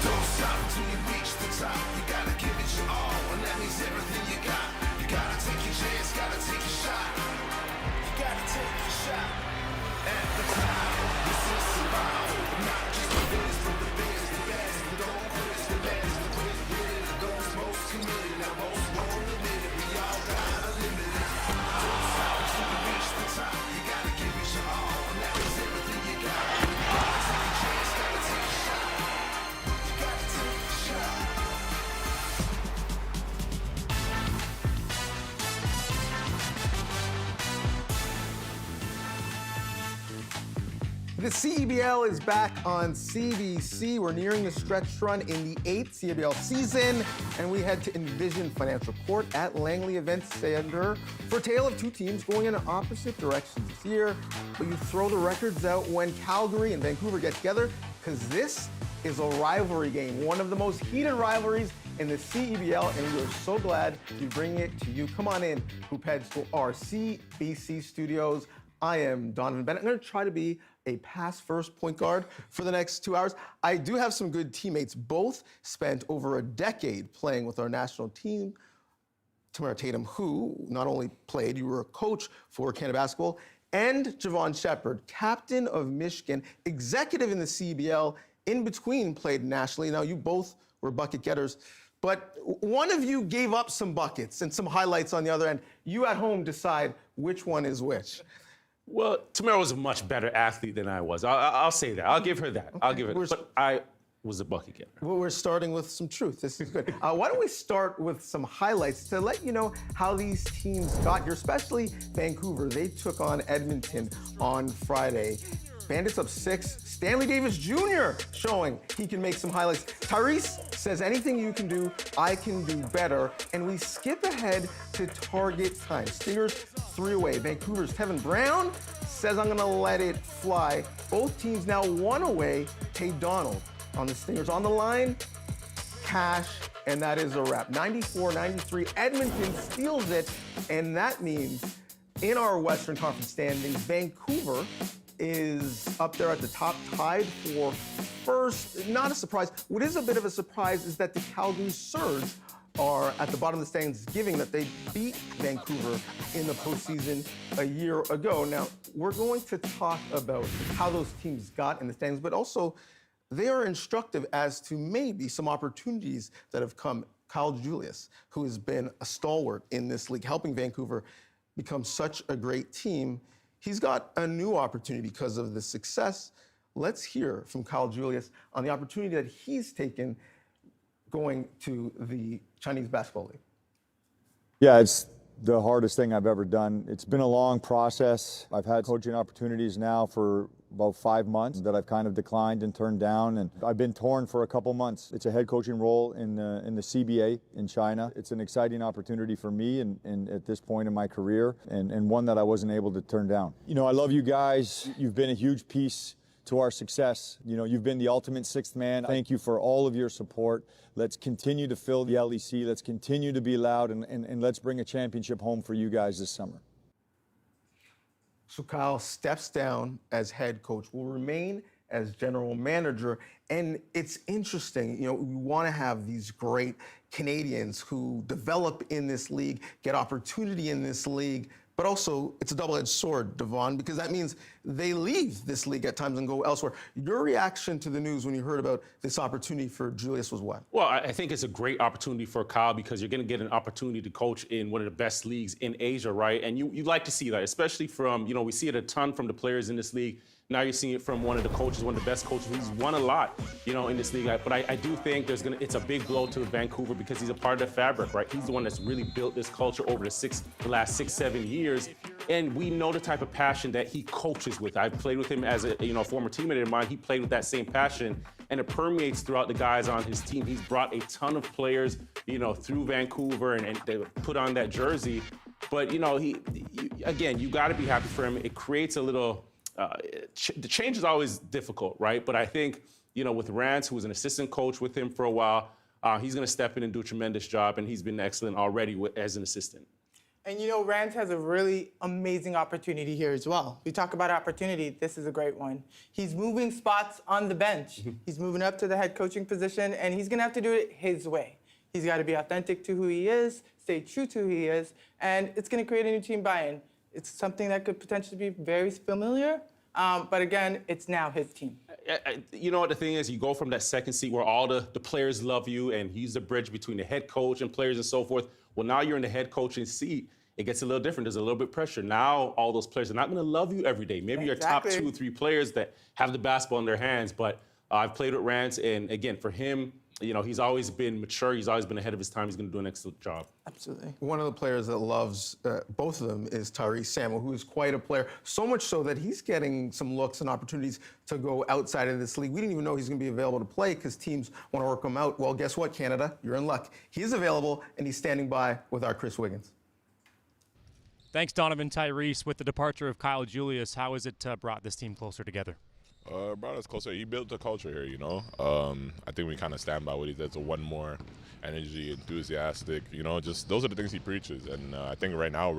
Don't stop until you reach the top. You gotta give it your all, and that means everything you got. You gotta take your chance, gotta take your shot. You gotta take your shot. At the top, this is survival. Not just the biggest, but the biggest, the best. The don't quit, the best, the quit, with those most committed. Now most won't admit it. We all gotta limit it. Don't stop until you reach the top. You gotta give it your all, and that means everything you got. You gotta take your chance, gotta take your shot. You gotta take your shot. The CEBL is back on CBC. We're nearing the stretch run in the 8th CEBL season, and we head to Envision Financial Court at Langley Events Centre for a tale of two teams going in opposite directions this year. But you throw the records out when Calgary and Vancouver get together, because this is a rivalry game, one of the most heated rivalries in the CEBL, and we are so glad to be bringing it to you. Come on in, Hoopheads, to our CBC studios. I am Donovan Bennett. I'm going to try to be a pass-first point guard for the next 2 hours. I do have some good teammates. Both spent over a decade playing with our national team. Tamara Tatum, who not only played, you were a coach for Canada Basketball, and Javon Shepard, captain of Michigan, executive in the CEBL, in between played nationally. Now, you both were bucket getters, but one of you gave up some buckets and some highlights on the other end. You at home decide which one is which. Well, Tamara was a much better athlete than I was. I'll say that. I'll give her that. Okay. I'll give it. But I was a bucket getter. Well, we're starting with some truth. This is good. Why don't we start with some highlights to let you know how these teams got here, especially Vancouver. They took on Edmonton on Friday. Bandits up 6. Stanley Davis Jr. showing he can make some highlights. Tyrese says, anything you can do, I can do better. And we skip ahead to target time. Stingers 3 away. Vancouver's Kevin Brown says, I'm gonna let it fly. Both teams now 1 away. Tay Donald on the Stingers. On the line, cash, and that is a wrap. 94-93, Edmonton steals it, and that means in our Western Conference standings, Vancouver is up there at the top, tied for first. Not a surprise. What is a bit of a surprise is that the Calgary Surge are at the bottom of the standings, given that they beat Vancouver in the postseason a year ago. Now, we're going to talk about how those teams got in the standings, but also they are instructive as to maybe some opportunities that have come. Kyle Julius, who has been a stalwart in this league, helping Vancouver become such a great team, he's got a new opportunity because of the success. Let's hear from Kyle Julius on the opportunity that he's taken going to the Chinese Basketball League. Yeah, it's the hardest thing I've ever done. It's been a long process. I've had coaching opportunities now for about 5 months that I've kind of declined and turned down, and I've been torn for a couple months. It's a head coaching role in the CBA in China. It's an exciting opportunity for me and at this point in my career, and one that I wasn't able to turn down. You know, I love you guys. You've been a huge piece to our success. You know, you've been the ultimate sixth man. Thank you for all of your support. Let's continue to fill the LEC. Let's continue to be loud, and let's bring a championship home for you guys this summer. So Kyle steps down as head coach, will remain as general manager. And it's interesting, you know, we want to have these great Canadians who develop in this league, get opportunity in this league, but also it's a double-edged sword, Devon, because that means they leave this league at times and go elsewhere. Your reaction to the news when you heard about this opportunity for Julius was what? Well, I think it's a great opportunity for Kyle because you're going to get an opportunity to coach in one of the best leagues in Asia, right? And you like to see that, especially from, you know, we see it a ton from the players in this league. Now you're seeing it from one of the coaches, one of the best coaches who's won a lot, you know, in this league. But I do think it's a big blow to Vancouver because he's a part of the fabric, right? He's the one that's really built this culture over the last 6-7 years. And we know the type of passion that he coaches with. I've played with him as a former teammate of mine. He played with that same passion, and it permeates throughout the guys on his team. He's brought a ton of players, you know, through Vancouver, and they put on that jersey. But, you know, again, you got to be happy for him. It creates a little. The change is always difficult, right? But I think, you know, with Rance, who was an assistant coach with him for a while, he's going to step in and do a tremendous job, and he's been excellent already as an assistant. And you know, Rance has a really amazing opportunity here as well. We talk about opportunity, this is a great one. He's moving spots on the bench. He's moving up to the head coaching position, and he's gonna have to do it his way. He's gotta be authentic to who he is, stay true to who he is, and it's gonna create a new team buy-in. It's something that could potentially be very familiar, but again, it's now his team. You know what the thing is? You go from that second seat where all the players love you and he's the bridge between the head coach and players and so forth. Well, now you're in the head coaching seat. It gets a little different. There's a little bit of pressure. Now all those players are not going to love you every day. Maybe your top 2 or 3 players that have the basketball in their hands. But I've played with Rance, and again, for him, you know, he's always been mature. He's always been ahead of his time. He's going to do an excellent job. Absolutely. One of the players that loves both of them is Tyrese Samuel, who is quite a player. So much so that he's getting some looks and opportunities to go outside of this league. We didn't even know he's going to be available to play because teams want to work him out. Well, guess what, Canada? You're in luck. He is available, and he's standing by with our Chris Wiggins. Thanks, Donovan. Tyrese, with the departure of Kyle Julius, how has it brought this team closer together? Brought us closer. He built a culture here, you know. I think we kind of stand by what he does. So one more energy, enthusiastic, you know, just those are the things he preaches. And I think right now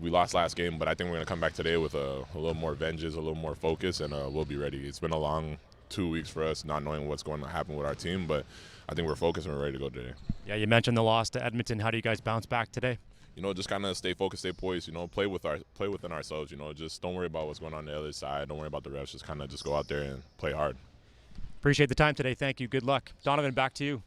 we lost last game, but I think we're going to come back today with a little more vengeance, a little more focus, and we'll be ready. It's been a long 2 weeks for us not knowing what's going to happen with our team, but I think we're focused and we're ready to go today. Yeah, you mentioned the loss to Edmonton. How do you guys bounce back today? You know, just kind of stay focused, stay poised, you know, play within ourselves, you know, just don't worry about what's going on the other side. Don't worry about the refs. Just kind of just go out there and play hard. Appreciate the time today. Thank you. Good luck. Donovan, back to you.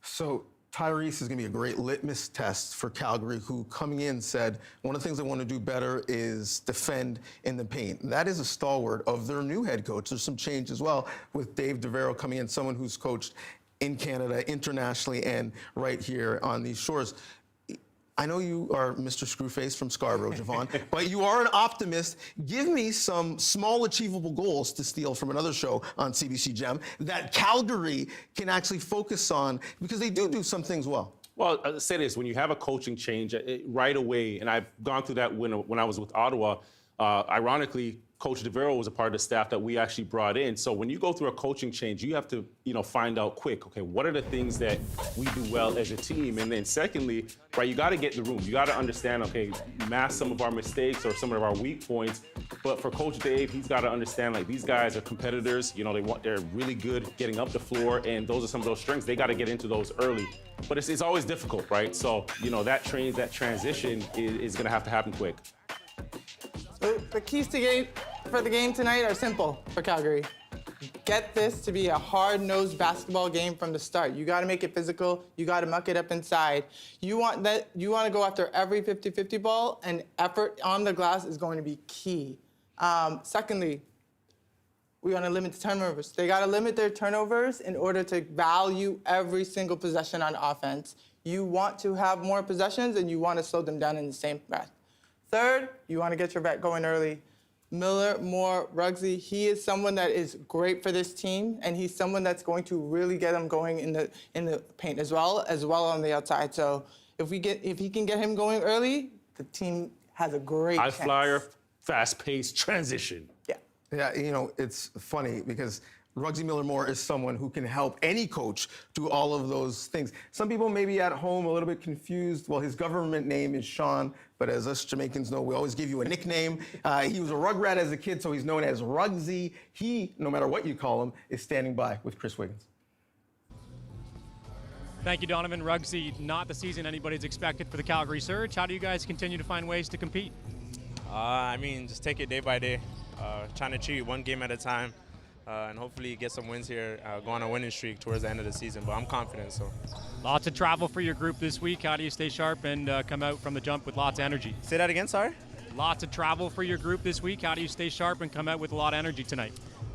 So Tyrese is going to be a great litmus test for Calgary, who coming in said one of the things they want to do better is defend in the paint. And that is a stalwart of their new head coach. There's some change as well with Dave DeVero coming in, someone who's coached in Canada, internationally, and right here on these shores. I know you are Mr. Screwface from Scarborough, Javon, but you are an optimist. Give me some small achievable goals, to steal from another show on CBC Gem, that Calgary can actually focus on, because they do some things well. Well, I'll say this, when you have a coaching change right away, and I've gone through that when I was with Ottawa, ironically, Coach DeVero was a part of the staff that we actually brought in. So when you go through a coaching change, you have to, you know, find out quick, okay, what are the things that we do well as a team? And then secondly, right, you got to get in the room. You got to understand, okay, mask some of our mistakes or some of our weak points. But for Coach Dave, he's got to understand, like, these guys are competitors. You know, they're really good getting up the floor, and those are some of those strengths. They got to get into those early. But it's always difficult, right? So, you know, that transition is going to have to happen quick. The keys for the game tonight are simple for Calgary. Get this to be a hard-nosed basketball game from the start. You got to make it physical. You got to muck it up inside. You want to go after every 50-50 ball, and effort on the glass is going to be key. Secondly, we want to limit the turnovers. They got to limit their turnovers in order to value every single possession on offense. You want to have more possessions, and you want to slow them down in the same breath. Third, you want to get your vet going early. Miller, Moore, Ruggsy, he is someone that is great for this team, and he's someone that's going to really get them going in the paint as well on the outside. So if he can get him going early, the team has a great chance. High flyer, fast-paced transition. Yeah. Yeah, you know, it's funny because Ruggsy Miller-Moore is someone who can help any coach do all of those things. Some people may be at home a little bit confused. Well, his government name is Sean, but as us Jamaicans know, we always give you a nickname. He was a rugrat as a kid, so he's known as Ruggsy. He, no matter what you call him, is standing by with Chris Wiggins. Thank you, Donovan. Ruggsy, not the season anybody's expected for the Calgary Surge. How do you guys continue to find ways to compete? I mean, just take it day by day, trying to treat one game at a time. And hopefully get some wins here, go on a winning streak towards the end of the season. But I'm confident, so. Lots of travel for your group this week. How do you stay sharp and come out from the jump with lots of energy? Say that again, sorry? Lots of travel for your group this week. How do you stay sharp and come out with a lot of energy tonight?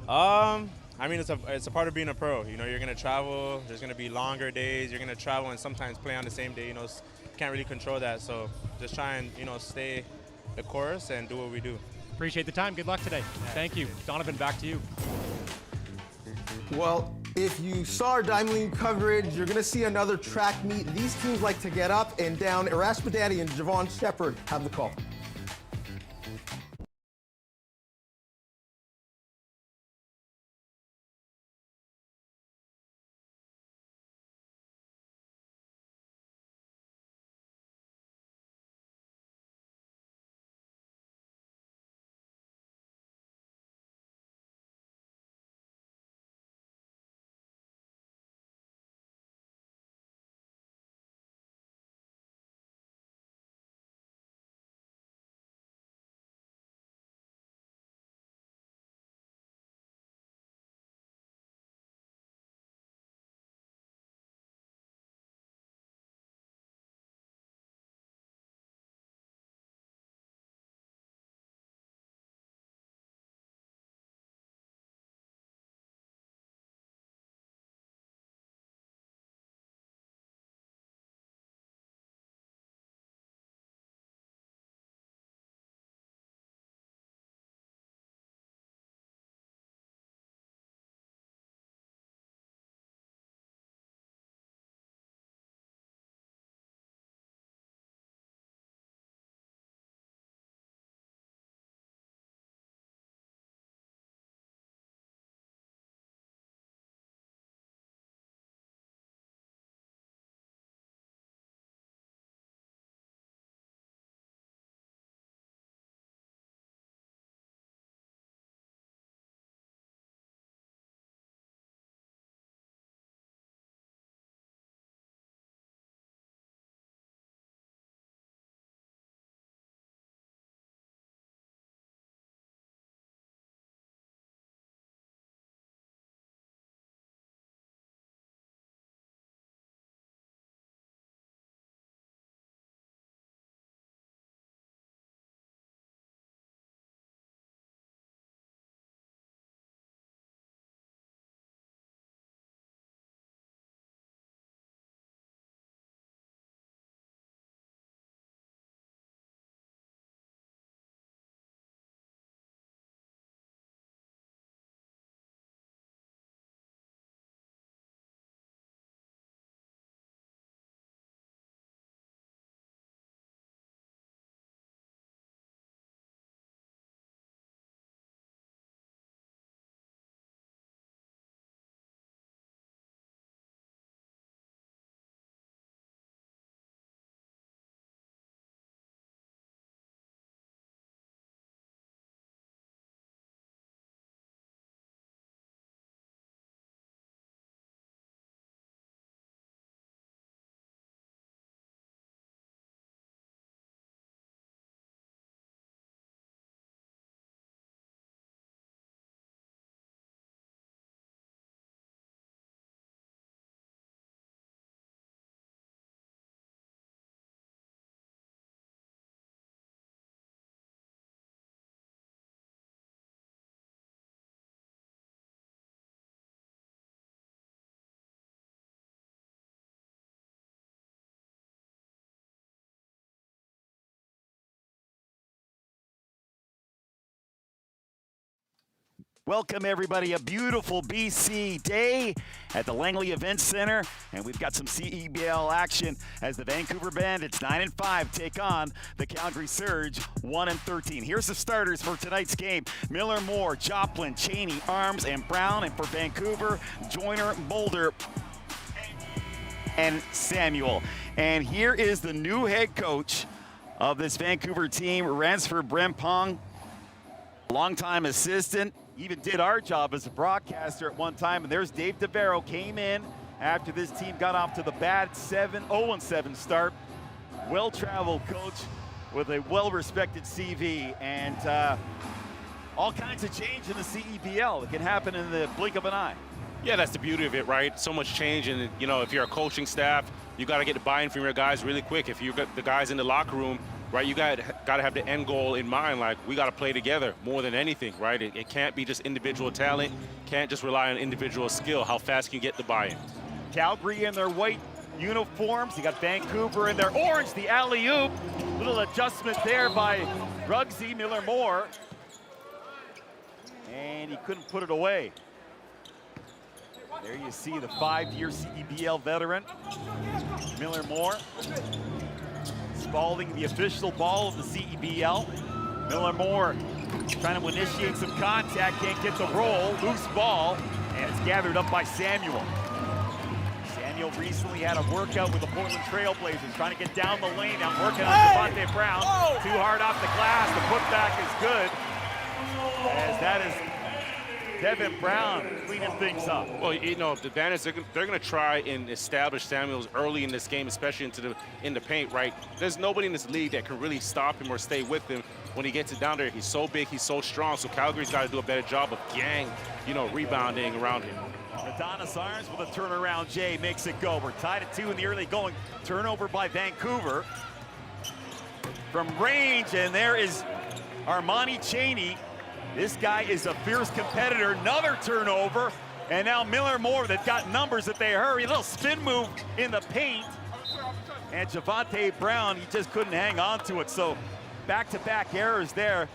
I mean, it's a part of being a pro. You know, you're going to travel. There's going to be longer days. You're going to travel and sometimes play on the same day. You know, can't really control that. So just try and, you know, stay the course and do what we do. Appreciate the time. Good luck today. Yeah, thank you. Donovan, back to you. Well, if you saw our Diamond League coverage, you're going to see another track meet. These teams like to get up and down. Erasmus Daddy and Javon Shepard have the call. Welcome, everybody. A beautiful BC day at the Langley Events Centre, and we've got some CEBL action as the Vancouver Bandits, 9-5, take on the Calgary Surge, 1-13. Here's the starters for tonight's game. Miller, Moore, Joplin, Cheney, Arms, and Brown. And for Vancouver, Joyner, Mulder, and Samuel. And here is the new head coach of this Vancouver team, Ransford Brempong, longtime assistant. Even did our job as a broadcaster at one time. And there's Dave DeVero, came in after this team got off to the bad 0-7 start. Well-traveled coach with a well-respected CV, and all kinds of change in the CEBL. It can happen in the blink of an eye. Yeah, that's the beauty of it, right? So much change, and you know, if you're a coaching staff, you got to get the buy-in from your guys really quick. If you got the guys in the locker room, right, you got to have the end goal in mind. Like, we got to play together more than anything, right? It can't be just individual talent. Can't just rely on individual skill. How fast can you get the buy-in? Calgary in their white uniforms. You got Vancouver in their orange, the alley-oop. Little adjustment there by Ruggsy, Miller Moore. And he couldn't put it away. There you see the 5-year CEBL veteran, Miller Moore. Spalding, the official ball of the CEBL. Miller Moore trying to initiate some contact, can't get the roll, loose ball, and it's gathered up by Samuel. Samuel recently had a workout with the Portland Trailblazers, trying to get down the lane, now working on Javante Brown. Too hard off the glass, the putback is good, as that is Devin Brown cleaning things up. Well, you know, the Bandits, they're going to try and establish Samuels early in this game, especially in the paint, right? There's nobody in this league that can really stop him or stay with him when he gets it down there. He's so big, he's so strong, so Calgary's got to do a better job of rebounding around him. Adonis Arms with a turnaround, Jay makes it go. We're tied at 2 in the early going. Turnover by Vancouver. From range, and there is Armani Cheney. This guy is a fierce competitor. Another turnover, and now Miller Moore, they've got numbers that they hurry. A little spin move in the paint. And Javante Brown, he just couldn't hang on to it. So back-to-back errors there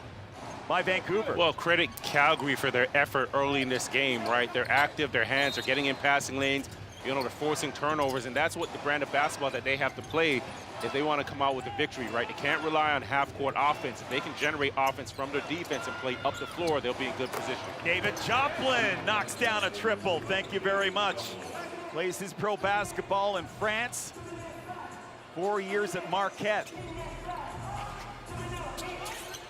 by Vancouver. Well, credit Calgary for their effort early in this game, right? They're active, their hands are getting in passing lanes. You know, they're forcing turnovers, and that's what the brand of basketball that they have to play if they want to come out with a victory, right? They can't rely on half-court offense. If they can generate offense from their defense and play up the floor, they'll be in good position. David Joplin knocks down a triple. Thank you very much. Plays his pro basketball in France. 4 years at Marquette.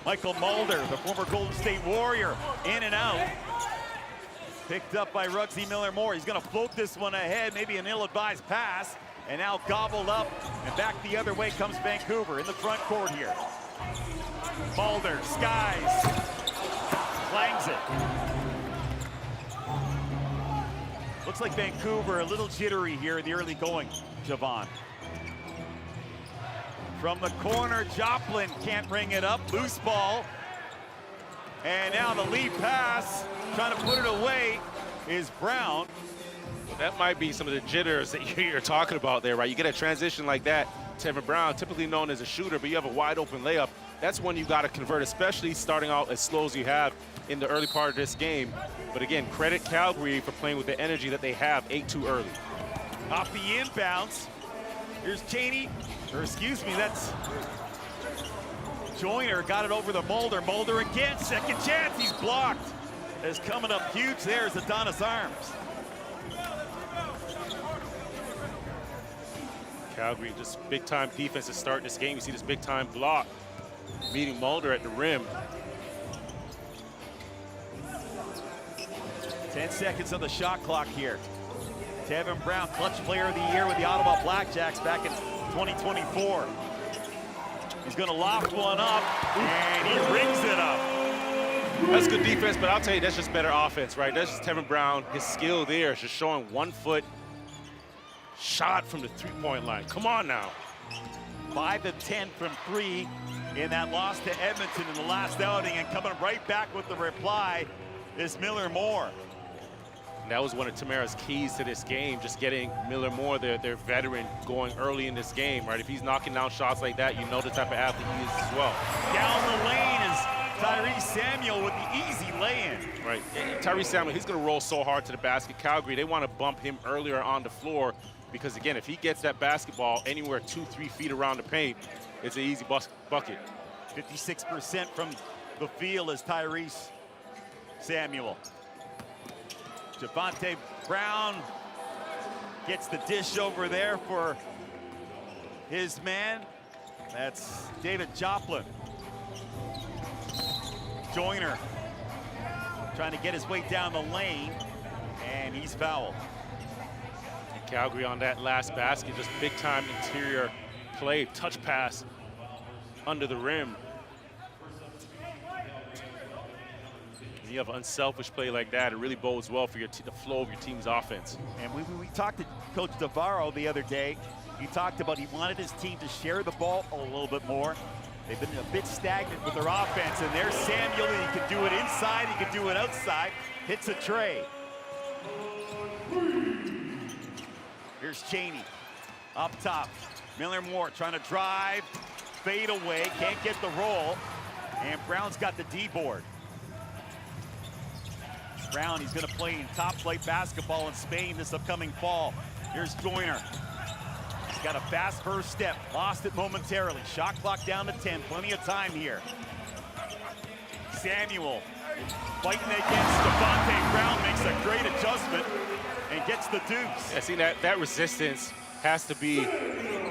Michael Mulder, the former Golden State Warrior, in and out. Picked up by Ruggsy Miller Moore. He's going to float this one ahead, maybe an ill-advised pass. And now gobbled up, and back the other way comes Vancouver in the front court here. Mulder, skies, clangs it. Looks like Vancouver a little jittery here in the early going, Javon. From the corner, Joplin can't bring it up, loose ball. And now the lead pass, trying to put it away, is Brown. That might be some of the jitters that you're talking about there, right? You get a transition like that, Tevin Brown, typically known as a shooter, but you have a wide open layup. That's when you got to convert, especially starting out as slow as you have in the early part of this game. But again, credit Calgary for playing with the energy that they have 8-2 early. Off the inbounds, here's Cheney, or excuse me, that's Joyner, got it over the Mulder. Mulder again, second chance, he's blocked. Is coming up huge there is Adonis Arms. Calgary, just big-time defense to start this game. You see this big-time block, meeting Mulder at the rim. 10 seconds on the shot clock here. Tevin Brown, clutch player of the year with the Ottawa Blackjacks back in 2024. He's going to loft one up, and he rings it up. That's good defense, but I'll tell you, that's just better offense, right? That's just Tevin Brown. His skill there is just showing 1 foot shot from the three-point line. Come on now. 5 of 10 from 3 in that loss to Edmonton in the last outing, and coming right back with the reply is Miller Moore. That was one of Tamara's keys to this game, just getting Miller Moore, their veteran, going early in this game, right? If he's knocking down shots like that, you know the type of athlete he is as well. Down the lane is Tyrese Samuel with the easy lay-in. Right, and Tyrese Samuel, he's going to roll so hard to the basket. Calgary, they want to bump him earlier on the floor because, again, if he gets that basketball anywhere 2-3 feet around the paint, it's an easy bucket. 56% from the field is Tyrese Samuel. Javonte Brown gets the dish over there for his man. That's David Joplin. Joyner trying to get his way down the lane, and he's fouled. And Calgary on that last basket, just big time interior play, touch pass under the rim. You have unselfish play like that, it really bodes well for your the flow of your team's offense. And we talked to Coach Navarro the other day. He talked about he wanted his team to share the ball a little bit more. They've been a bit stagnant with their offense, and there's Samuel. He can do it inside, he can do it outside. Hits a tray. Here's Cheney up top. Miller Moore trying to drive, fade away, can't get the roll, and Brown's got the D-board. Brown, he's going to play in top flight basketball in Spain this upcoming fall. Here's Joyner. He's got a fast first step, lost it momentarily. Shot clock down to 10, plenty of time here. Samuel fighting against Devontae Brown, makes a great adjustment and gets the deuce. I see that resistance has to be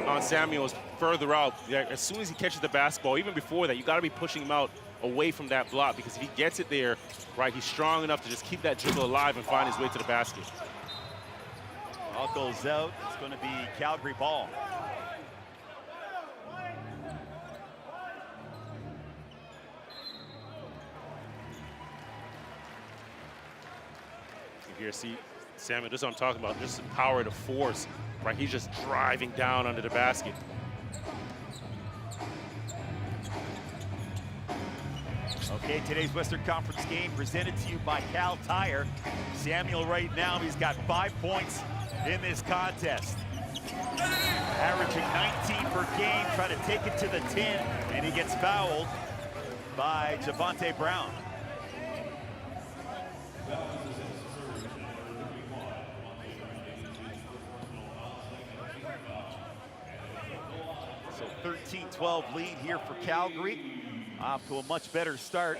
on Samuel's further out. Yeah, as soon as he catches the basketball, even before that, you got to be pushing him out away from that block, because if he gets it there, right, he's strong enough to just keep that dribble alive and find his way to the basket. Ball goes out. It's going to be Calgary ball. You here see Samuel, this is what I'm talking about, just the power of the force, right? He's just driving down under the basket. Okay, today's Western Conference game presented to you by Cal Tire. Samuel right now, he's got 5 points in this contest. Averaging 19 per game, trying to take it to the 10, and he gets fouled by Javonte Brown. So 13-12 lead here for Calgary. Off to a much better start.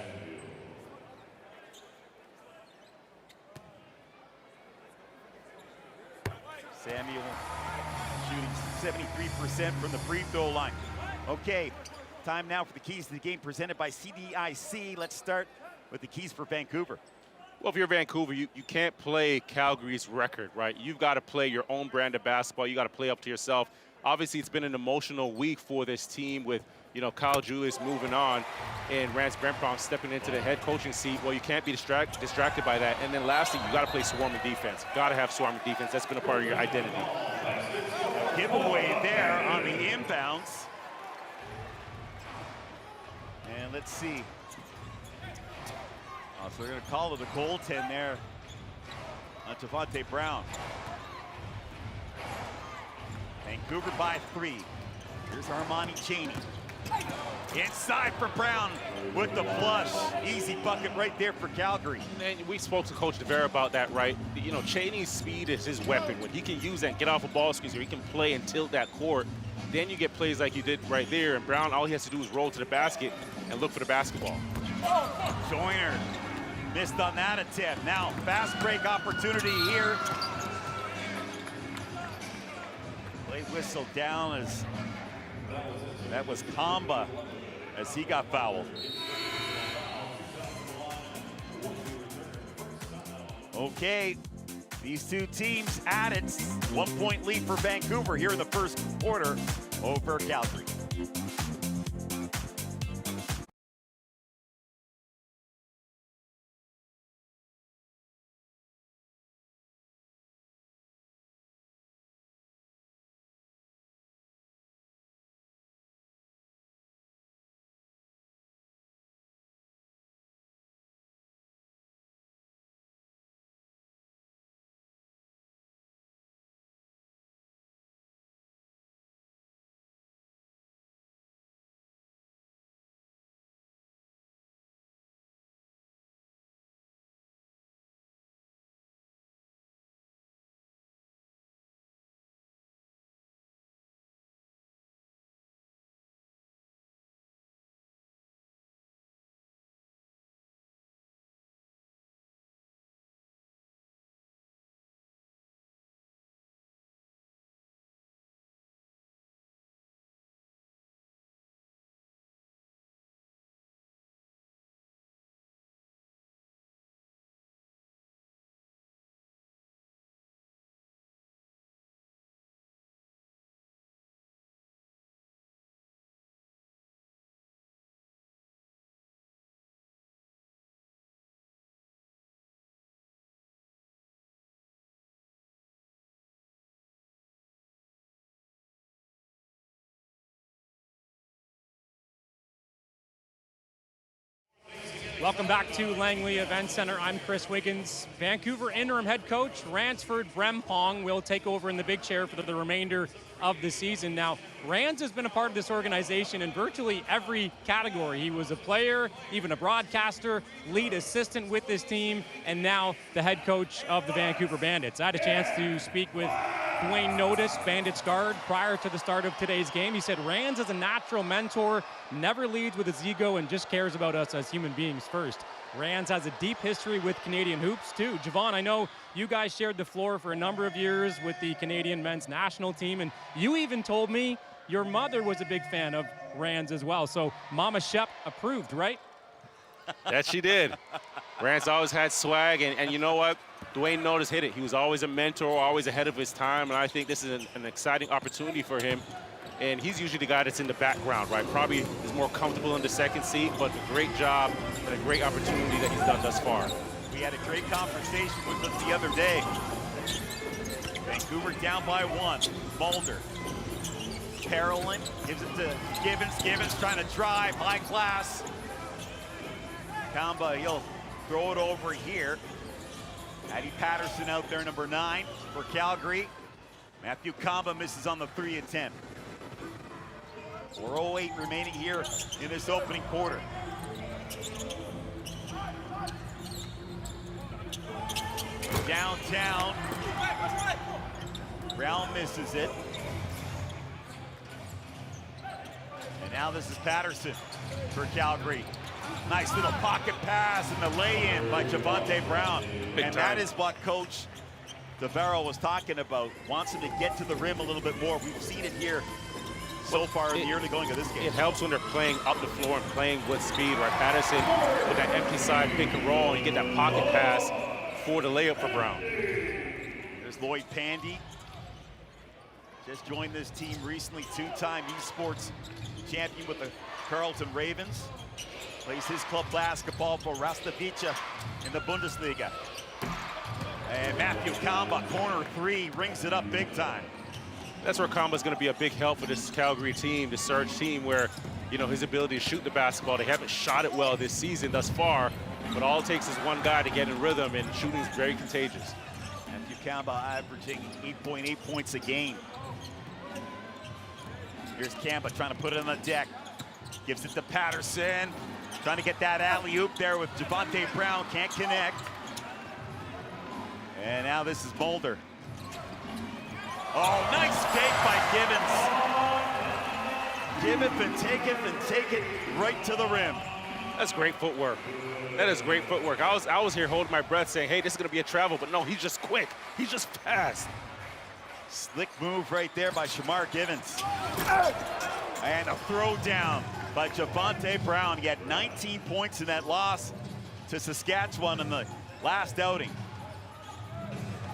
Samuel shooting 73% from the free throw line. Okay, time now for the keys to the game presented by CDIC. Let's start with the keys for Vancouver. Well, if you're Vancouver, you can't play Calgary's record, right? You've got to play your own brand of basketball. You got to play up to yourself. Obviously, it's been an emotional week for this team with, you know, Kyle Julius moving on and Rance Brempong stepping into the head coaching seat. Well, you can't be distracted by that. And then lastly, you got to play swarming defense. Got to have swarming defense. That's been a part of your identity. Giveaway there on the inbounds. And let's see. Oh, so they're going to call it a goaltend there on Javonte Brown. Vancouver by 3. Here's Armani Cheney. Inside for Brown with the flush. Easy bucket right there for Calgary. And we spoke to Coach Devere about that, right? You know, Cheney's speed is his weapon. When he can use that and get off a ball screen, or he can play and tilt that court, then you get plays like you did right there. And Brown, all he has to do is roll to the basket and look for the basketball. Joyner missed on that attempt. Now, fast break opportunity here. Play whistle down as that was Kamba as he got fouled. Okay, these two teams at it. 1 point lead for Vancouver here in the first quarter over Calgary. Welcome back to Langley Events Centre. I'm Chris Wiggins. Vancouver interim head coach Ransford Brempong will take over in the big chair for the remainder of the season. Now, Rans has been a part of this organization in virtually every category. He was a player, even a broadcaster, lead assistant with this team, and now the head coach of the Vancouver Bandits. I had a chance to speak with Dwayne Notice, Bandits guard, prior to the start of today's game. He said Rans is a natural mentor, never leads with his ego, and just cares about us as human beings first. Rans has a deep history with Canadian hoops, too. Javon, I know you guys shared the floor for a number of years with the Canadian men's national team, and you even told me your mother was a big fan of Rans as well. So Mama Shep approved, right? That she did. Rance always had swag, and you know what? Dwayne Notice hit it. He was always a mentor, always ahead of his time, and I think this is an exciting opportunity for him. And he's usually the guy that's in the background, right? Probably is more comfortable in the second seat, but a great job and a great opportunity that he's done thus far. We had a great conversation with him the other day. Vancouver down by 1. Mulder. Parolin gives it to Gibbons. Gibbons trying to drive, high class. Kamba, he'll throw it over here. Addy Patterson out there, number 9 for Calgary. Matthew Kamba misses on the 3 attempt. 4:08 remaining here in this opening quarter. Downtown. Brown misses it. And now this is Patterson for Calgary. Nice little pocket pass and the lay-in by Javonte Brown. And that is what Coach DeVero was talking about. Wants him to get to the rim a little bit more. We've seen it here so far in the early going of this game. It helps when they're playing up the floor and playing with speed, right? Patterson with that empty side pick and roll, and you get that pocket pass for the layup for Brown. There's Lloyd Pandy. Just joined this team recently, 2-time esports champion with the Carleton Ravens. Plays his club basketball for Rastavica in the Bundesliga. And Matthew Kamba, corner 3, rings it up big time. That's where Kamba's going to be a big help for this Calgary team, the Surge team, where, you know, his ability to shoot the basketball. They haven't shot it well this season thus far, but all it takes is one guy to get in rhythm, and shooting is very contagious. Matthew Kamba averaging 8.8 points a game. Here's Kamba trying to put it on the deck. Gives it to Patterson. Trying to get that alley-oop there with Javonte Brown. Can't connect. And now this is Mulder. Oh, nice fake by Gibbons. Give it and take it right to the rim. That's great footwork. That is great footwork. I was here holding my breath saying, hey, this is going to be a travel, but no, he's just quick. He's just fast. Slick move right there by Shamar Gibbons. And a throw down by Javonte Brown. He had 19 points in that loss to Saskatchewan in the last outing.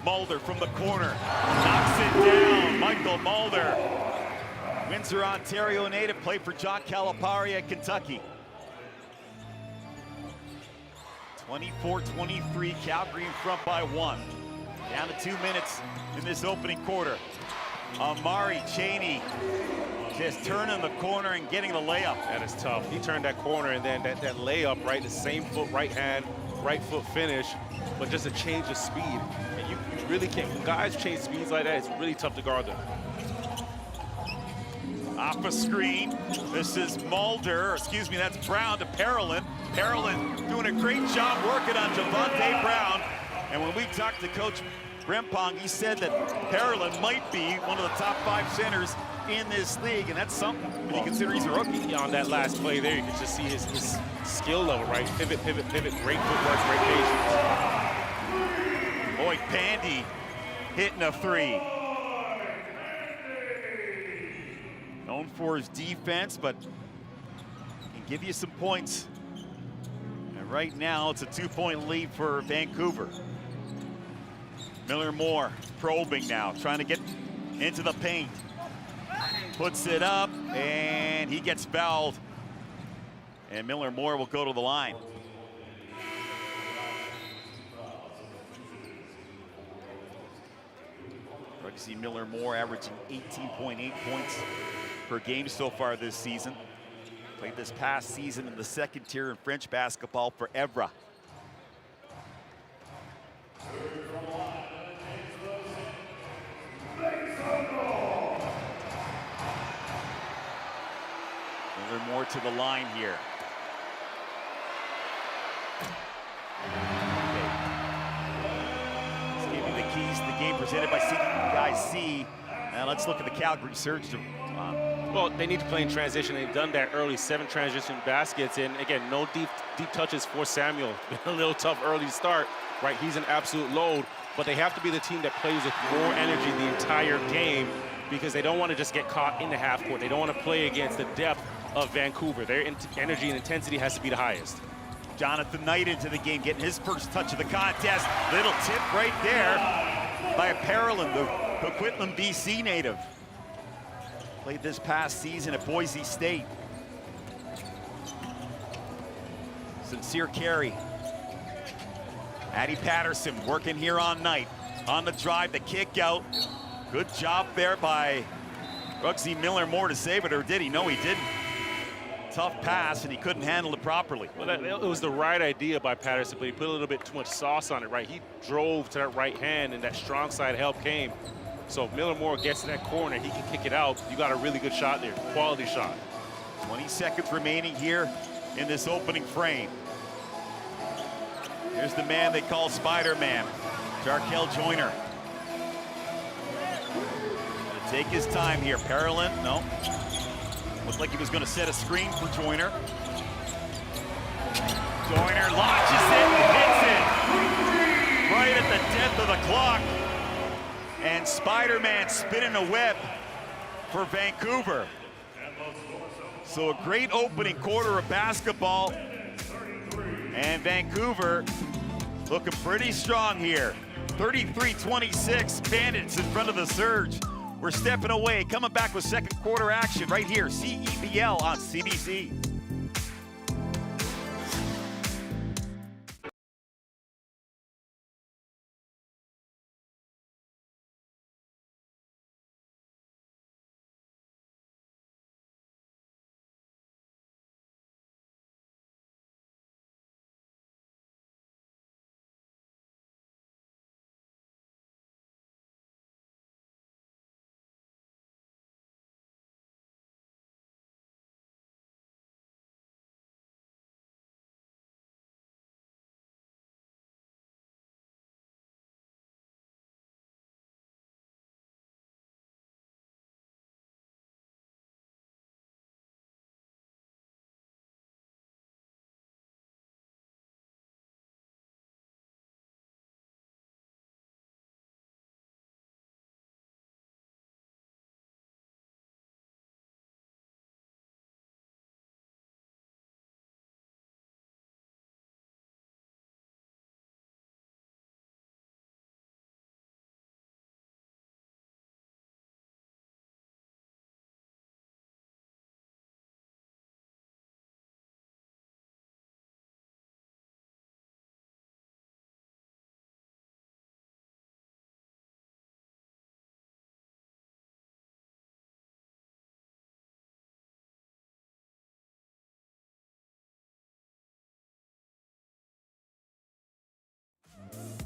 Mulder from the corner, knocks it down. Michael Mulder, Windsor, Ontario native, played for John Calipari at Kentucky. 24-23, Calgary in front by 1. Down to 2 minutes in this opening quarter. Amari Chaney just turning the corner and getting the layup. That is tough. He turned that corner, and then that layup, right, the same foot, right hand, right foot finish, but just a change of speed. And you really can't, when guys change speeds like that, it's really tough to guard them. Off a screen, this is Mulder, excuse me, that's Brown to Parolin. Parolin doing a great job working on Javonte Brown. And when we talked to Coach Brempong, he said that Parolin might be one of the top 5 centers in this league, and that's something when you consider he's a rookie. Yeah, on that last play there, you can just see his skill level, right? Pivot, pivot, pivot, great footwork, great patience. Lloyd Pandy hitting a 3. Known for his defense, but can give you some points. And right now, it's a 2-point lead for Vancouver. Miller Moore probing now, trying to get into the paint. Puts it up, and he gets fouled. And Miller Moore will go to the line. Right to see Miller Moore averaging 18.8 points per game so far this season. Played this past season in the second tier in French basketball for Evra. More to the line here. Okay. Let's give you the keys to the game presented by CEBL. Now let's look at the Calgary Surge. Well, they need to play in transition. They've done that early, 7 transition baskets. And again, no deep touches for Samuel. Been a little tough early to start, right? He's an absolute load, but they have to be the team that plays with more energy the entire game because they don't want to just get caught in the half court. They don't want to play against the depth of Vancouver. Their energy and intensity has to be the highest. Jonathan Knight into the game, getting his first touch of the contest. Little tip right there by Parolin, the Coquitlam, BC native. Played this past season at Boise State. Sincere carry. Addy Patterson working here on Knight. On the drive, the kick out. Good job there by Rugsy Miller Moore to save it, or did he? No, he didn't. Tough pass, and he couldn't handle it properly. Well, it was the right idea by Patterson, but he put a little bit too much sauce on it, right? He drove to that right hand, and that strong side help came. So if Miller Moore gets to that corner, he can kick it out. You got a really good shot there, quality shot. 20 seconds remaining here in this opening frame. Here's the man they call Spider-Man, Jarkel Joyner. Gonna take his time here. Parolin, no. Looked like he was going to set a screen for Joyner. Joyner launches it, hits it right at the death of the clock. And Spider-Man spinning a web for Vancouver. So a great opening quarter of basketball. And Vancouver looking pretty strong here. 33-26, Bandits in front of the Surge. We're stepping away, coming back with second quarter action right here, CEBL on CBC.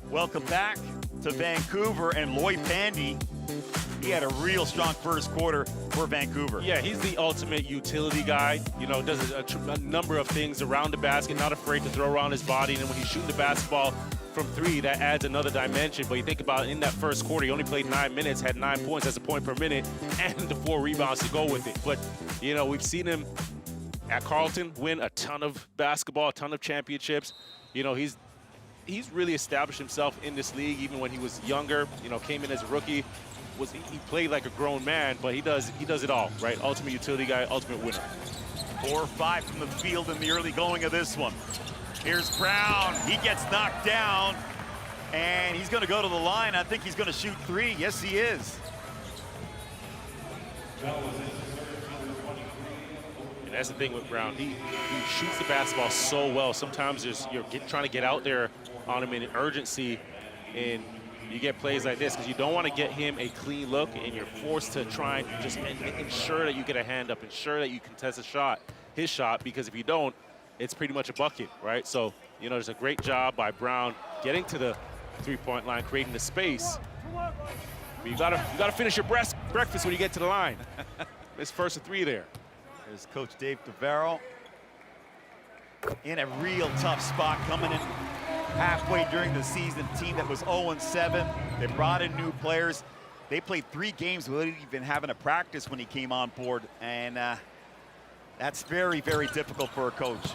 Welcome back to Vancouver, and Lloyd Pandy, he had a real strong first quarter for Vancouver. Yeah, he's the ultimate utility guy. You know, does a number of things around the basket, not afraid to throw around his body. And then when he's shooting the basketball from 3, that adds another dimension. But you think about it, in that first quarter, he only played 9 minutes, had 9 points, that's a point per minute, and the 4 rebounds to go with it. But, you know, we've seen him at Carleton win a ton of basketball, a ton of championships. You know, he's really established himself in this league, even when he was younger. You know, came in as a rookie. He played like a grown man, but he does it all, right? Ultimate utility guy, ultimate winner. 4 or 5 from the field in the early going of this one. Here's Brown. He gets knocked down, and he's going to go to the line. I think he's going to shoot 3. Yes, he is. And that's the thing with Brown. He shoots the basketball so well. Sometimes you're trying to get out there on him in urgency, and you get plays like this because you don't want to get him a clean look, and you're forced to try and just ensure that you get a hand up, ensure that you contest a shot. his shot, because if you don't, it's pretty much a bucket, right? So, you know, there's a great job by Brown getting to the three-point line, creating the space. But you gotta finish your breakfast when you get to the line. It's first and 3 there. There's Coach Dave Devereaux in a real tough spot, coming in halfway during the season. Team that was 0-7. They brought in new players. They played 3 games without even having a practice when he came on board, and that's very, very difficult for a coach.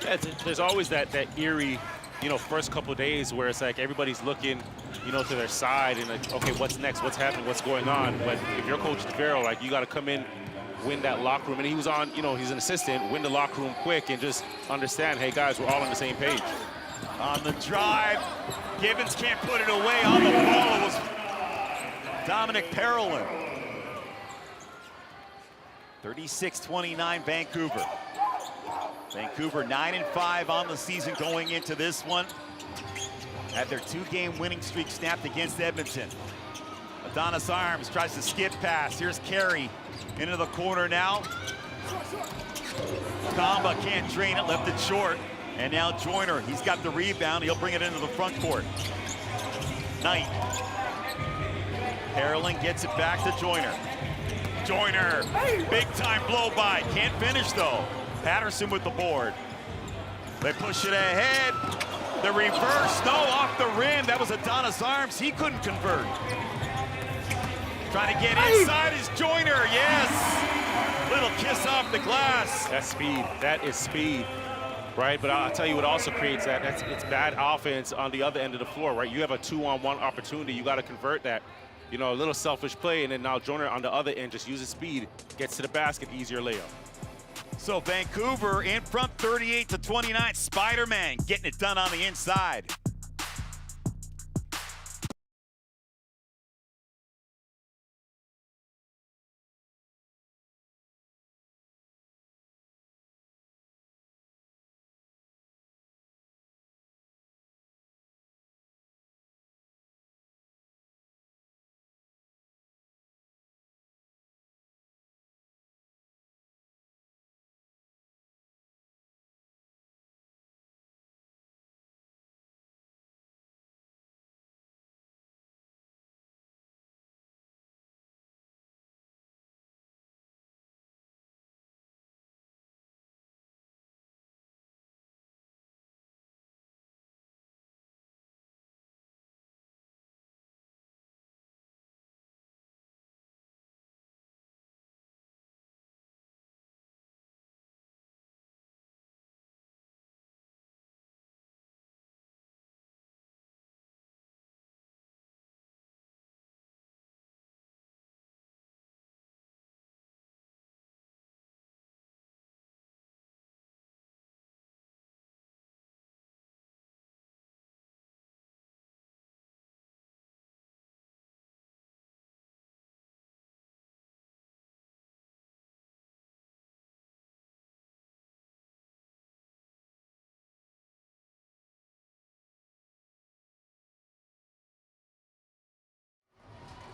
Yeah, there's always that eerie, you know, first couple of days where it's like everybody's looking, you know, to their side and like, okay, what's next? What's happening? What's going on? But if you're Coach DeVero, like, you got to come in, win that locker room. And he was on, you know, he's an assistant, win the locker room quick and just understand, hey, guys, we're all on the same page. On the drive, Gibbons can't put it away. On the ball, it was Dominic Parolin. 36-29 Vancouver. Vancouver 9-5 on the season going into this one. Had their 2-game winning streak snapped against Edmonton. Adonis Arms tries to skip pass. Here's Carey into the corner now. Kamba can't drain it, left it short. And now Joyner, he's got the rebound. He'll bring it into the front court. Knight. Parolin gets it back to Joyner. Joyner, big time blow by. Can't finish though. Patterson with the board. They push it ahead. The reverse, no, off the rim. That was Adonis Arms. He couldn't convert. Trying to get inside is Joyner, yes. Little kiss off the glass. That's speed, that is speed. Right, but I'll tell you what also creates that. It's bad offense on the other end of the floor, right? You have a 2-on-1 opportunity. You got to convert that. You know, a little selfish play, and then now Joyner on the other end just uses speed, gets to the basket, easier layup. So Vancouver in front 38-29. Spider-Man getting it done on the inside.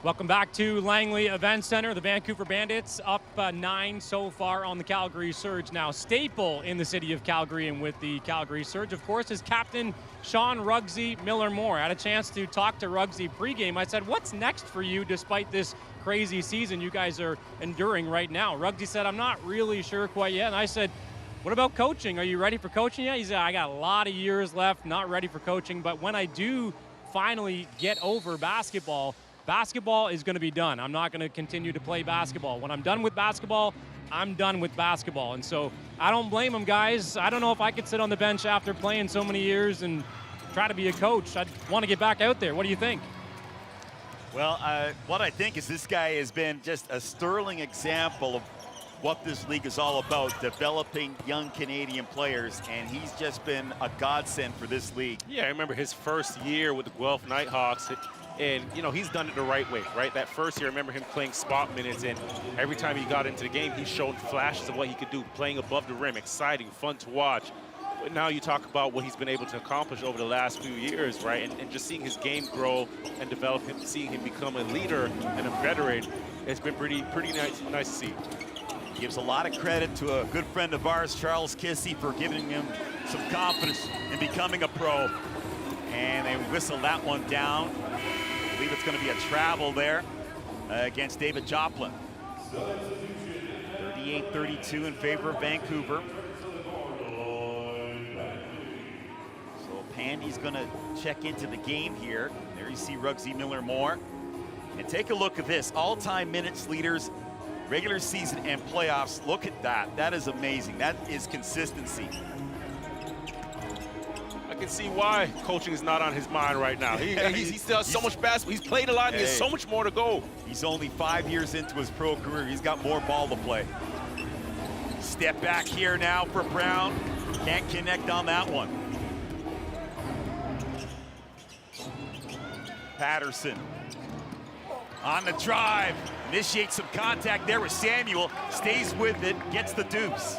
Welcome back to Langley Events Centre. The Vancouver Bandits up 9 so far on the Calgary Surge. Now, staple in the city of Calgary and with the Calgary Surge, of course, is Captain Sean Rugsy Miller-Moore. I had a chance to talk to Rugsy pregame. I said, what's next for you despite this crazy season you guys are enduring right now? Rugsy said, I'm not really sure quite yet. And I said, what about coaching? Are you ready for coaching yet? He said, I got a lot of years left, not ready for coaching. But when I do finally get over basketball is going to be done. I'm not going to continue to play basketball. When I'm done with basketball, I'm done with basketball. And so I don't blame him, guys. I don't know if I could sit on the bench after playing so many years and try to be a coach. I'd want to get back out there. What do you think? Well, what I think is this guy has been just a sterling example of what this league is all about, developing young Canadian players, and he's just been a godsend for this league. Yeah, I remember his first year with the Guelph Nighthawks. And, you know, he's done it the right way, right? That first year, I remember him playing spot minutes, and every time he got into the game, he showed flashes of what he could do, playing above the rim, exciting, fun to watch. But now you talk about what he's been able to accomplish over the last few years, right? And just seeing his game grow and develop, seeing him become a leader and a veteran, it's been pretty nice to see. Gives a lot of credit to a good friend of ours, Charles Kissy, for giving him some confidence in becoming a pro. And they whistle that one down. I believe it's going to be a travel there against David Joplin. 38-32 in favor of Vancouver. So Pandy's going to check into the game here. There you see Ruggsy Miller-Moore. And take a look at this. All-time minutes leaders, regular season and playoffs. Look at that. That is amazing. That is consistency. I can see why coaching is not on his mind right now. He still has so much basketball. He's played a lot, and he has so much more to go. He's only 5 years into his pro career. He's got more ball to play. Step back here now for Brown. Can't connect on that one. Patterson on the drive. Initiates some contact there with Samuel. Stays with it, gets the deuce.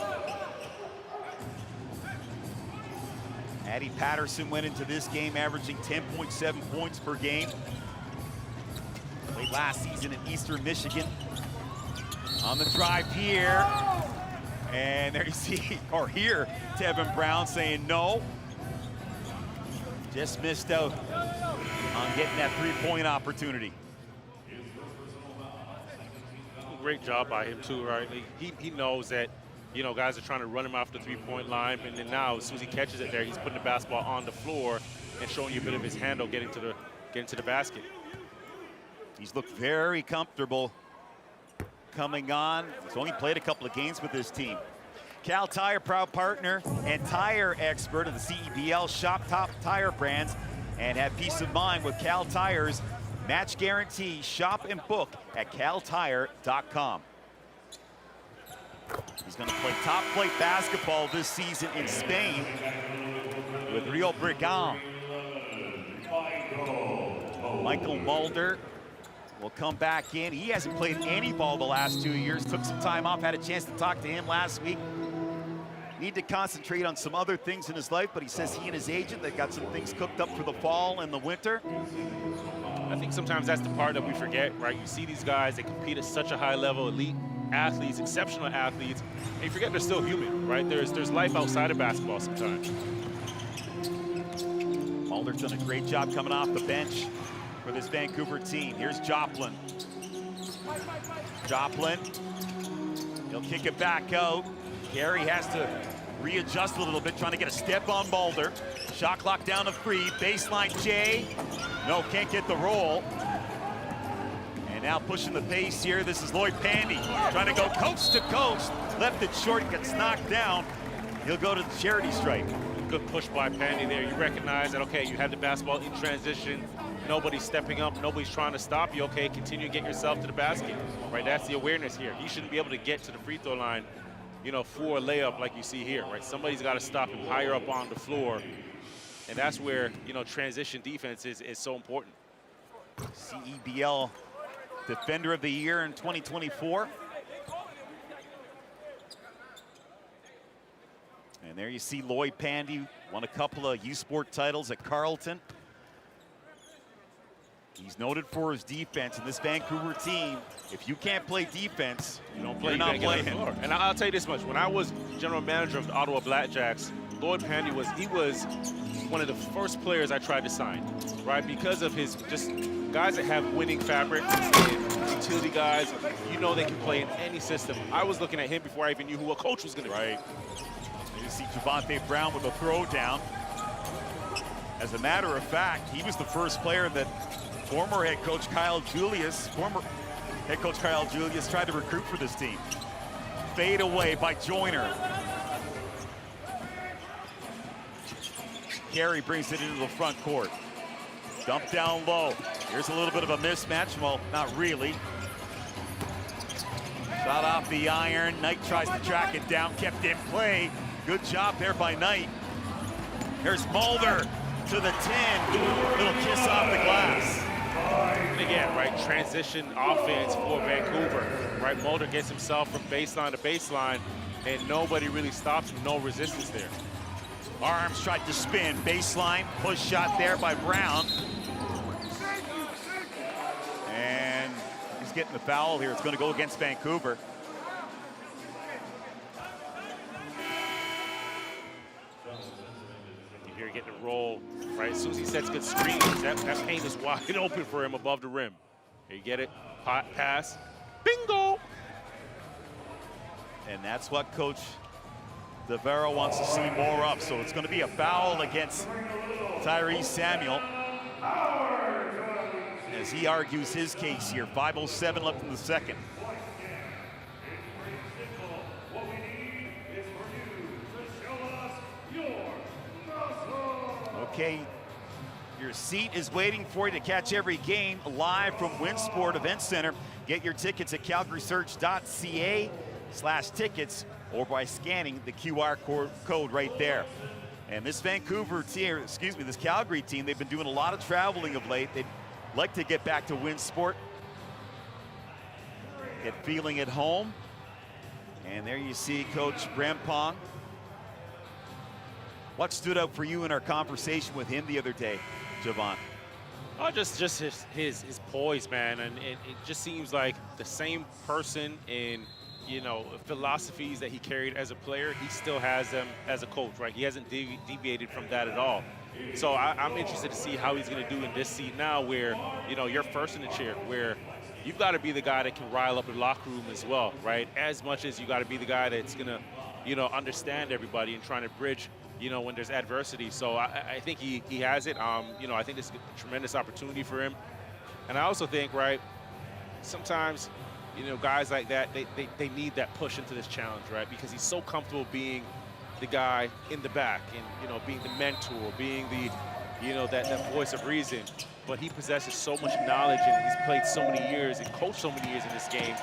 Addy Patterson went into this game averaging 10.7 points per game. Played last season in Eastern Michigan. On the drive here. And there you see, or here, Tevin Brown saying no. Just missed out on getting that three-point opportunity. Great job by him too, right? He knows that, you know, guys are trying to run him off the three-point line, and then now, as soon as he catches it there, he's putting the basketball on the floor and showing you a bit of his handle getting to the basket. He's looked very comfortable coming on. He's only played a couple of games with this team. Cal Tire, proud partner and tire expert of the CEBL. Shop top tire brands and have peace of mind with Cal Tire's match guarantee. Shop and book at caltire.com. He's going to play top flight basketball this season in Spain with Rio Brigant. Michael Mulder will come back in. He hasn't played any ball the last 2 years. Took some time off, had a chance to talk to him last week. Need to concentrate on some other things in his life, but he says he and his agent, they've got some things cooked up for the fall and the winter. I think sometimes that's the part that we forget, right? You see these guys, they compete at such a high level, elite athletes, exceptional athletes, and you forget they're still human, right? There's life outside of basketball sometimes. Mulder's done a great job coming off the bench for this Vancouver team. Here's Joplin. Joplin, he'll kick it back out. Gary has to readjust a little bit, trying to get a step on Mulder. Shot clock down to 3, baseline Jay. No, can't get the roll. And now pushing the pace here, this is Lloyd Pandy, trying to go coast to coast. Left it short, gets knocked down. He'll go to the charity stripe. Good push by Pandy there. You recognize that, okay, you have the basketball in transition. Nobody's stepping up, nobody's trying to stop you. Okay, continue to get yourself to the basket, right? That's the awareness here. You shouldn't be able to get to the free throw line, you know, for a layup like you see here, right? Somebody's got to stop him higher up on the floor. And that's where, you know, transition defense is so important. CEBL Defender of the Year in 2024. And there you see Lloyd Pandy, won a couple of U-Sport titles at Carleton. He's noted for his defense, and this Vancouver team, if you can't play defense, you don't play, you're not playing. And I'll tell you this much, when I was general manager of the Ottawa Blackjacks, Lloyd Pandy was one of the first players I tried to sign, right? Because of his just guys that have winning fabric, utility guys, you know they can play in any system. I was looking at him before I even knew who a coach was going to be. Right. You see Javante Brown with a throw down. As a matter of fact, he was the first player that former head coach Kyle Julius tried to recruit for this team. Fade away by Joyner. Carey brings it into the front court. Dump down low. Here's a little bit of a mismatch. Well, not really. Shot off the iron. Knight tries to track it down, kept in play. Good job there by Knight. Here's Mulder to the 10. Little kiss off the glass. And again, right, transition offense for Vancouver, right? Mulder gets himself from baseline to baseline, and nobody really stops him, no resistance there. Arms tried to spin, baseline, push shot there by Brown. And he's getting the foul here. It's going to go against Vancouver. roll, right? As soon as he sets good screens, that paint is wide open for him above the rim. Here, you get it? Hot pass. Bingo! And that's what Coach Devereaux wants to see more of. So it's going to be a foul against Tyrese Samuel as he argues his case here. 5:07 left in the second. Okay, your seat is waiting for you to catch every game live from Winsport Events Center. Get your tickets at calgarysurge.ca/tickets or by scanning the QR code right there. And this Vancouver team, excuse me, this Calgary team, they've been doing a lot of traveling of late. They'd like to get back to Winsport, get feeling at home. And there you see Coach Brempong. What stood out for you in our conversation with him the other day, Javon? Oh, just his poise, man, and it just seems like the same person in, you know, philosophies that he carried as a player, he still has them as a coach, right? He hasn't deviated from that at all. So I'm interested to see how he's going to do in this seat now, where, you know, you're first in the chair, where you've got to be the guy that can rile up the locker room as well, right? As much as you got to be the guy that's going to, you know, understand everybody and trying to bridge, you know, when there's adversity. So I think he has it. You know, I think this is a tremendous opportunity for him. And I also think, right, sometimes, you know, guys like that, they need that push into this challenge, right? Because he's so comfortable being the guy in the back and, you know, being the mentor, being the, you know, that voice of reason. But he possesses so much knowledge and he's played so many years and coached so many years in this game,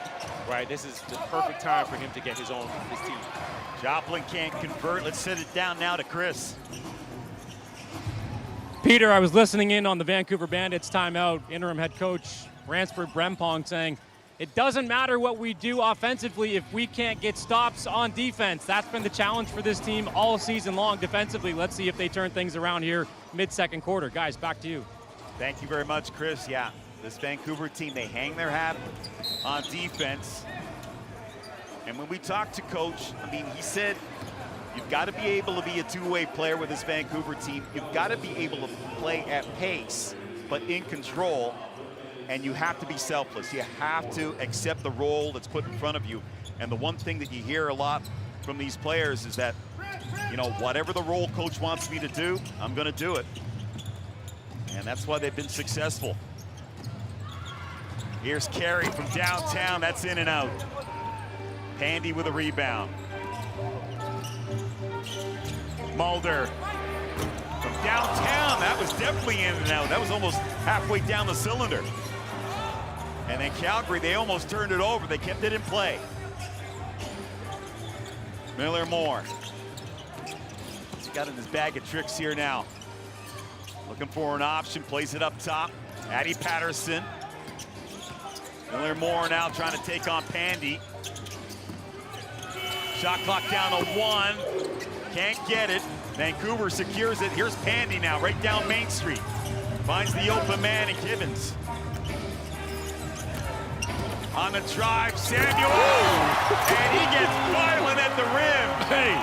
right? This is the perfect time for him to get his team. Joplin can't convert. Let's set it down now to Chris. Peter, I was listening in on the Vancouver Bandits timeout, interim head coach Ransford Brempong saying, it doesn't matter what we do offensively if we can't get stops on defense. That's been the challenge for this team all season long defensively. Let's see if they turn things around here mid-second quarter. Guys, back to you. Thank you very much, Chris. Yeah, this Vancouver team, they hang their hat on defense. And when we talked to Coach, I mean, he said, you've got to be able to be a two-way player with this Vancouver team. You've got to be able to play at pace, but in control. And you have to be selfless. You have to accept the role that's put in front of you. And the one thing that you hear a lot from these players is that, you know, whatever the role coach wants me to do, I'm going to do it. And that's why they've been successful. Here's Carey from downtown. That's in and out. Pandy with a rebound. Mulder from downtown. That was definitely in and out. That was almost halfway down the cylinder. And then Calgary, they almost turned it over. They kept it in play. Miller Moore. He's got in his bag of tricks here now. Looking for an option, plays it up top. Addy Patterson. Miller Moore now trying to take on Pandy. Shot clock down to 1. Can't get it. Vancouver secures it. Here's Pandy now, right down Main Street. Finds the open man in Gibbons. On the drive, Samuel. And he gets violent at the rim. Hey.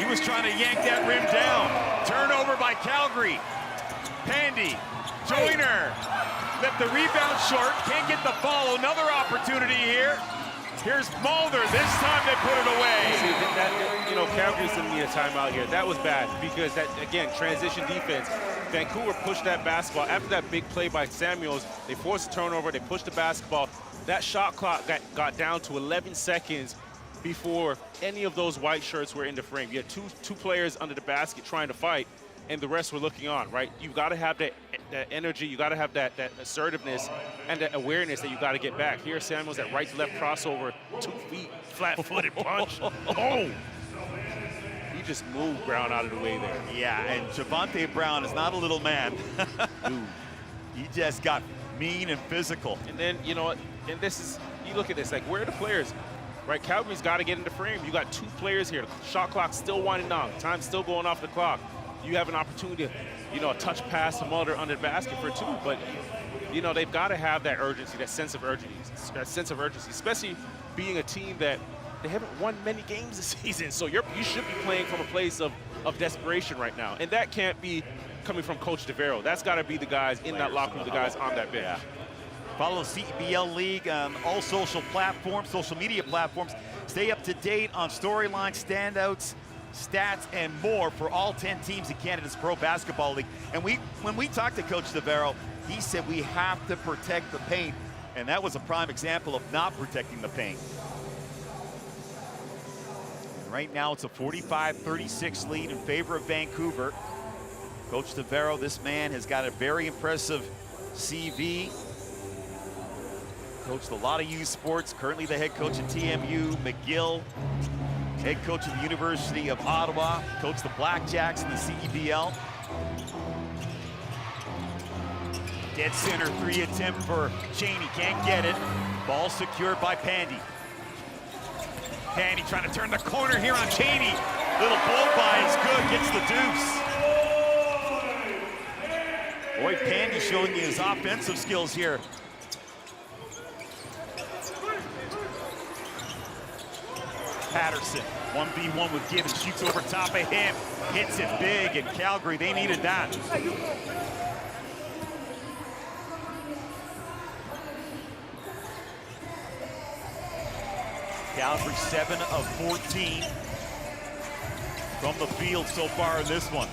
He was trying to yank that rim down. Turnover by Calgary. Pandy, Joyner. Left the rebound short. Can't get the follow. Another opportunity here. Here's Mulder. This time they put it away. See, that, you know, Calgary's going to need a timeout here. That was bad because that, again, transition defense. Vancouver pushed that basketball. After that big play by Samuels, they forced a turnover. They pushed the basketball. That shot clock got down to 11 seconds before any of those white shirts were in the frame. You had two players under the basket trying to fight, and the rest were looking on, right? You've got to have that energy. You got to have that assertiveness and that awareness that you got to get back. Here, Samuels, that right to left crossover, 2 feet, flat-footed punch. Oh! He just moved Brown out of the way there. Yeah, and Javonte Brown is not a little man. Dude, he just got mean and physical. And then, you know what, and this is, you look at this, like, where are the players? Right, Calgary's got to get in the frame. You got 2 players here. The shot clock's still winding down. Time's still going off the clock. You have an opportunity to, you know, a touch pass to Mulder under the basket for 2, but, you know, they've got to have that urgency, that sense of urgency, especially being a team that, they haven't won many games this season. So you should be playing from a place of desperation right now. And that can't be coming from Coach DeVero. That's got to be the guys in that locker room, the guys on that bench. Yeah. Follow the CEBL League on all social platforms, social media platforms. Stay up to date on storylines, standouts, stats, and more for all 10 teams in Canada's Pro Basketball League. And when we talked to Coach DeVero, he said we have to protect the paint. And that was a prime example of not protecting the paint. And right now it's a 45-36 lead in favor of Vancouver. Coach DeVero, this man has got a very impressive CV. Coached a lot of youth sports, currently the head coach at TMU, McGill, head coach of the University of Ottawa, coached the Blackjacks in the CEBL. Dead center, 3 attempt for Cheney, can't get it. Ball secured by Pandy. Pandy trying to turn the corner here on Cheney. Little blow by is good, gets the deuce. Boy, Pandy showing you his offensive skills here. Patterson, 1v1 with Gibbons, shoots over top of him, hits it big, and Calgary, they needed that. Calgary 7 of 14 from the field so far in this one.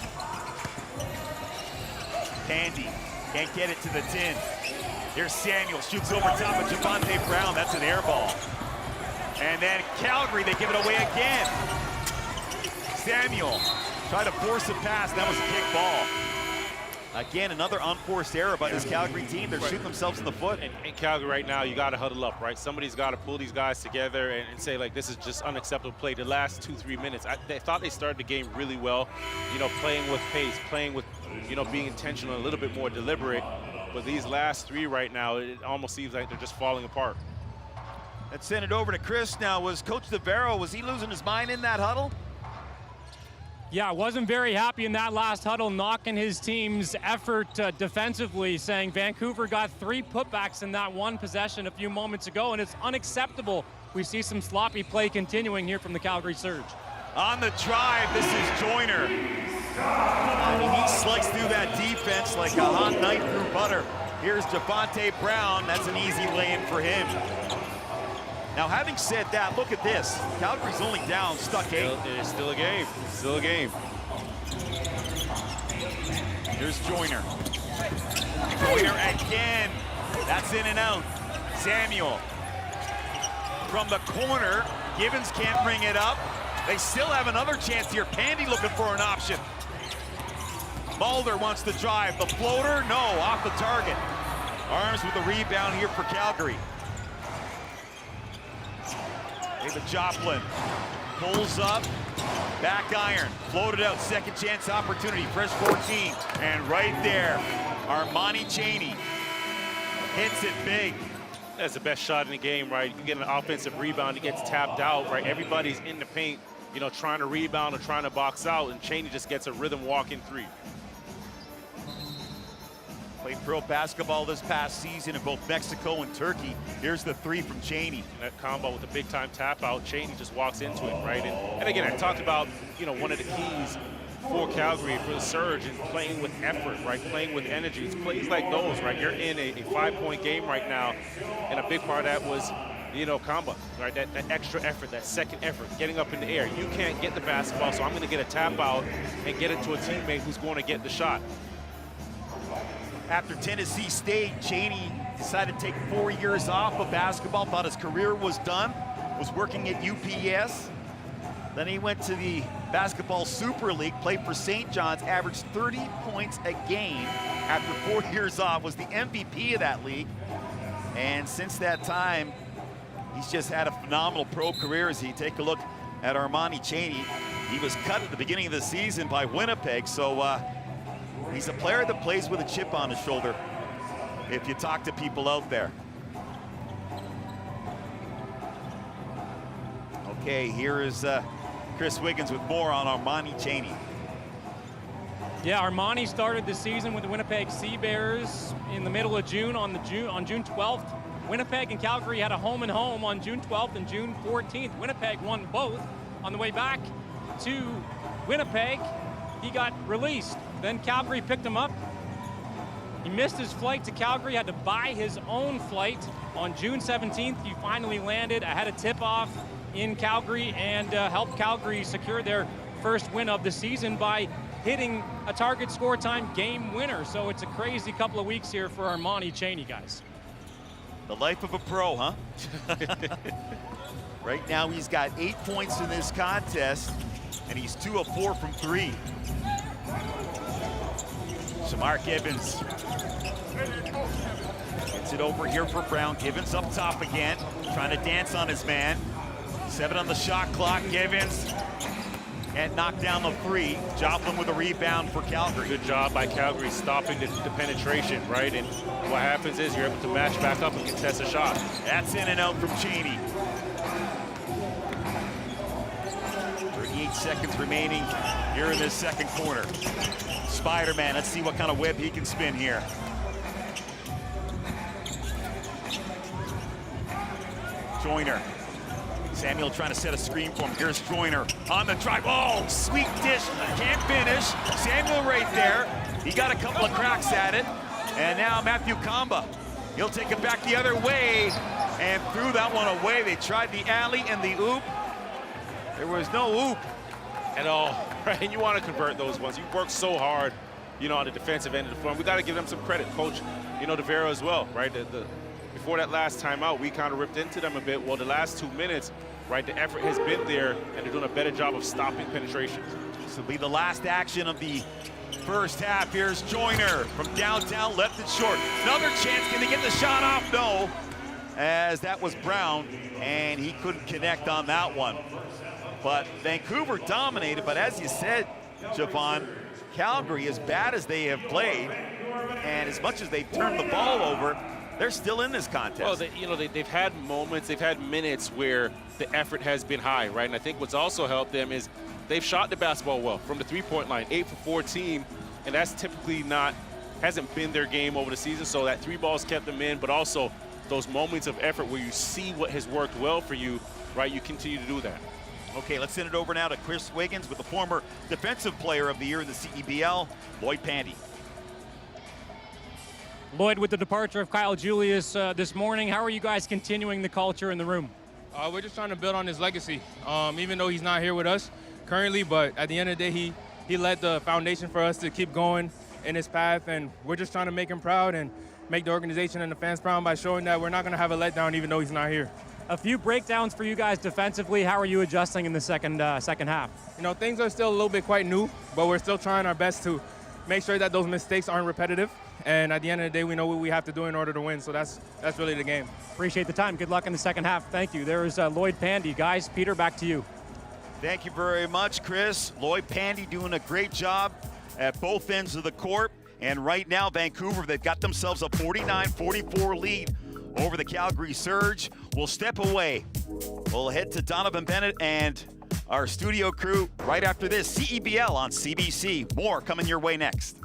Pandy can't get it to the 10. Here's Samuel, shoots over top of Javonte Brown, that's an air ball. And then Calgary, they give it away again. Samuel tried to force a pass, that was a kick ball. Again, another unforced error by this Calgary team. They're shooting themselves in the foot. And in Calgary right now, you got to huddle up, right? Somebody's got to pull these guys together and say, like, this is just unacceptable play. The last 2-3 minutes, they thought they started the game really well, you know, playing with pace, playing with, you know, being intentional, a little bit more deliberate. But these last 3 right now, it almost seems like they're just falling apart. Let's send it over to Chris now. Was Coach DeVero, was he losing his mind in that huddle? Yeah, wasn't very happy in that last huddle, knocking his team's effort defensively, saying Vancouver got 3 putbacks in that one possession a few moments ago, and it's unacceptable. We see some sloppy play continuing here from the Calgary Surge. On the drive, this is Joyner. I mean, he sliced through that defense like a hot knife through butter. Here's Javonte Brown. That's an easy lay-in for him. Now, having said that, look at this. Calgary's only down, stuck 8. It is still a game. Still a game. Here's Joyner. Joyner again. That's in and out. Samuel. From the corner, Gibbons can't bring it up. They still have another chance here. Pandy looking for an option. Mulder wants to drive. The floater, no, off the target. Arms with the rebound here for Calgary. David Joplin pulls up, back iron, floated out, second chance opportunity, fresh 14. And right there, Armani Cheney hits it big. That's the best shot in the game, right? You get an offensive rebound, it gets tapped out, right? Everybody's in the paint, you know, trying to rebound or trying to box out, and Cheney just gets a rhythm walk-in 3. Played pro basketball this past season in both Mexico and Turkey. Here's the 3 from Cheney. And that combo with the big-time tap-out, Cheney just walks into it, right? And again, I talked about, you know, one of the keys for Calgary, for the Surge, is playing with effort, right? Playing with energy. It's plays like those, right? You're in a 5-point game right now, and a big part of that was, you know, combo, right? That extra effort, that second effort, getting up in the air. You can't get the basketball, so I'm going to get a tap-out and get it to a teammate who's going to get the shot. After Tennessee State, Cheney decided to take 4 years off of basketball, thought his career was done, was working at UPS. Then he went to the Basketball Super League, played for St. John's, averaged 30 points a game after 4 years off, was the MVP of that league. And since that time, he's just had a phenomenal pro career. As you take a look at Armani Cheney, he was cut at the beginning of the season by Winnipeg, so he's a player that plays with a chip on his shoulder, if you talk to people out there. Okay, here is Chris Wiggins with more on Armani Cheney. Yeah, Armani started the season with the Winnipeg Sea Bears in the middle of June, on June 12th. Winnipeg and Calgary had a home and home on June 12th and June 14th. Winnipeg won both. On the way back to Winnipeg, he got released. Then Calgary picked him up. He missed his flight to Calgary, had to buy his own flight. On June 17th, he finally landed ahead of tip-off in Calgary and helped Calgary secure their first win of the season by hitting a target score time game winner. So it's a crazy couple of weeks here for Armani Chaney, guys. The life of a pro, huh? Right now he's got 8 points in this contest, and he's 2 of 4 from 3. So Mark Evans gets it over here for Brown. Givens up top again, trying to dance on his man. 7 on the shot clock. Givens can't knock down the 3. Joplin with a rebound for Calgary. Good job by Calgary stopping the penetration, right? And what happens is you're able to match back up and contest a shot. That's in and out from Chaney. 38 seconds remaining here in this second quarter. Spider-Man, let's see what kind of web he can spin here. Joyner. Samuel trying to set a screen for him. Here's Joyner on the drive. Oh, sweet dish. Can't finish. Samuel right there. He got a couple of cracks at it. And now Matthew Kamba. He'll take it back the other way and threw that one away. They tried the alley and the oop. There was no oop at all, right? And you want to convert those ones. You work so hard, you know, on the defensive end of the floor. We got to give them some credit, Coach, you know, DeVero as well, right? Before that last timeout, we kind of ripped into them a bit. Well, the last 2 minutes, right, the effort has been there, and they're doing a better job of stopping penetrations. This will be the last action of the first half. Here's Joyner from downtown, left it short. Another chance, can he get the shot off? No, as that was Brown, and he couldn't connect on that one. But Vancouver dominated, but as you said, Javon, Calgary, as bad as they have played, and as much as they've turned the ball over, they're still in this contest. Well, they've had moments, they've had minutes where the effort has been high, right? And I think what's also helped them is they've shot the basketball well from the three-point line, 8 for 14, and that's typically hasn't been their game over the season. So that 3 balls kept them in, but also those moments of effort where you see what has worked well for you, right? You continue to do that. Okay, let's send it over now to Chris Wiggins with the former Defensive Player of the Year in the CEBL, Lloyd Pandy. Lloyd, with the departure of Kyle Julius this morning, how are you guys continuing the culture in the room? We're just trying to build on his legacy, even though he's not here with us currently, but at the end of the day, he led the foundation for us to keep going in his path, and we're just trying to make him proud and make the organization and the fans proud by showing that we're not going to have a letdown even though he's not here. A few breakdowns for you guys defensively. How are you adjusting in the second half? You know, things are still a little bit quite new, but we're still trying our best to make sure that those mistakes aren't repetitive. And at the end of the day, we know what we have to do in order to win. So that's really the game. Appreciate the time. Good luck in the second half. Thank you. There is Lloyd Pandy. Guys, Peter, back to you. Thank you very much, Chris. Lloyd Pandy doing a great job at both ends of the court. And right now, Vancouver, they've got themselves a 49-44 lead over the Calgary Surge. We'll step away. We'll head to Donovan Bennett and our studio crew right after this. CEBL on CBC. More coming your way next.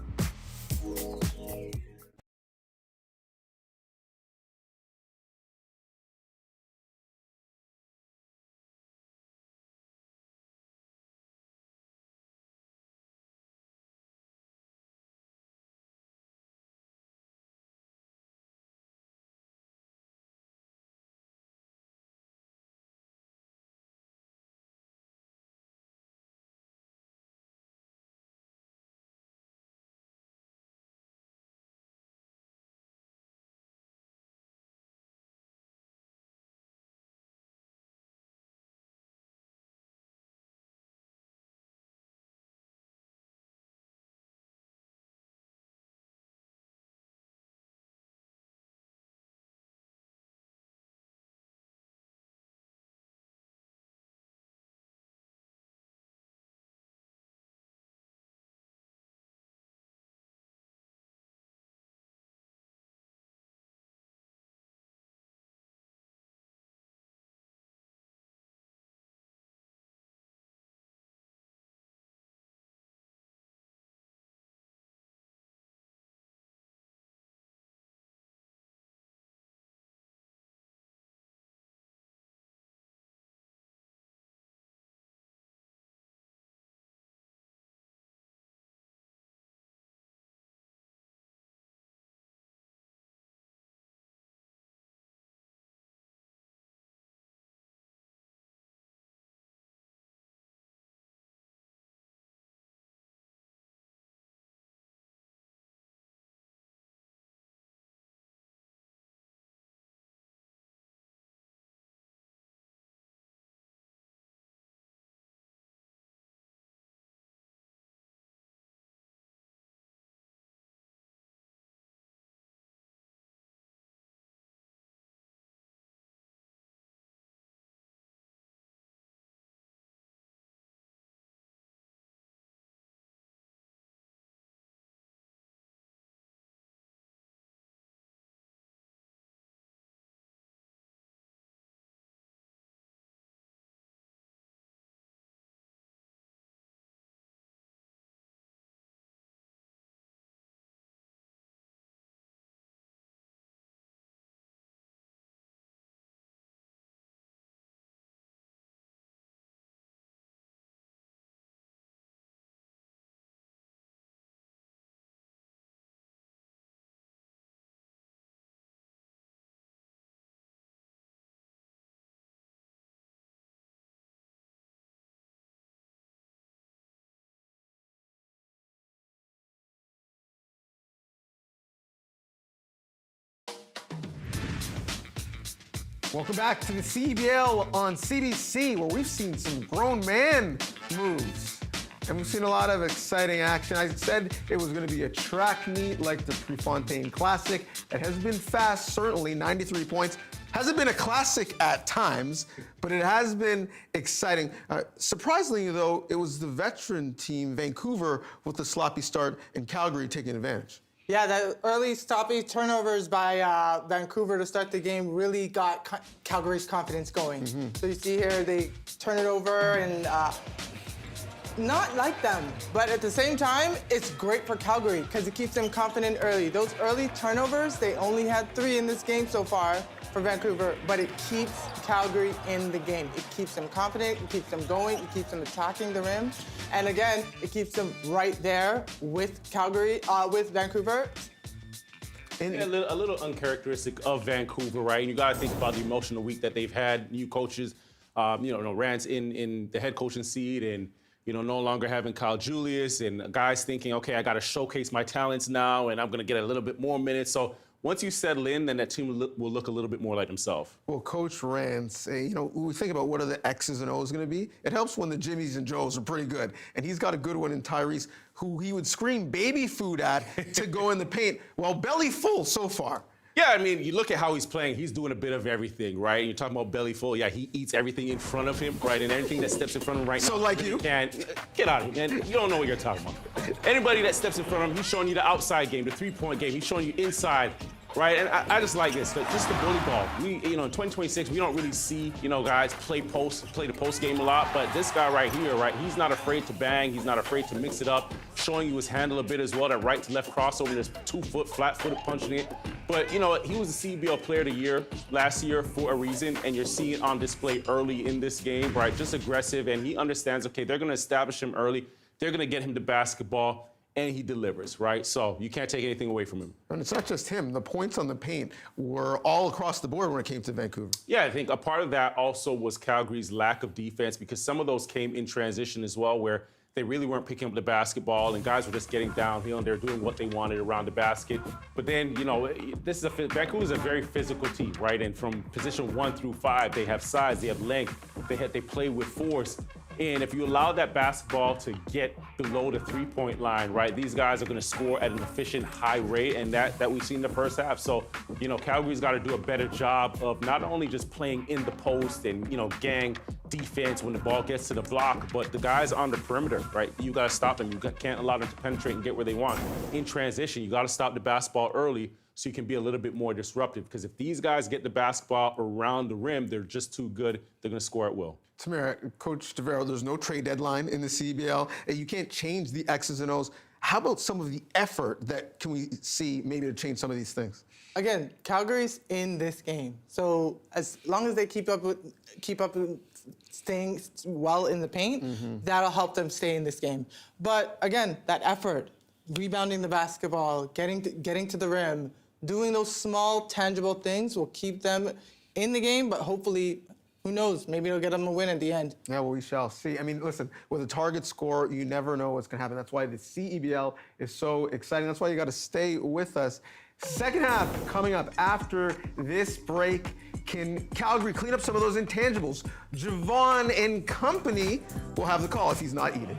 Welcome back to the CEBL on CBC, where we've seen some grown man moves. And we've seen a lot of exciting action. I said it was going to be a track meet like the Prefontaine Classic. It has been fast, certainly, 93 points. Hasn't been a classic at times, but it has been exciting. Surprisingly, though, it was the veteran team, Vancouver, with the sloppy start, and Calgary taking advantage. Yeah, that early sloppy turnovers by Vancouver to start the game really got Calgary's confidence going. So you see here, they turn it over and not like them, but at the same time, it's great for Calgary because it keeps them confident early. Those early turnovers, they only had 3 in this game so far for Vancouver, but it keeps Calgary in the game. It keeps them confident, it keeps them going, it keeps them attacking the rim. And again, it keeps them right there with Calgary, with Vancouver. And a little uncharacteristic of Vancouver, right? And you got to think about the emotional week that they've had. New coaches, Rance in the head coaching seat, and no longer having Kyle Julius, and guys thinking, okay, I got to showcase my talents now, and I'm going to get a little bit more minutes. So once you settle in, then that team will look a little bit more like themselves. Well, Coach Rance, when we think about what are the X's and O's going to be, it helps when the Jimmies and Joes are pretty good. And he's got a good one in Tyrese, who he would scream baby food at to go in the paint. Well, belly full so far. Yeah, I mean, you look at how he's playing, he's doing a bit of everything, right? And you're talking about belly full. Yeah, he eats everything in front of him, right? And everything that steps in front of him right now. So like you? Get out of here, man. You don't know what you're talking about. Anybody that steps in front of him, he's showing you the outside game, the three-point game. He's showing you inside. Right, and I just like this, just the bully ball. We, in 2026, we don't really see, guys play the post game a lot, but this guy right here, right, he's not afraid to bang, he's not afraid to mix it up, showing you his handle a bit as well, that right to left crossover, this 2-foot, flat-footed punching it. But, he was the CEBL Player of the Year last year for a reason, and you're seeing it on display early in this game, right, just aggressive, and he understands, okay, they're going to establish him early, they're going to get him to basketball, and he delivers, right? So you can't take anything away from him. And it's not just him. The points on the paint were all across the board when it came to Vancouver. Yeah, I think a part of that also was Calgary's lack of defense, because some of those came in transition as well, where they really weren't picking up the basketball and guys were just getting downhill and they're doing what they wanted around the basket. But then, Vancouver's a very physical team, right? And from position 1 through 5, they have size, they have length, they play with force. And if you allow that basketball to get below the three-point line, right, these guys are going to score at an efficient, high rate, and that we've seen in the first half. So, Calgary's got to do a better job of not only just playing in the post and, gang defense when the ball gets to the block, but the guys on the perimeter, right, you got to stop them. You can't allow them to penetrate and get where they want. In transition, you got to stop the basketball early so you can be a little bit more disruptive, because if these guys get the basketball around the rim, they're just too good. They're going to score at will. Tamara, Coach Devereaux, there's no trade deadline in the CEBL. You can't change the X's and O's. How about some of the effort that can we see maybe to change some of these things? Again, Calgary's in this game. So as long as they keep up with staying well in the paint, that'll help them stay in this game. But again, that effort, rebounding the basketball, getting to the rim, doing those small, tangible things will keep them in the game, but hopefully, who knows, maybe it'll get them a win at the end. Yeah, well, we shall see. I mean, listen, with a target score, you never know what's going to happen. That's why the CEBL is so exciting. That's why you got to stay with us. Second half coming up after this break. Can Calgary clean up some of those intangibles? Javon and company will have the call if he's not eating.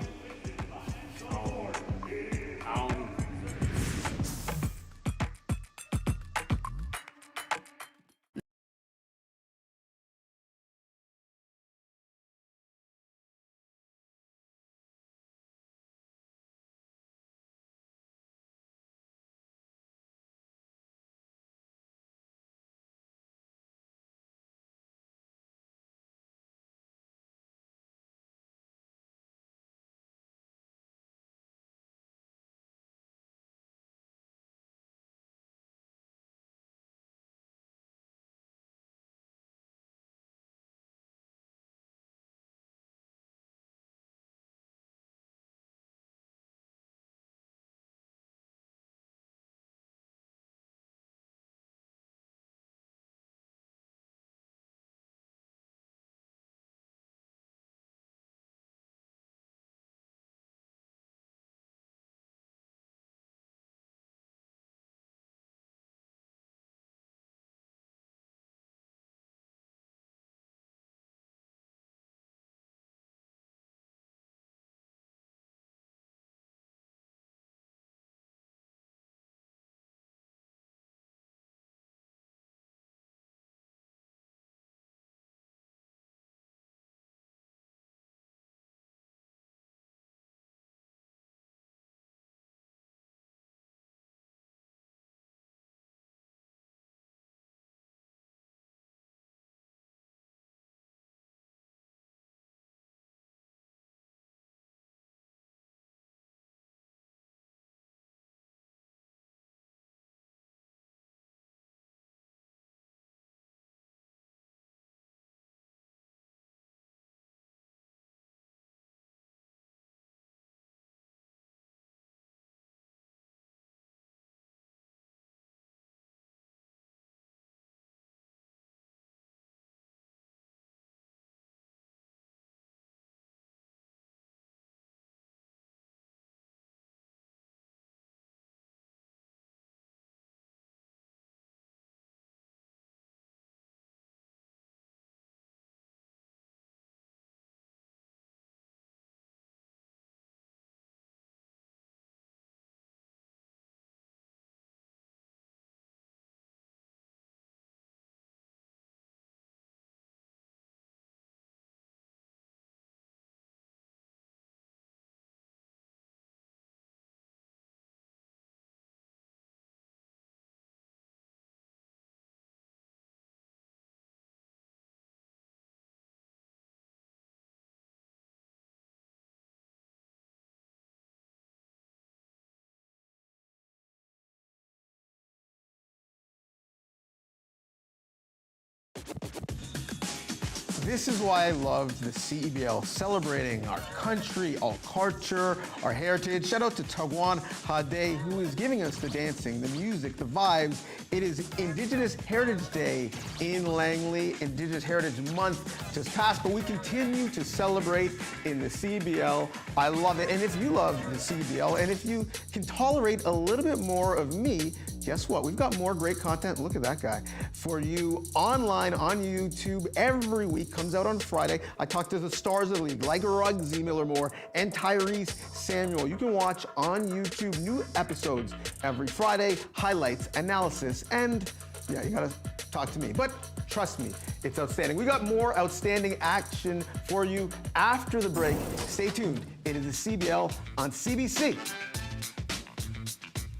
This is why I loved the CEBL, celebrating our country, our culture, our heritage. Shout out to Tagwan Hade, who is giving us the dancing, the music, the vibes. It is Indigenous Heritage Day in Langley. Indigenous Heritage Month just passed, but we continue to celebrate in the CEBL. I love it. And if you love the CEBL, and if you can tolerate a little bit more of me, guess what? We've got more great content, look at that guy, for you online on YouTube every week. Comes out on Friday. I talk to the stars of the league, like Ruggsy Miller-Moore and Tyrese Samuel. You can watch on YouTube new episodes every Friday, highlights, analysis, and yeah, you gotta talk to me. But trust me, it's outstanding. We got more outstanding action for you after the break. Stay tuned. It is the CEBL on CBC.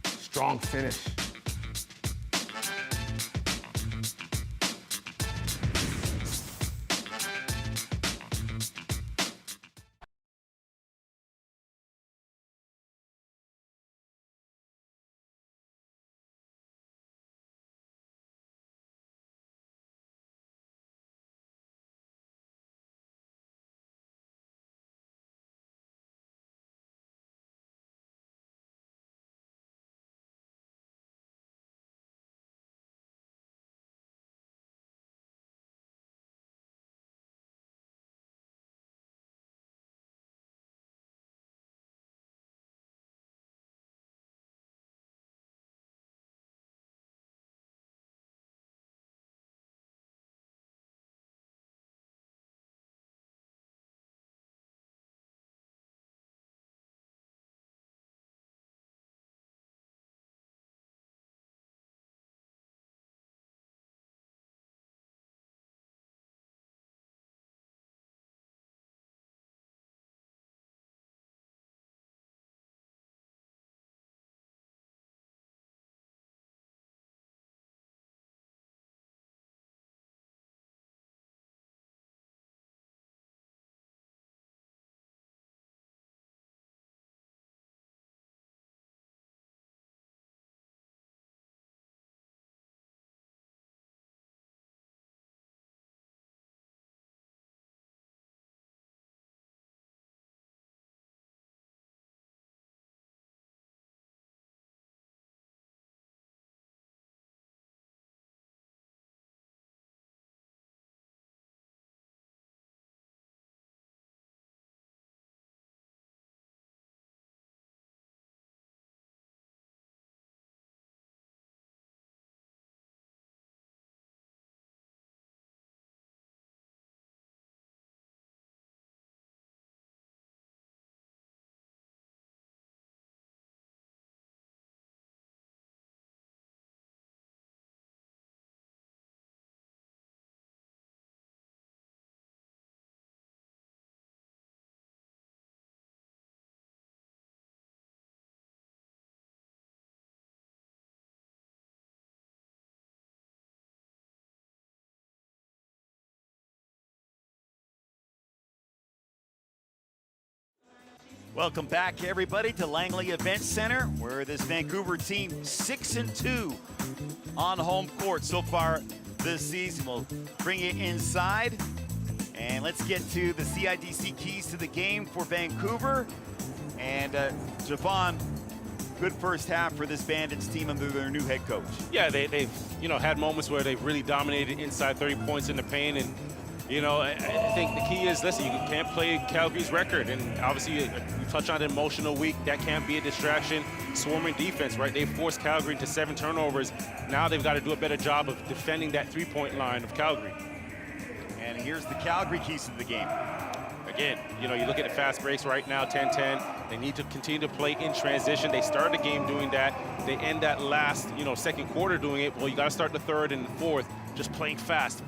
Strong finish. Welcome back, everybody, to Langley Events Centre, where this Vancouver team 6-2 on home court so far this season. We'll bring you inside, and let's get to the CIDC keys to the game for Vancouver. And Javon, good first half for this Bandits team under their new head coach. Yeah, they've had moments where they've really dominated inside 30 points in the paint, and I think the key is, listen, you can't play Calgary's record, and obviously you touch on an emotional week. That can't be a distraction. Swarming defense, right? They forced Calgary into 7 turnovers. Now they've got to do a better job of defending that three-point line of Calgary. And here's the Calgary keys to the game. Again, you look at the fast breaks right now, 10-10. They need to continue to play in transition. They started the game doing that. They end that last, second quarter doing it. Well, you got to start the third and the fourth just playing fast.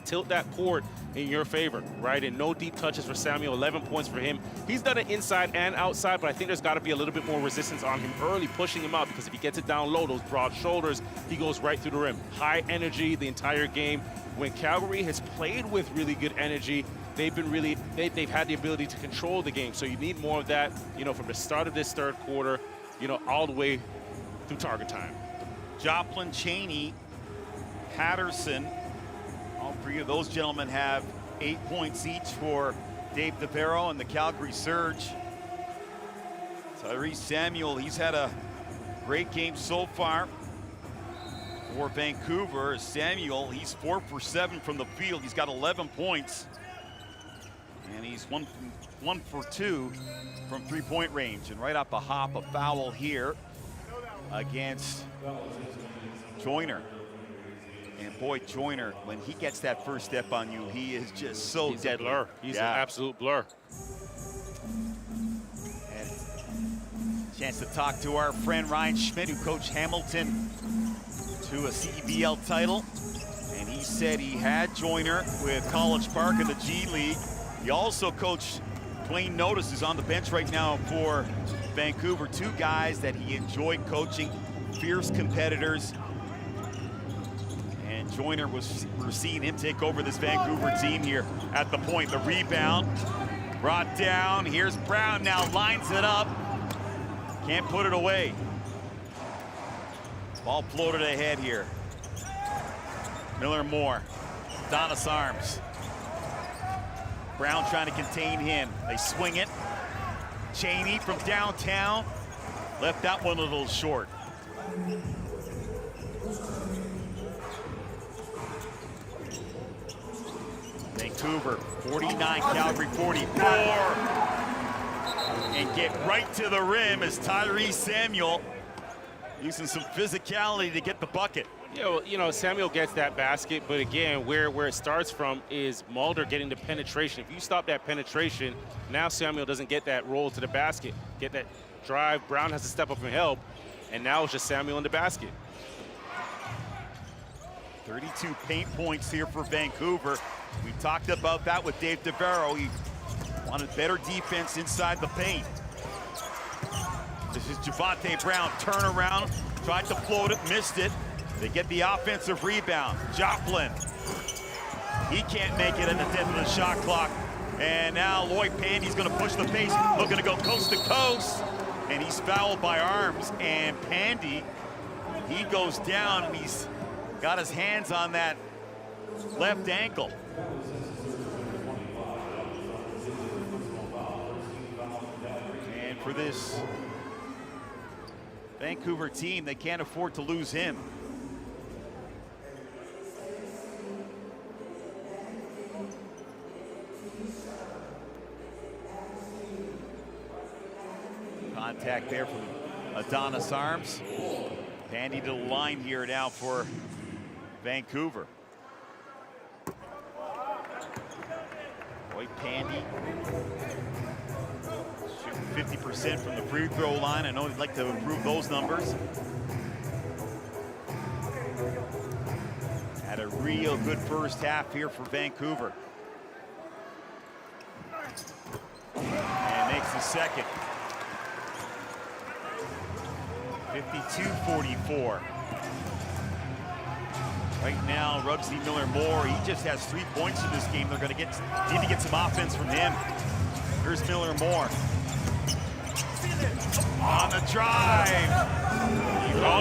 Tilt that court in your favor, right? And no deep touches for Samuel, 11 points for him. He's done it inside and outside, but I think there's got to be a little bit more resistance on him early, pushing him out, because if he gets it down low, those broad shoulders, he goes right through the rim. High energy the entire game. When Calgary has played with really good energy, they've had the ability to control the game. So you need more of that, from the start of this third quarter, all the way through target time. Joplin, Cheney, Patterson, all for you. Those gentlemen have 8 points each for Dave DeVero and the Calgary Surge. Tyrese Samuel, he's had a great game so far for Vancouver. Samuel, he's 4 for 7 from the field. He's got 11 points. And he's one for 2 from three-point range. And right off the hop, a foul here against Joyner. And boy, Joyner, when he gets that first step on you, he is just so He's deadly. a blur. He's an absolute blur. And chance to talk to our friend Ryan Schmidt, who coached Hamilton to a CEBL title. And he said he had Joyner with College Park in the G League. He also coached Dwayne Notice, who's on the bench right now for Vancouver. 2 guys that he enjoyed coaching, fierce competitors. And Joyner we're seeing him take over this Vancouver team here at the point. The rebound brought down. Here's Brown now, lines it up. Can't put it away. Ball floated ahead here. Miller Moore, Donis Arms. Brown trying to contain him. They swing it. Cheney from downtown. Left that one a little short. Vancouver, 49, Calgary 44. And get right to the rim as Tyrese Samuel using some physicality to get the bucket. Yeah, well, you know, Samuel gets that basket, but again, where it starts from is Mulder getting the penetration. If you stop that penetration, now Samuel doesn't get that roll to the basket, get that drive. Brown has to step up and help, and now it's just Samuel in the basket. 32 paint points here for Vancouver. We talked about that with Dave DeVero. He wanted better defense inside the paint. This is Javante Brown, turnaround, tried to float it, missed it. They get the offensive rebound. Joplin, he can't make it at the dead of the shot clock. And now Lloyd Pandy's gonna push the pace, looking to go coast to coast. And he's fouled by Arms. And Pandy, he goes down and he's got his hands on that left ankle. And for this Vancouver team, they can't afford to lose him. Contact there from Adonis Arms. Pandy to the line here now for Vancouver. Lloyd Pandy shooting 50% from the free throw line. I know he'd like to improve those numbers. Had a real good first half here for Vancouver. And makes the second. 52-44. Right now, Ruggsy Miller-Moore, he just has 3 points in this game. They're going to need to get some offense from him. Here's Miller-Moore. On the drive.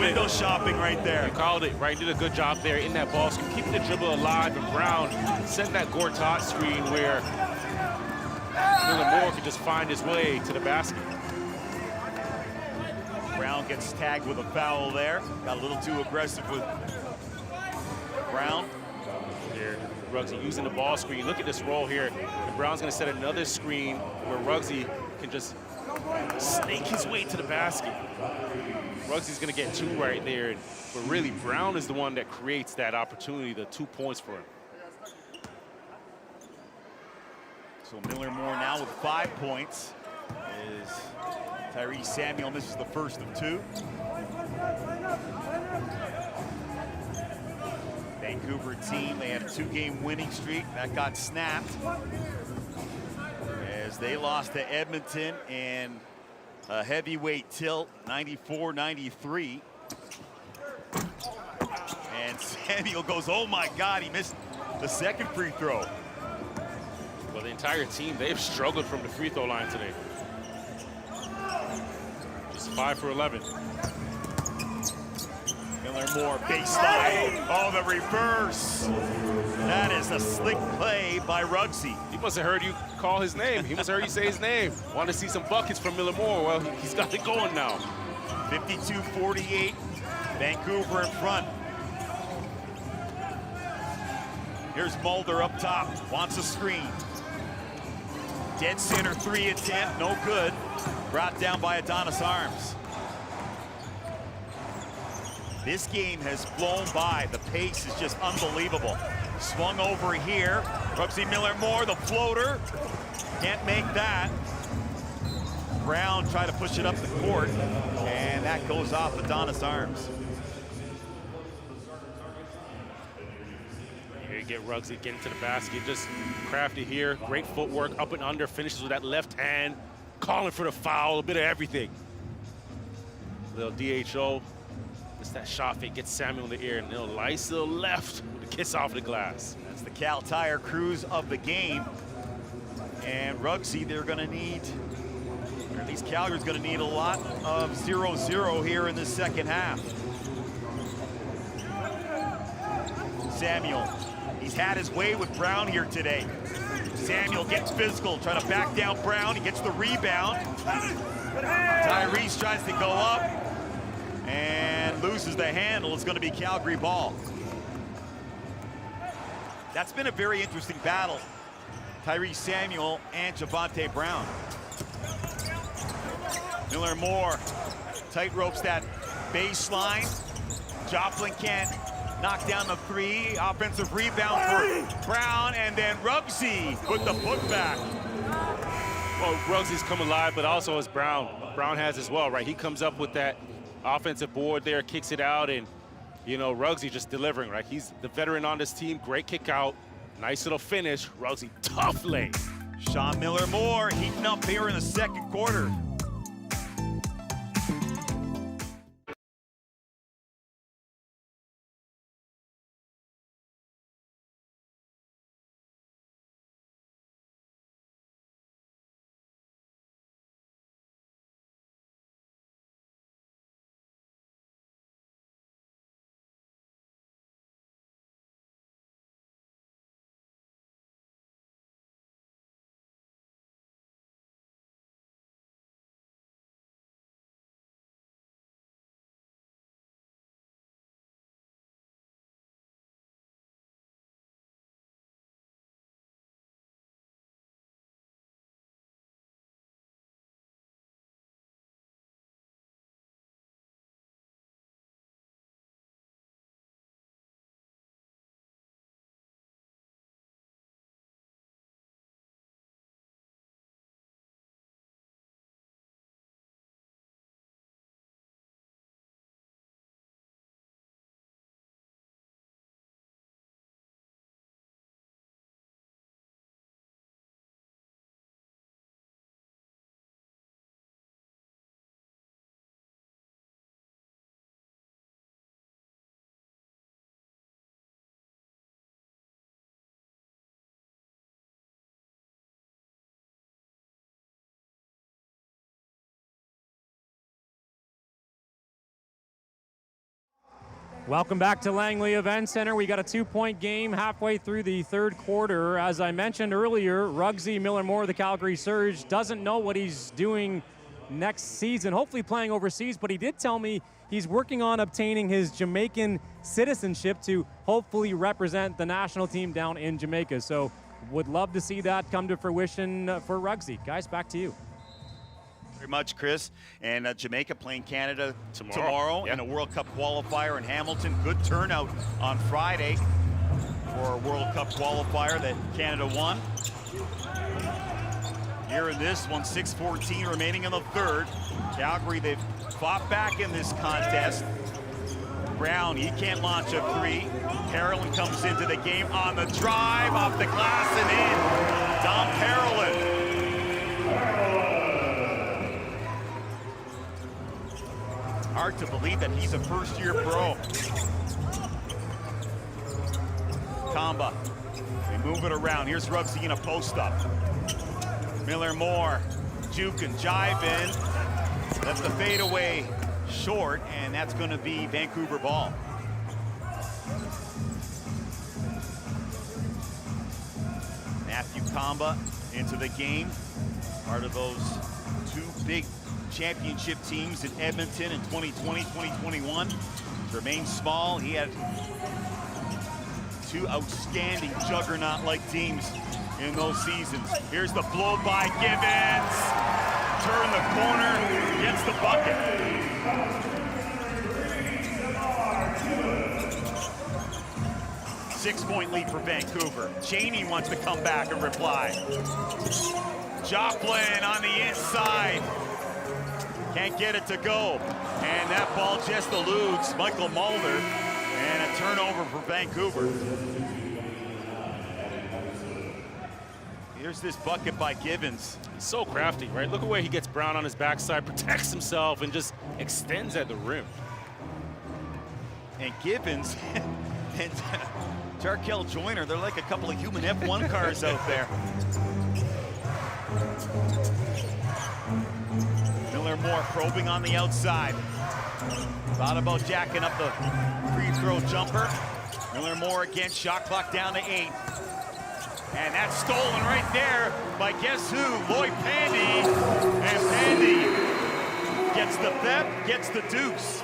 Window shopping right there. You called it, right? Did a good job there in that ball screen, keeping the dribble alive. And Brown set that Gortat screen where Miller-Moore could just find his way to the basket. Brown gets tagged with a foul there. Got a little too aggressive with Brown. Here, Ruggsy using the ball screen. Look at this roll here. And Brown's going to set another screen where Ruggsy can just snake his way to the basket. Ruggsy's going to get 2 right there. But really, Brown is the one that creates that opportunity, the 2 points for him. So Miller-Moore now with 5 points. Is Tyrese Samuel misses the first of 2. Vancouver team, they had a 2-game winning streak. That got snapped as they lost to Edmonton in a heavyweight tilt, 94-93. And Samuel goes, oh my God, he missed the second free throw. Well, the entire team, they've struggled from the free throw line today. Just 5 for 11. Miller Moore, baseline. Oh, the reverse. That is a slick play by Ruggsy. He must have heard you call his name. He must have heard you say his name. Want to see some buckets from Miller Moore. Well, he's got it going now. 52-48, Vancouver in front. Here's Mulder up top, wants a screen. Dead center 3 attempt, no good. Brought down by Adonis Arms. This game has blown by. The pace is just unbelievable. Swung over here. Ruggsy Miller Moore, the floater. Can't make that. Brown tried to push it up the court, and that goes off Adonis Arms. Here you get Ruggsy getting to the basket, just crafty here. Great footwork, up and under, finishes with that left hand, calling for the foul, a bit of everything. Little DHO, just that shot fake, gets Samuel in the ear, and little nice little left with a kiss off the glass. That's the Cal Tire cruise of the game. And Ruggsy, they're gonna need, or at least Calgary's gonna need a lot of 0-0 here in the second half. Samuel, he's had his way with Brown here today. Samuel gets physical, trying to back down Brown. He gets the rebound. Tyrese tries to go up and loses the handle. It's going to be Calgary ball. That's been a very interesting battle. Tyrese Samuel and Javonte Brown. Miller Moore tight ropes that baseline. Joplin can't knock down the three. Offensive rebound for Brown, and then Ruggsy with the putback. Well, Ruggsy's come alive, but also as Brown has as well, right? He comes up with that offensive board there, kicks it out, and, you know, Ruggsy just delivering, right? He's the veteran on this team. Great kick out. Nice little finish. Ruggsy, tough lane. Sean Miller Moore heating up here in the second quarter. Welcome back to Langley Events Centre. We got a 2-point game halfway through the third quarter. As I mentioned earlier, Ruggsy Miller Moore, the Calgary Surge, doesn't know what he's doing next season, hopefully playing overseas, but he did tell me he's working on obtaining his Jamaican citizenship to hopefully represent the national team down in Jamaica. So would love to see that come to fruition for Ruggsy. Guys, back to you. Very much, Chris. And Jamaica playing Canada tomorrow in a World Cup qualifier in Hamilton. Good turnout on Friday for a World Cup qualifier that Canada won. Here in this one, 6:14 remaining in the third. Calgary, they've fought back in this contest. Brown, he can't launch a three. Carolyn comes into the game on the drive, off the glass and in. Dom Carolyn. Hard to believe that he's a first-year pro. Kamba, they move it around. Here's Ruggsy in a post-up. Miller Moore, juking, jiving. That's the fadeaway short, and that's going to be Vancouver ball. Matthew Kamba into the game. Part of those two big championship teams in Edmonton in 2020, 2021. Remains small. He had two outstanding juggernaut-like teams in those seasons. Here's the blow by Gibbons. Turn the corner, gets the bucket. 6-point lead for Vancouver. Cheney wants to come back and reply. Joplin on the inside. Can't get it to go. And that ball just eludes Michael Mulder. And a turnover for Vancouver. Here's this bucket by Gibbons. He's so crafty, right? Look at where he gets Brown on his backside, protects himself, and just extends at the rim. And Gibbons and Jarkel Joyner, they're like a couple of human F1 cars out there. Miller Moore probing on the outside. Thought about jacking up the free throw jumper. Miller Moore again, shot clock down to 8. And that's stolen right there by guess who? Lloyd Pandy. And Pandy gets the theft, gets the deuce.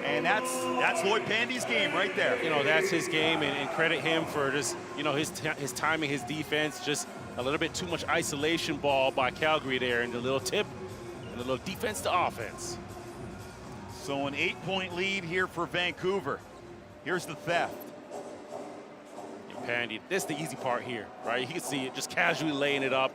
And that's Lloyd Pandy's game right there. You know, that's his game, and credit him for just, you know, his timing, his defense, just a little bit too much isolation ball by Calgary there, and the little tip, and the little defense to offense. So an 8-point lead here for Vancouver. Here's the theft. Pandy, this is the easy part here, right? You can see it just casually laying it up.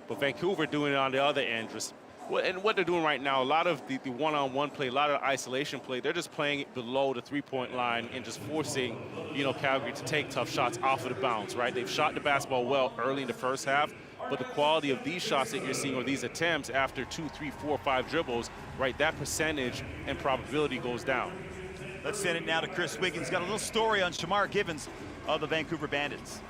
But Vancouver doing it on the other end. Just, and what they're doing right now, a lot of the one-on-one play, a lot of isolation play, they're just playing it below the three-point line and just forcing, you know, Calgary to take tough shots off of the bounce, right? They've shot the basketball well early in the first half, but the quality of these shots that you're seeing, or these attempts after 2, 3, 4, 5 dribbles, right, that percentage and probability goes down. Let's send it now to Chris Wiggins. Got a little story on Shamar Gibbons of the Vancouver Bandits.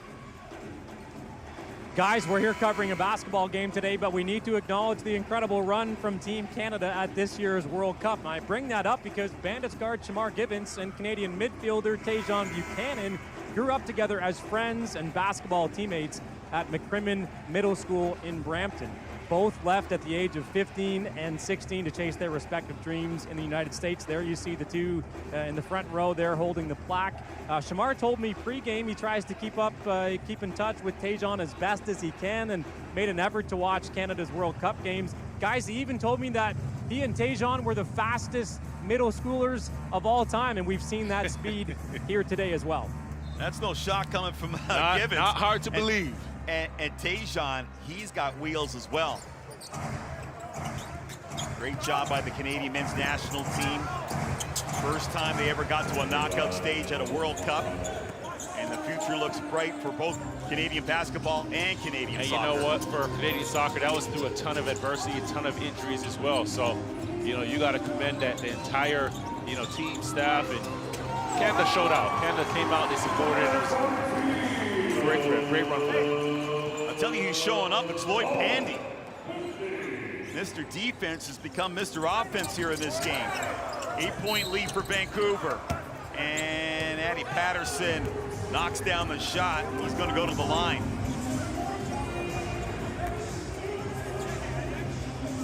Guys, we're here covering a basketball game today, but we need to acknowledge the incredible run from Team Canada at this year's World Cup. And I bring that up because Bandits guard Shamar Gibbons and Canadian midfielder Tajon Buchanan grew up together as friends and basketball teammates at McCrimmon Middle School in Brampton. Both left at the age of 15 and 16 to chase their respective dreams in the United States. There you see the two in the front row there holding the plaque. Shamar told me pregame he tries to keep in touch with Tajon as best as he can, and made an effort to watch Canada's World Cup games. Guys, he even told me that he and Tajon were the fastest middle schoolers of all time, and we've seen that speed here today as well. That's no shock coming from Gibbons. Not hard to believe. And Tajon, he's got wheels as well. Great job by the Canadian men's national team. First time they ever got to a knockout stage at a World Cup. And the future looks bright for both Canadian basketball and Canadian soccer. And you know what? For Canadian soccer, that was through a ton of adversity, a ton of injuries as well. So, you know, you got to commend the entire, you know, team, staff, and Canada showed out. Canada came out, they supported. It was great for them, great run for them. I'm telling you, who's showing up. It's Lloyd Pandy. Mr. Defense has become Mr. Offense here in this game. 8-point lead for Vancouver. And Eddie Patterson knocks down the shot. He's going to go to the line.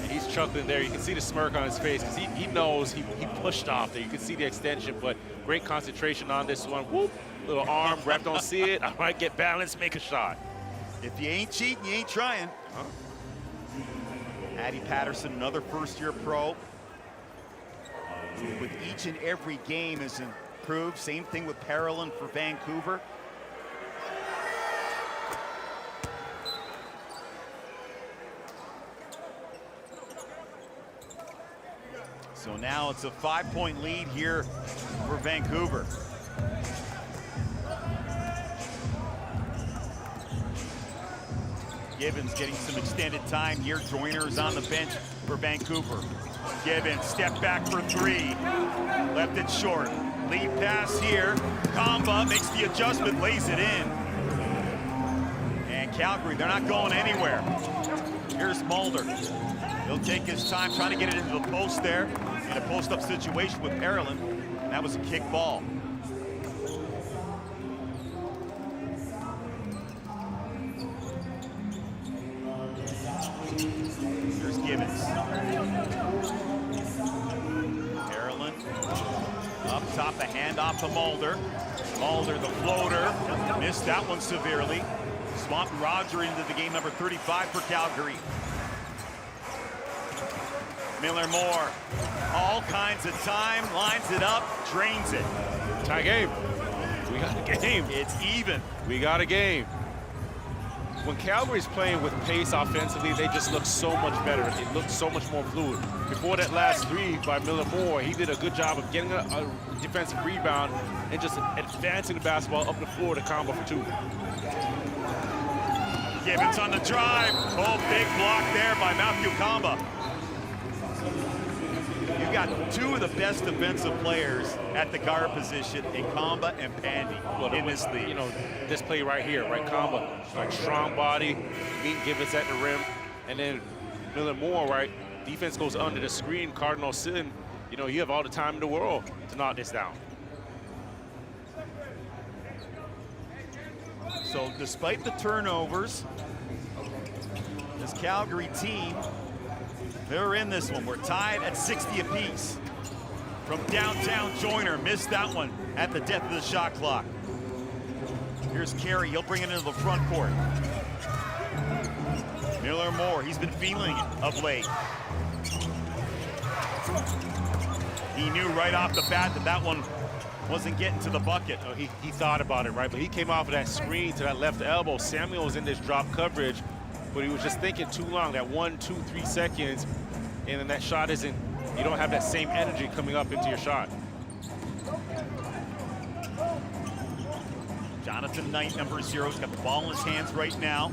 And he's chuckling there. You can see the smirk on his face because he knows he pushed off there. You can see the extension, but great concentration on this one. Whoop, little arm, ref don't see it. I might get balanced, make a shot. If you ain't cheating, you ain't trying. Huh? Eddie Patterson, another first-year pro. With each and every game has improved. Same thing with Parolin for Vancouver. So now it's a 5-point lead here for Vancouver. Gibbons getting some extended time here. Joyner is on the bench for Vancouver. Gibbons, step back for 3. Left it short. Lead pass here. Kamba makes the adjustment, lays it in. And Calgary, they're not going anywhere. Here's Mulder. He'll take his time trying to get it into the post there in a post-up situation with Parolin. That was a kick ball. the handoff to Mulder. Mulder, the floater, missed that one severely. Swamp Roger into the game, number 35 for Calgary. Miller Moore, all kinds of time, lines it up, drains it. Tie game. We got a game. It's even. We got a game. When Calgary's playing with pace offensively, they just look so much better. It looked so much more fluid. Before that last three by Miller Moore, he did a good job of getting a defensive rebound and just advancing the basketball up the floor to combo for two. Gibbons on the drive. Oh, big block there by Matthew Kamba. You got two of the best defensive players at the guard position in Kamba and Pandy in this league. You know, this play right here, right? Kamba, like strong body, meeting Gibbons at the rim, and then Miller Moore, right? Defense goes under the screen, Cardinal sitting. You know, you have all the time in the world to knock this down. So despite the turnovers, this Calgary team, they're in this one. We're tied at 60 apiece. From downtown, Joyner missed that one at the death of the shot clock. Here's Carey, he'll bring it into the front court. Miller Moore, he's been feeling it of late. He knew right off the bat that that one wasn't getting to the bucket. Oh, he thought about it, right? But he came off of that screen to that left elbow. Samuel was in this drop coverage, but he was just thinking too long, that 1, 2, 3 seconds, and then that shot isn't, you don't have that same energy coming up into your shot. Jonathan Knight, number 0, has got the ball in his hands right now.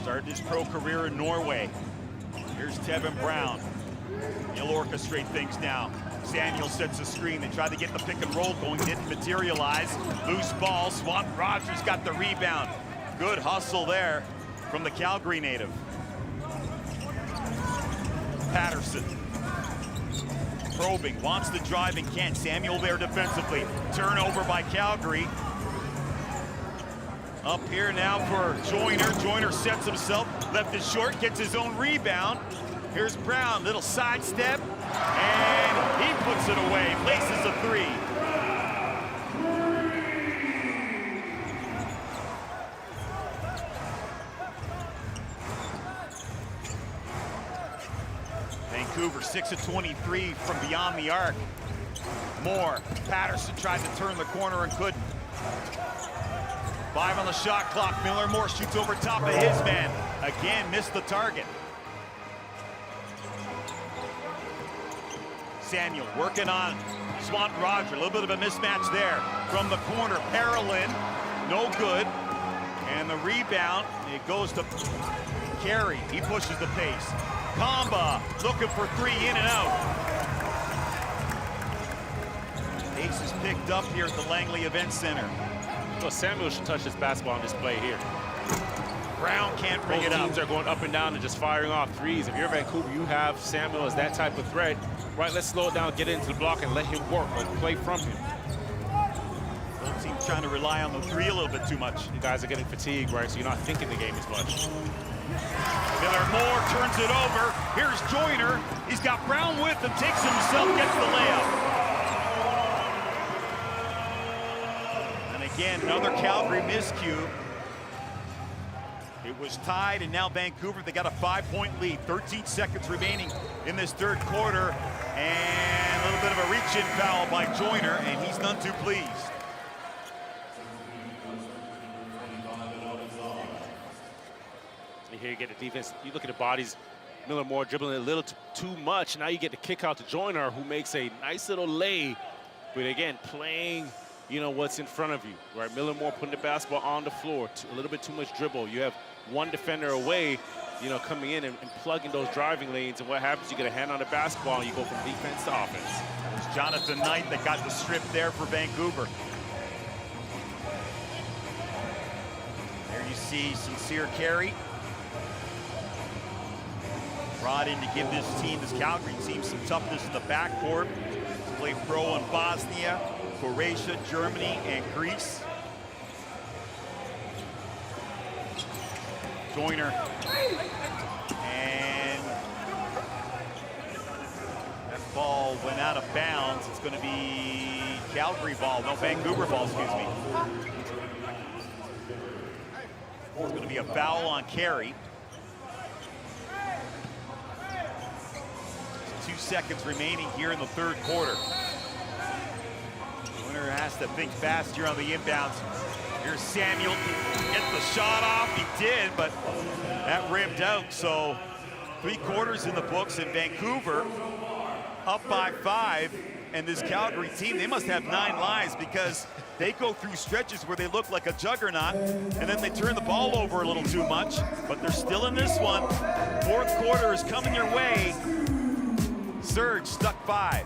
Started his pro career in Norway. Here's Tevin Brown. He'll orchestrate things now. Samuel sets a screen. They tried to get the pick and roll going, didn't materialize. Loose ball, Swamp Rogers got the rebound. Good hustle there from the Calgary native. Patterson. Probing, wants to drive and can't. Samuel there defensively. Turnover by Calgary. Up here now for Joyner. Joyner sets himself, left is short, gets his own rebound. Here's Brown, little sidestep, and he puts it away, places a 3. Vancouver 6 of 23 from beyond the arc. Moore, Patterson tried to turn the corner and couldn't. 5 on the shot clock. Miller Moore shoots over top of his man. Again, missed the target. Samuel working on Swamp Roger. A little bit of a mismatch there. From the corner, Parolin, no good. And the rebound, it goes to Carey. He pushes the pace. Kamba looking for 3, in and out. Ace is picked up here at the Langley Events Centre. So Samuel should touch this basketball on display here. Brown can't bring it up. Both teams are going up and down and just firing off threes. If you're Vancouver, you have Samuel as that type of threat. Right, let's slow it down, get into the block, and let him work, like play from him. Both teams trying to rely on the 3 a little bit too much. You guys are getting fatigued, right, so you're not thinking the game as much. Miller Moore turns it over. Here's Joyner. He's got Brown with him, takes himself, gets the layup. Again, another Calgary miscue. It was tied, and now Vancouver, they got a 5-point lead. 13 seconds remaining in this third quarter. And a little bit of a reach-in foul by Joyner, and he's none too pleased. Here you get the defense. You look at the bodies. Miller Moore dribbling a little too much. Now you get the kick out to Joyner, who makes a nice little lay. But again, playing, you know, what's in front of you, right? Miller Moore putting the basketball on the floor, a little bit too much dribble. You have one defender away, you know, coming in and plugging those driving lanes, and what happens, you get a hand on the basketball and you go from defense to offense. It was Jonathan Knight that got the strip there for Vancouver. There you see Sincere Carey. Brought in to give this team, this Calgary team, some toughness in the backcourt. Played pro in Bosnia, Croatia, Germany, and Greece. Joyner. And that ball went out of bounds. It's going to be Calgary ball, no, Vancouver ball, excuse me. It's going to be a foul on Carey. 2 seconds remaining here in the third quarter. Winner has to think fast here on the inbounds. Here's Samuel, get the shot off, he did, but that rimmed out. So 3 quarters in the books, and Vancouver up by 5. And this Calgary team, they must have 9 lives, because they go through stretches where they look like a juggernaut, and then they turn the ball over a little too much, but they're still in this one. Fourth quarter is coming your way. Surge stuck 5.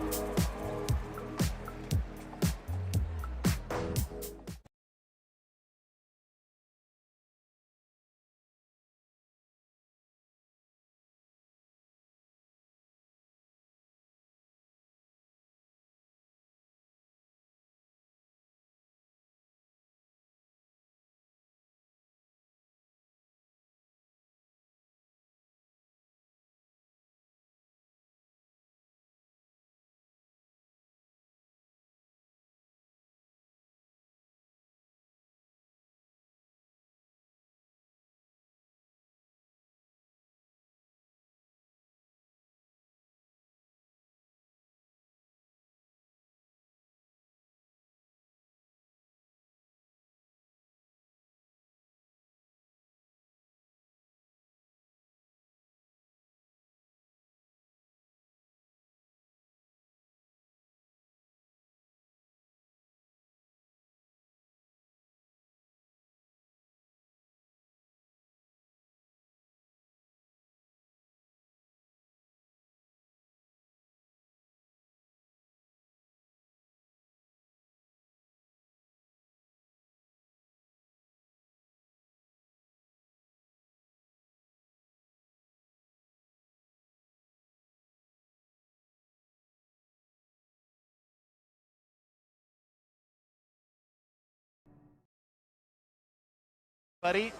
Buddy,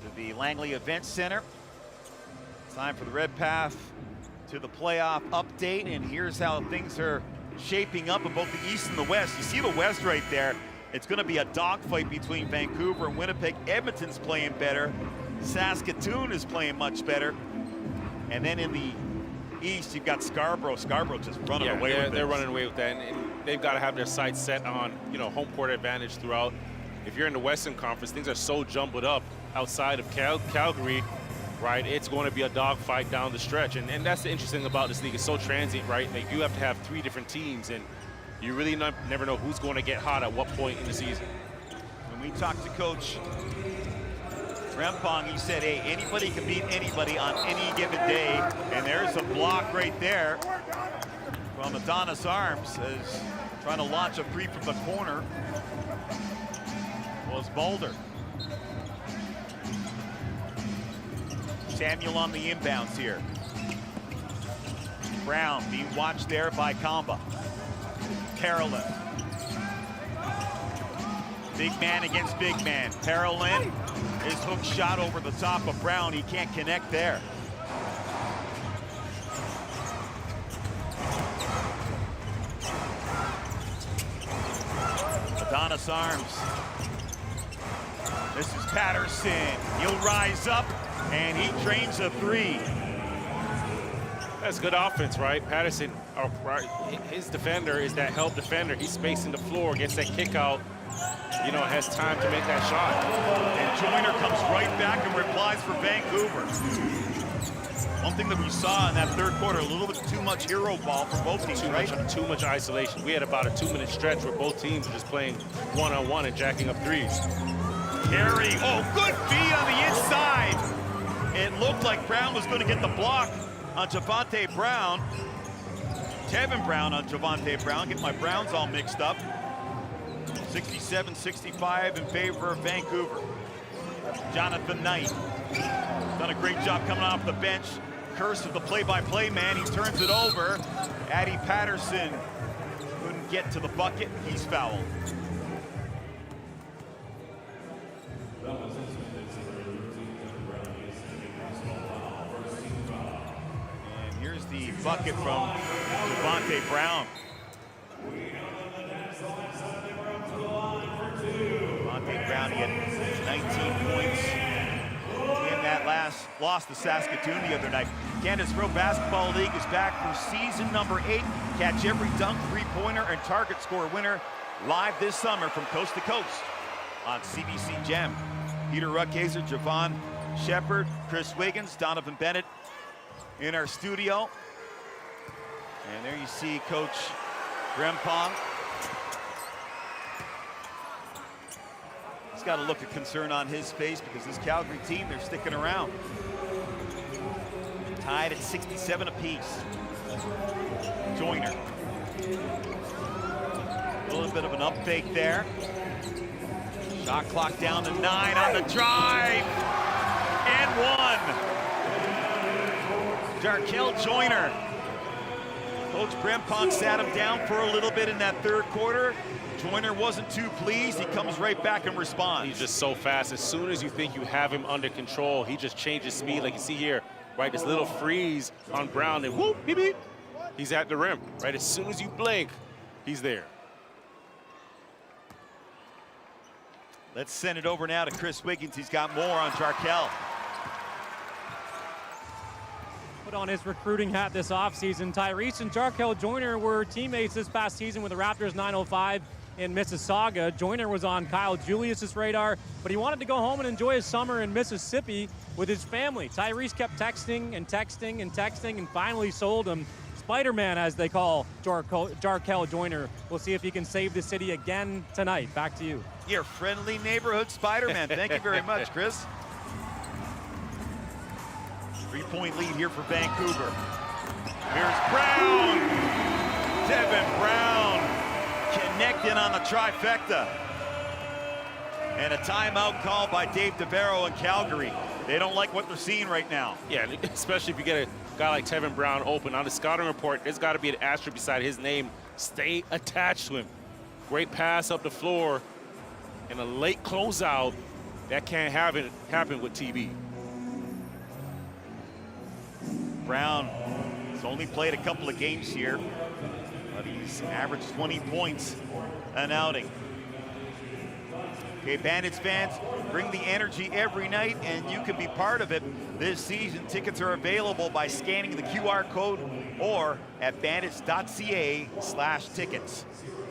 to the Langley Events Centre. Time for the Red Path to the playoff update, and here's how things are shaping up in both the East and the West. You see the West right there. It's going to be a dogfight between Vancouver and Winnipeg. Edmonton's playing better. Saskatoon is playing much better. And then in the East, you've got Scarborough. Scarborough just running away with it. They're running away with that, and they've got to have their sights set on, home court advantage throughout. If you're in the Western Conference, things are so jumbled up outside of Calgary, right? It's going to be a dogfight down the stretch, and that's the interesting thing about this league. It's so transient, right? Like, you have to have 3 different teams, and you really never know who's going to get hot at what point in the season. When we talked to Coach Rempong, he said, hey, anybody can beat anybody on any given day, and there's a block right there from Adonis Arms, as trying to launch a free from the corner was Boulder. Samuel on the inbounds here. Brown being watched there by Kamba. Parallel. Big man against big man. Parallel. His hook shot over the top of Brown. He can't connect there. Adonis Arms. This is Patterson. He'll rise up, and he drains a 3. That's good offense, right? Patterson, his defender is that help defender. He's spacing the floor, gets that kick out, has time to make that shot. And Joyner comes right back and replies for Vancouver. One thing that we saw in that third quarter, a little bit too much hero ball for both teams, Too much isolation. We had about a 2-minute stretch where both teams were just playing one-on-one and jacking up threes. Carey, good feed on the inside. It looked like Brown was going to get the block on Javonte Brown. Tevin Brown on Javonte Brown. Get my Browns all mixed up. 67-65 in favor of Vancouver. Jonathan Knight done a great job coming off the bench. Curse of the play-by-play man. He turns it over. Addy Patterson couldn't get to the bucket. He's fouled. And here's the bucket from Javonte Brown. Brown, he had 19 points in that last loss to Saskatoon the other night. Canada's Pro Basketball League is back for season number 8. Catch every dunk, three-pointer, and target score winner live this summer from coast to coast on CBC Gem. Peter Ruckhazer, Javon Shepard, Chris Wiggins, Donovan Bennett in our studio. And there you see Coach Brempong. He's got a look of concern on his face because this Calgary team, they're sticking around. Tied at 67 apiece. Joyner. A little bit of an up fake there. Shot clock down to 9 on the drive. And 1. Darkel Joyner. Coach Brempong sat him down for a little bit in that third quarter. Joyner wasn't too pleased. He comes right back and responds. He's just so fast. As soon as you think you have him under control, he just changes speed, like you see here, right? This little freeze on Brown, and whoop, beep, beep. He's at the rim, right? As soon as you blink, he's there. Let's send it over now to Chris Wiggins. He's got more on Darkel. Put on his recruiting hat this offseason. Tyrese and Darkel Joyner were teammates this past season with the Raptors 905 in Mississauga. Joyner was on Kyle Julius's radar, but he wanted to go home and enjoy his summer in Mississippi with his family. Tyrese kept texting and texting and texting and finally sold him. Spider-Man, as they call Darkel Joyner. We'll see if he can save the city again tonight. Back to you. Your friendly neighborhood Spider-Man. Thank you very much, Chris. 3-point lead here for Vancouver. Here's Brown. Devin Brown connecting on the trifecta. And a timeout call by Dave DeBarrow in Calgary. They don't like what they're seeing right now. Yeah, especially if you get a guy like Tevin Brown open. On the scouting report, there's got to be an asterisk beside his name. Stay attached to him. Great pass up the floor and a late closeout. That can't happen with TB. Brown has only played a couple of games here, but he's averaged 20 points an outing. Okay, Bandits fans, bring the energy every night, and you can be part of it this season. Tickets are available by scanning the QR code or at bandits.ca/tickets.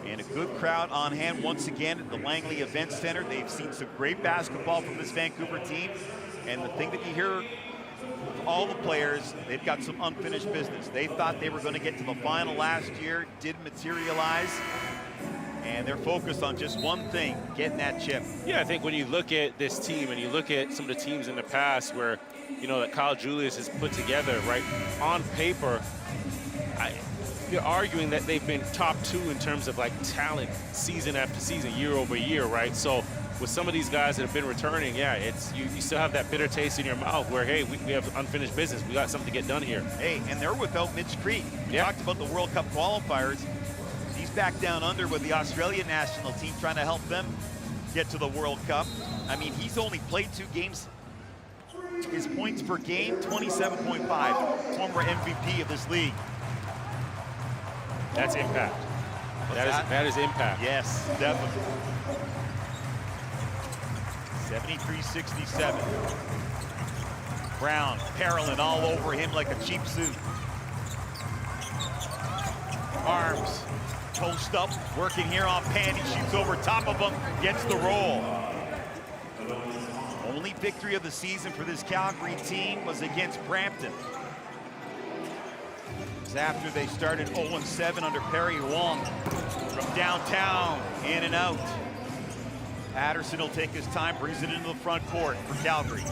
And a good crowd on hand once again at the Langley Events Centre. They've seen some great basketball from this Vancouver team. And the thing that you hear with all the players, they've got some unfinished business. They thought they were going to get to the final last year, didn't materialize. And they're focused on just one thing, getting that chip. Yeah, I think when you look at this team and you look at some of the teams in the past where, you know, that Kyle Julius has put together, right, on paper, you're arguing that they've been top 2 in terms of like talent season after season, year over year, right? So with some of these guys that have been returning, yeah, it's you still have that bitter taste in your mouth where, hey, we have unfinished business. We got something to get done here. Hey, and they're without Mitch Creek. We talked about the World Cup qualifiers. He's back down under with the Australian national team trying to help them get to the World Cup. I mean, he's only played 2 games. His points per game, 27.5. Former MVP of this league. That's impact. That is impact. Yes, definitely. 73-67. Brown, Parolin all over him like a cheap suit. Arms, post up, working here on Pandy, shoots over top of him, gets the roll. Only victory of the season for this Calgary team was against Brampton. After they started 0-7 under Perry Wong. From downtown, in and out. Patterson will take his time, brings it into the front court for Calgary.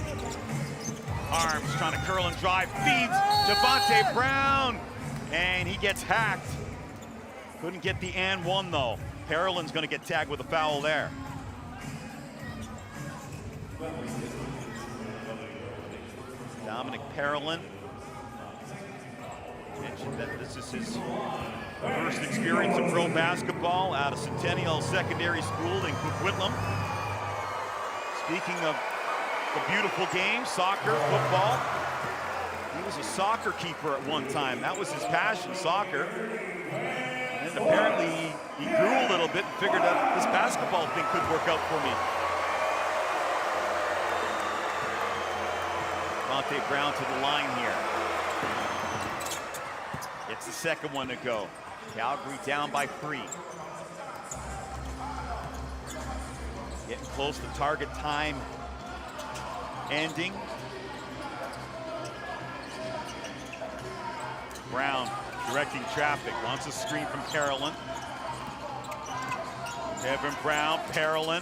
Arms trying to curl and drive, feeds Devontae Brown, and he gets hacked. Couldn't get the and one though. Parolin's gonna get tagged with a foul there. Dominic Parolin. Mentioned that this is his first experience in pro basketball out of Centennial Secondary School in Coquitlam. Speaking of the beautiful game, soccer, football, he was a soccer keeper at one time. That was his passion, soccer. And apparently he grew a little bit and figured out this basketball thing could work out for me. Monte Brown to the line here. It's the second one to go. Calgary down by 3. Getting close to target time ending. Brown directing traffic, wants a screen from Carolyn. Kevin Brown, Parolin.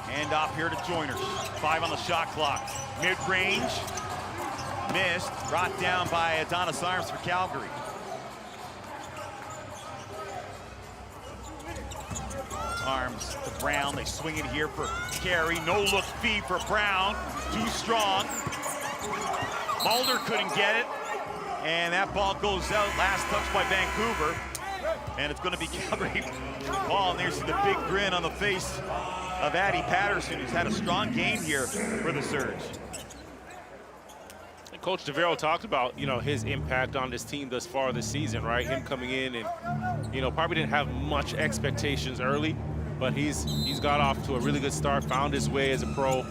Hand off here to Joyner. 5 on the shot clock. Mid-range, missed. Brought down by Adonis Arms for Calgary. Arms to Brown. They swing it here for Carey. No-look feed for Brown. Too strong. Mulder couldn't get it. And that ball goes out. Last touch by Vancouver. And it's going to be Calgary ball. And there's the big grin on the face of Addy Patterson, who's had a strong game here for the Surge. And Coach DeVero talked about, his impact on this team thus far this season, right? Him coming in and, probably didn't have much expectations early, but he's got off to a really good start, found his way as a pro.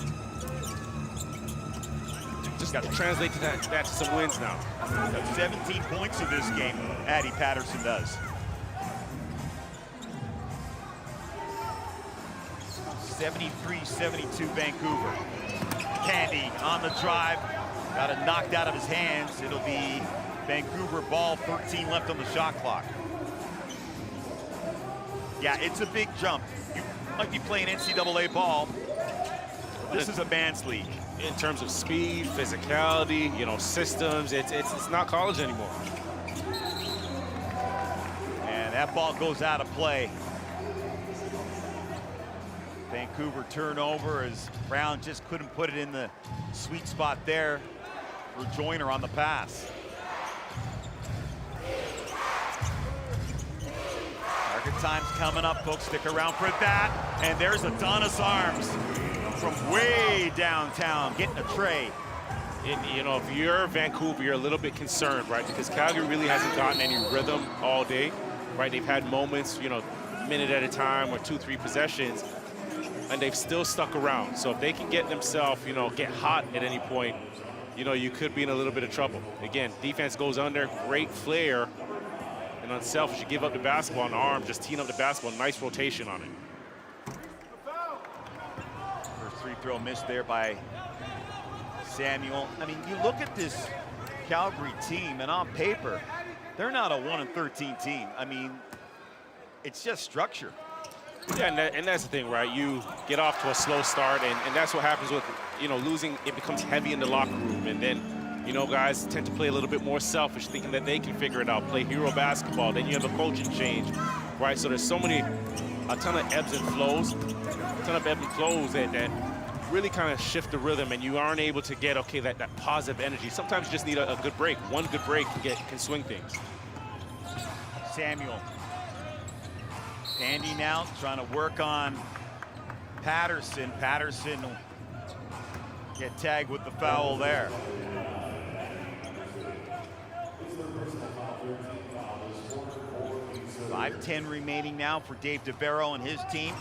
Just got to translate that to some wins now. Got 17 points in this game, Addy Patterson does. 73-72 Vancouver. Candy on the drive. Got it knocked out of his hands. It'll be Vancouver ball, 13 left on the shot clock. Yeah, it's a big jump. You might be playing NCAA ball. This is a man's league. In terms of speed, physicality, systems, it's not college anymore. And that ball goes out of play. Vancouver turnover as Brown just couldn't put it in the sweet spot there for Joyner on the pass. Target time's coming up, folks. Stick around for that. And there's Adonis Arms from way downtown getting a tray. If you're Vancouver, you're a little bit concerned, right? Because Calgary really hasn't gotten any rhythm all day, right? They've had moments, minute at a time or 2-3 possessions, and they've still stuck around. So if they can get themselves, get hot at any point, you could be in a little bit of trouble. Again, defense goes under, great flair, and unselfish. You give up the basketball on the arm, just teeing up the basketball, nice rotation on it. First free throw missed there by Samuel. I mean, you look at this Calgary team, and on paper, they're not a 1-13 team. I mean, it's just structure. Yeah, and that's the thing, right? You get off to a slow start, and that's what happens with, losing. It becomes heavy in the locker room, and then, guys tend to play a little bit more selfish, thinking that they can figure it out, play hero basketball. Then you have a coaching change, right? So there's a ton of ebbs and flows, that really kind of shift the rhythm, and you aren't able to get, that positive energy. Sometimes you just need a good break. One good break can swing things. Samuel. Andy now trying to work on Patterson. Patterson will get tagged with the foul there. 5:10 remaining now for Dave DeBarrow and his team.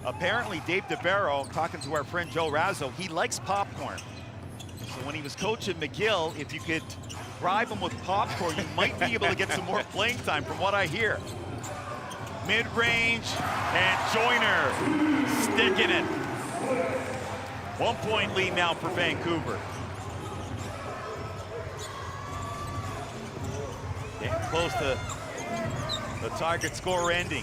Apparently, Dave DeBarrow, talking to our friend Joe Razzo, he likes popcorn. So when he was coaching McGill, if you could bribe him with popcorn, you might be able to get some more playing time from what I hear. Mid-range, and Joyner sticking it. 1 point lead now for Vancouver. Getting close to the target score ending.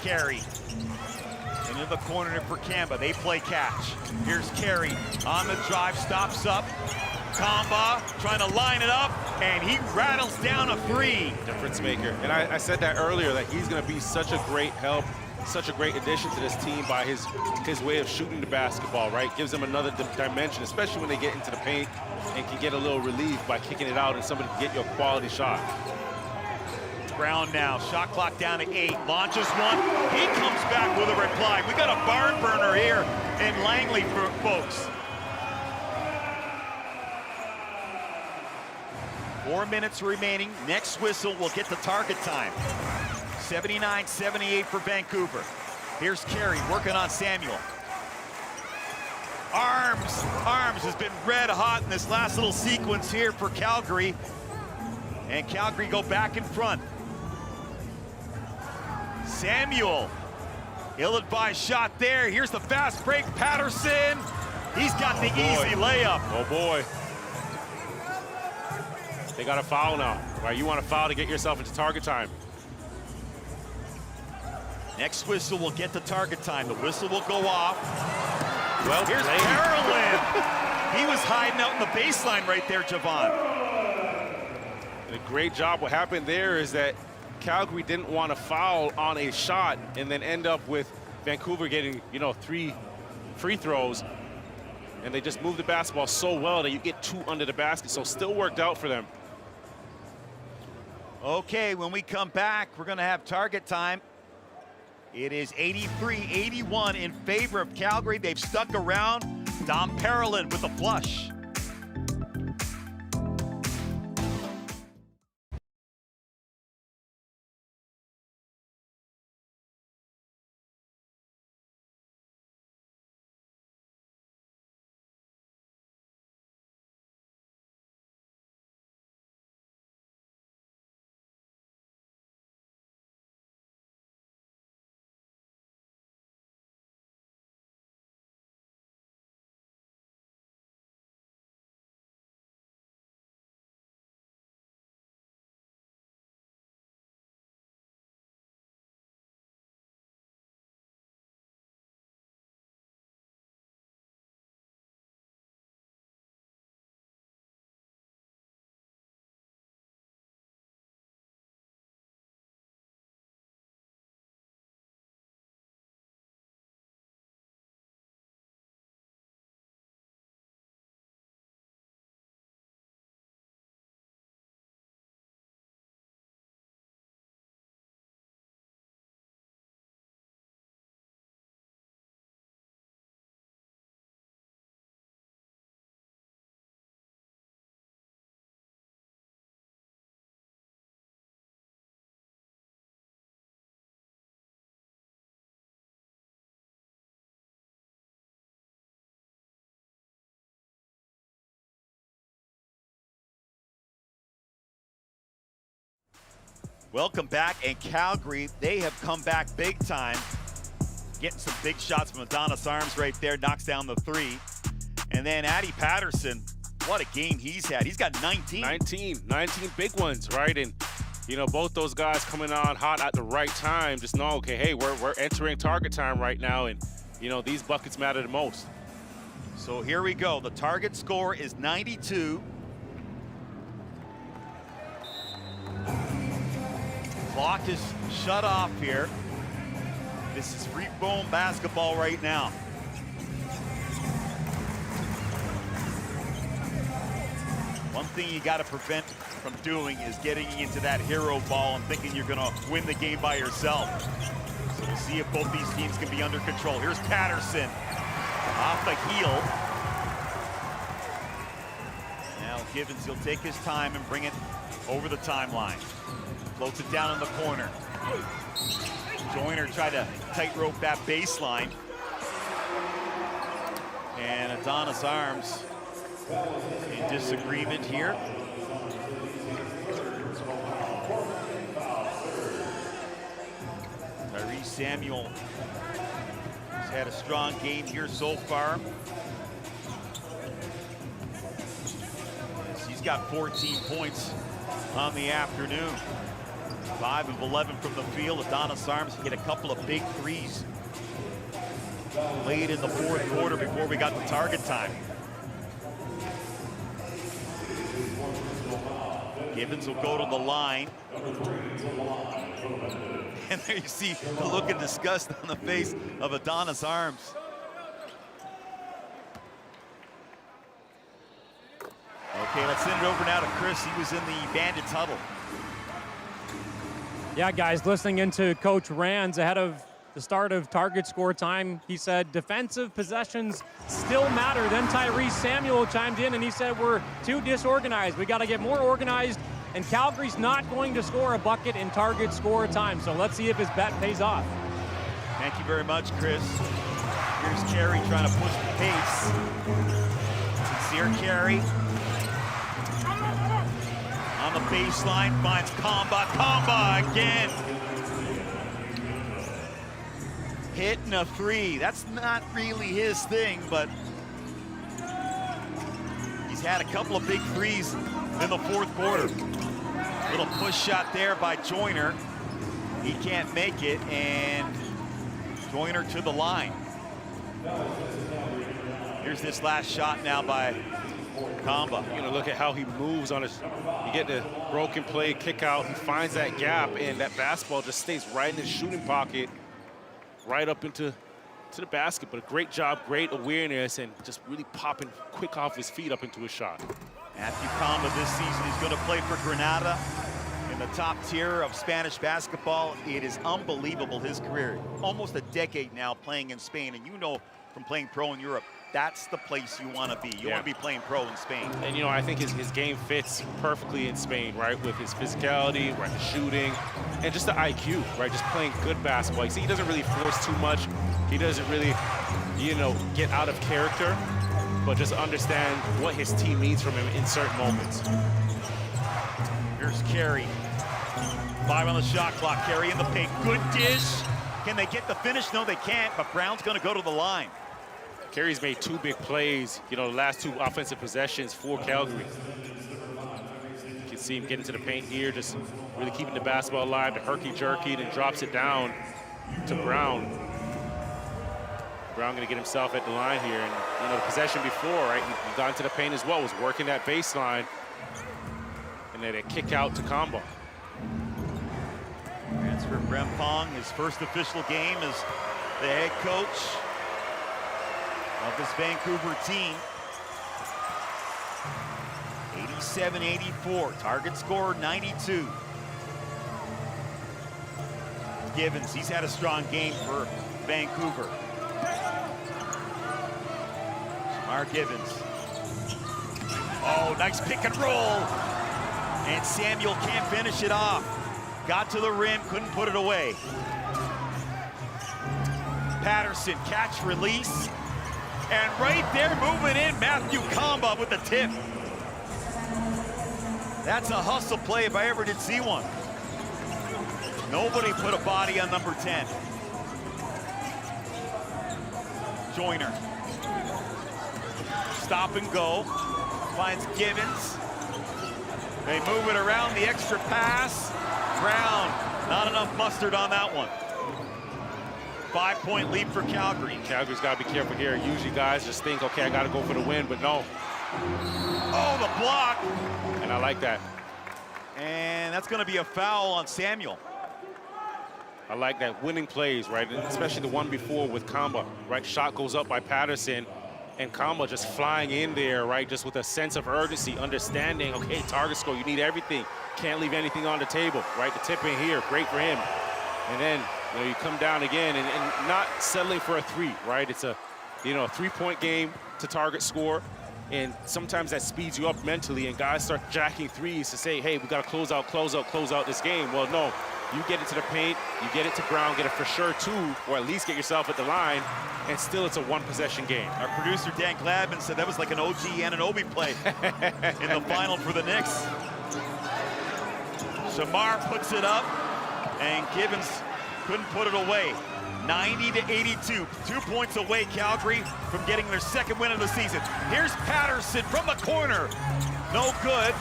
Carey into the corner for Kamba. They play catch. Here's Carey on the drive, stops up. Kamba trying to line it up, and he rattles down a 3. Difference maker. And I said that earlier, that he's going to be such a great help, such a great addition to this team by his way of shooting the basketball, right? Gives them another dimension, especially when they get into the paint and can get a little relief by kicking it out and somebody can get you a quality shot. Brown now, shot clock down to 8, launches one. He comes back with a reply. We got a barn burner here in Langley, folks. 4 minutes remaining. Next whistle will get the target time. 79-78 for Vancouver. Here's Carey working on Samuel. Arms has been red hot in this last little sequence here for Calgary. And Calgary go back in front. Samuel, ill-advised shot there. Here's the fast break, Patterson. He's got the easy layup. Oh boy. They got a foul now. Right, you want a foul to get yourself into target time. Next whistle will get to target time. The whistle will go off. Well, here's Carolyn. He was hiding out in the baseline right there, Javon. And a great job. What happened there is that Calgary didn't want to foul on a shot and then end up with Vancouver getting, 3 free throws. And they just moved the basketball so well that you get 2 under the basket. So still worked out for them. Okay, when we come back, we're going to have target time. It is 83-81 in favor of Calgary. They've stuck around. Dom Parolin with a flush. Welcome back, and Calgary, they have come back big time. Getting some big shots from Adonis Arms right there, knocks down the 3. And then Addy Patterson, what a game he's had. He's got 19. 19 big ones, right? And, both those guys coming on hot at the right time. Just know, okay, hey, we're entering target time right now, and, these buckets matter the most. So here we go. The target score is 92. Clock is shut off here. This is free form basketball right now. One thing you got to prevent from doing is getting into that hero ball and thinking you're going to win the game by yourself. So we'll see if both these teams can be under control. Here's Patterson off the heel. Now Givens, he'll take his time and bring it over the timeline. Floats it down in the corner. Joyner tried to tightrope that baseline. And Adonis Arms in disagreement here. Tyrese Samuel has had a strong game here so far. He's got 14 points on the afternoon. 5 of 11 from the field. Adonis Arms hit a couple of big threes late in the 4th quarter before we got to target time. Givens will go to the line. And there you see the look of disgust on the face of Adonis Arms. Okay, let's send it over now to Chris. He was in the Bandits huddle. Yeah, guys, listening into Coach Rands ahead of the start of target score time, he said defensive possessions still matter. Then Tyrese Samuel chimed in and he said we're too disorganized. We got to get more organized, and Calgary's not going to score a bucket in target score time. So let's see if his bet pays off. Thank you very much, Chris. Here's Carey trying to push the pace. Sincere Carey. On the baseline, finds Kamba. Kamba again. Hitting a three. That's not really his thing, but he's had a couple of big threes in the fourth quarter. Little push shot there by Joyner. He can't make it, and Joyner to the line. Here's this last shot now by Kamba. You know, look at how he moves on his, you get the broken play, kick out, he finds that gap, and that basketball just stays right in his shooting pocket, right up into the basket. But a great job, great awareness, and just really popping quick off his feet up into his shot. Matthew Kamba this season is going to play for Granada in the top tier of Spanish basketball. It is unbelievable, his career. Almost a decade now playing in Spain, and you know from playing pro in Europe, that's the place you want to be. You want to be playing pro in Spain. And, you know, I think his game fits perfectly in Spain, right? With his physicality, right, his shooting, and just the IQ, right? Just playing good basketball. You see, he doesn't really force too much. He doesn't really, you know, get out of character, but just understand what his team needs from him in certain moments. Here's Carey. 5 on the shot clock. Carey in the paint. Good dish. Can they get the finish? No, they can't, but Brown's going to go to the line. Carey's made 2 big plays, you know, the last 2 offensive possessions for Calgary. You can see him get into the paint here, just really keeping the basketball alive, the herky-jerky, then drops it down to Brown. Brown gonna get himself at the line here, and you know, the possession before, right, he got into the paint as well, was working that baseline, and then a kick out to Kamba. Transfer Brempong, his first official game as the head coach of this Vancouver team. 87-84, target score 92. Givens, he's had a strong game for Vancouver. Mark Givens. Oh, nice pick and roll. And Samuel can't finish it off. Got to the rim, couldn't put it away. Patterson, catch, release. And right there, moving in, Matthew Kamba with the tip. That's a hustle play if I ever did see one. Nobody put a body on number 10. Joyner. Stop and go. Finds Givens. They move it around, the extra pass. Brown, not enough mustard on that one. 5-point lead for Calgary. Calgary's got to be careful here. Usually guys just think, okay, I got to go for the win, but no. Oh, the block. And I like that. And that's going to be a foul on Samuel. I like that, winning plays, right? Especially the one before with Kamba, right? Shot goes up by Patterson, and Kamba just flying in there, right? Just with a sense of urgency, understanding, okay, target score, you need everything. Can't leave anything on the table, right? The tip in here, great for him. And then, you know, you come down again and not settling for a 3, right? It's a, you know, a 3-point game to target score. And sometimes that speeds you up mentally, and guys start jacking threes to say, hey, we got to close out this game. Well, no, you get it to the paint, you get it to Brown, get it for sure 2, or at least get yourself at the line, and still it's a 1-possession game. Our producer, Dan Gladman, said that was like an OG Anunoby play in the final for the Knicks. Shamar puts it up, and Givens couldn't put it away. 90-82, 2 points away, Calgary, from getting their second win of the season. Here's Patterson from the corner. No good.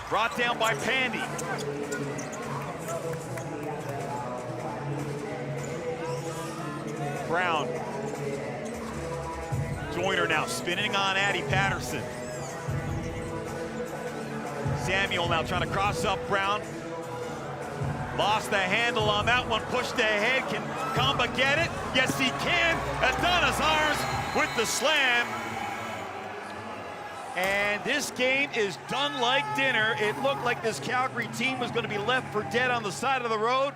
Brought down by Pandy. Brown. Joyner now spinning on Addy Patterson. Samuel now trying to cross up Brown. Lost the handle on that one, pushed ahead. Can Kamba get it? Yes, he can. Adonis Arms with the slam. And this game is done like dinner. It looked like this Calgary team was going to be left for dead on the side of the road.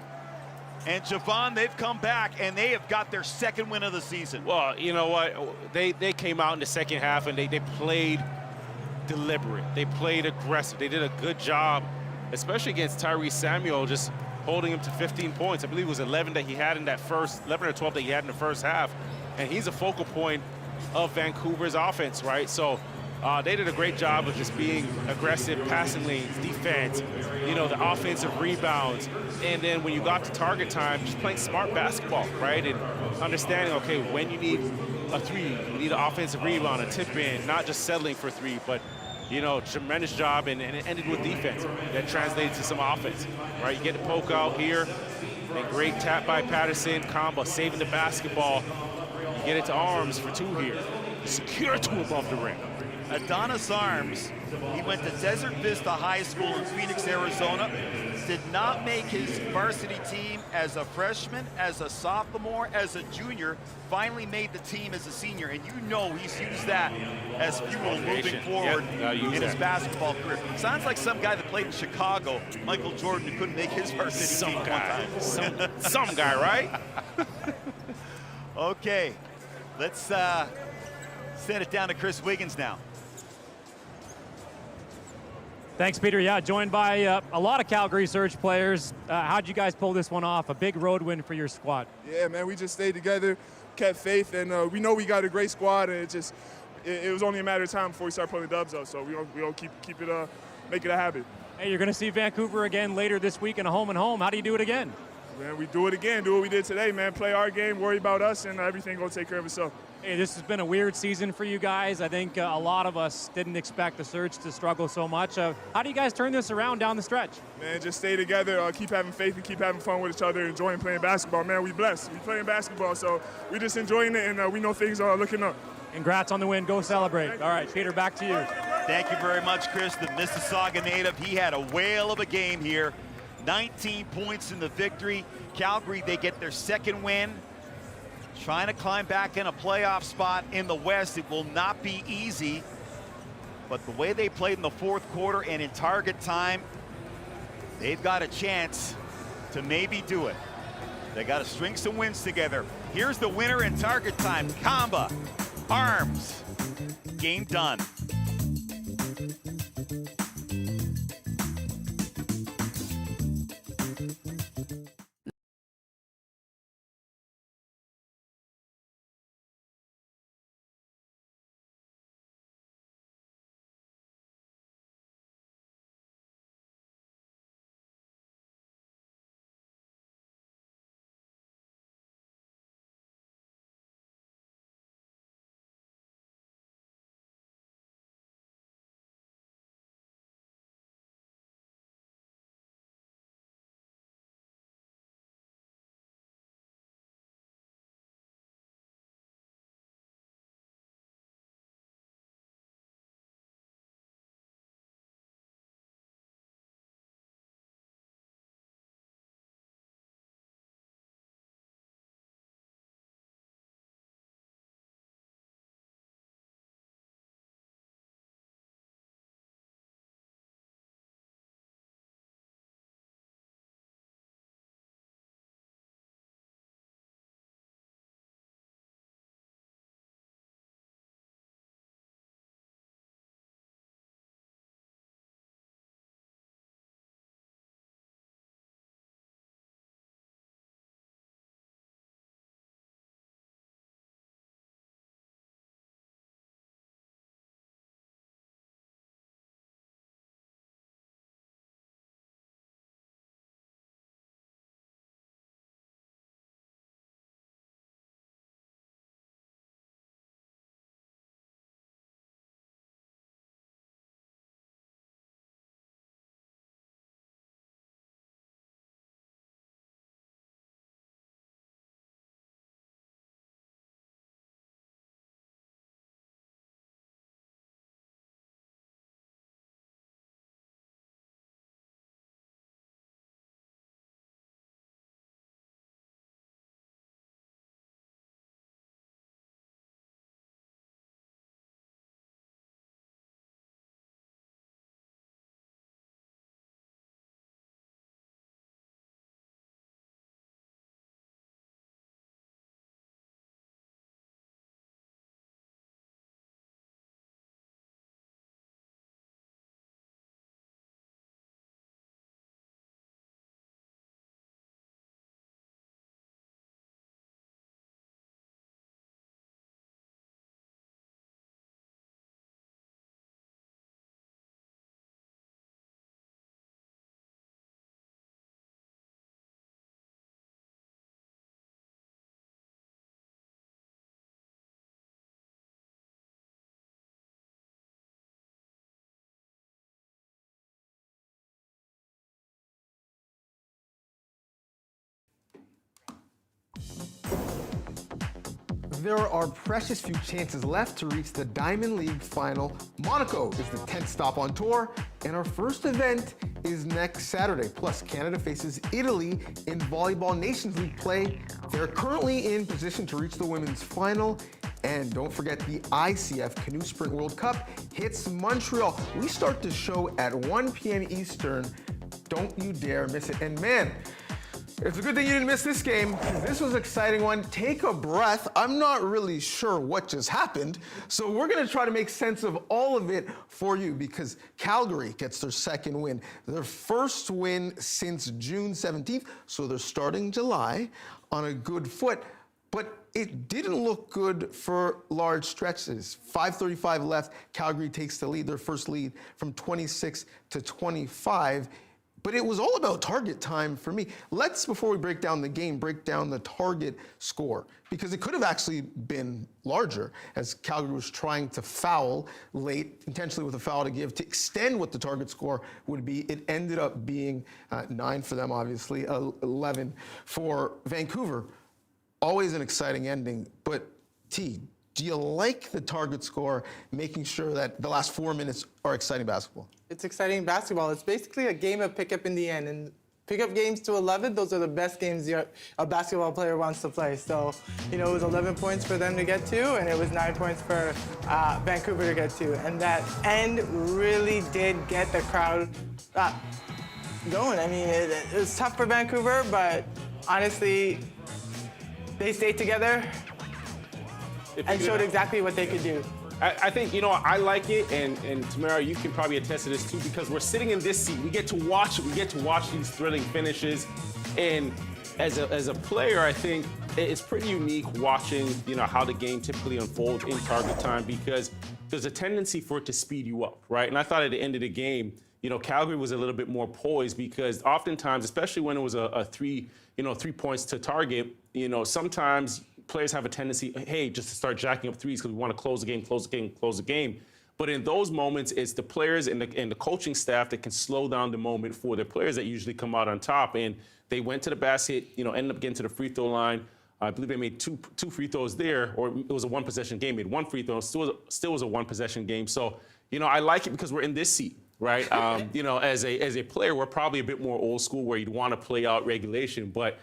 And Javon, they've come back, and they have got their second win of the season. Well, you know what? They came out in the second half, and they played deliberate. They played aggressive. They did a good job, especially against Tyrese Samuel, just holding him to 15 points. I believe it was 11 that he had in that first, 11 or 12 that he had in the first half. and he's a focal point of Vancouver's offense, right? So they did a great job of just being aggressive, passing lanes, defense, you know, the offensive rebounds. And then when you got to target time, just playing smart basketball, right? And understanding, okay, when you need a three, you need an offensive rebound, a tip in, not just settling for three, but, you know, tremendous job. And it ended with defense that translated to some offense, right? You get the poke out here, and great tap by Patterson, combo, saving the basketball. You get it to Arms for two here. Secure two above the rim. Adonis Arms, he went to Desert Vista High School in Phoenix, Arizona. Did not make his varsity team as a freshman, as a sophomore, as a junior. Finally made the team as a senior, and you know he's used that as fuel moving forward in his basketball career. Sounds like some guy that played in Chicago, Michael Jordan, who couldn't make his varsity team one time. Some guy, right? Okay, let's send it down to Chris Wiggins now. Thanks, Peter. Yeah, joined by a lot of Calgary Surge players. How'd you guys pull this one off? A big road win for your squad. Yeah, man, we just stayed together, kept faith, and we know we got a great squad, and it was only a matter of time before we start pulling dubs up. So we gonna keep it make it a habit. Hey, you're going to see Vancouver again later this week in a home and home. How do you do it again? Man, we do it again. Do what we did today, man. Play our game, worry about us, and everything gonna take care of itself. Hey, this has been a weird season for you guys. I think a lot of us didn't expect the Surge to struggle so much. How do you guys turn this around down the stretch? Man, just stay together, keep having faith, and keep having fun with each other, enjoying playing basketball. Man, we blessed. We playing basketball, so we just enjoying it, and we know things are looking up. Congrats on the win. Go celebrate. All right, Peter, back to you. Thank you very much, Chris. The Mississauga native, he had a whale of a game here. 19 points in the victory. Calgary, they get their second win. Trying to climb back in a playoff spot in the West. It will not be easy. But the way they played in the fourth quarter and in target time, they've got a chance to maybe do it. They got to string some wins together. Here's the winner in target time, Kamba. Arms. Game done. there are precious few chances left to reach the Diamond League final. Monaco is the 10th stop on tour, and our first event is next Saturday. Plus, Canada faces Italy in Volleyball Nations League play. They're currently in position to reach the women's final. And don't forget, the ICF Canoe Sprint World Cup hits Montreal. We start the show at 1 p.m. Eastern. Don't you dare miss it. And man, it's a good thing you didn't miss this game, because this was an exciting one. Take a breath. I'm not really sure what just happened, so we're going to try to make sense of all of it for you, because Calgary gets their second win, their first win since June 17th, so they're starting July on a good foot. But it didn't look good for large stretches. 5:35 left, Calgary takes the lead, their first lead from 26 to 25. But it was all about target time for me. Let's, before we break down the game, break down the target score, because it could have actually been larger, as Calgary was trying to foul late, intentionally with a foul to give, to extend what the target score would be. It ended up being 9 for them, obviously, 11 for Vancouver. Always an exciting ending, but T, do you like the target score, making sure that the last 4 minutes are exciting basketball? It's exciting basketball. It's basically a game of pickup in the end. And pickup games to 11, those are the best games a basketball player wants to play. So, it was 11 points for them to get to, and it was 9 points for Vancouver to get to. And that end really did get the crowd going. I mean, it was tough for Vancouver, but honestly, they stayed together and showed exactly what they could do. I think, I like it, and Tamara, you can probably attest to this too, because we're sitting in this seat. We get to watch these thrilling finishes. And as a player, I think it's pretty unique watching, how the game typically unfolds in target time, because there's a tendency for it to speed you up, right? And I thought at the end of the game, Calgary was a little bit more poised, because oftentimes, especially when it was a 3 points to target, sometimes players have a tendency, hey, just to start jacking up threes because we want to close the game. But in those moments, it's the players and the coaching staff that can slow down the moment for the players that usually come out on top. And they went to the basket, ended up getting to the free throw line. I believe they made two free throws there, or it was a one-possession game. Made one free throw, still was a one-possession game. So, I like it because we're in this seat, right? As a player, we're probably a bit more old school where you'd want to play out regulation, but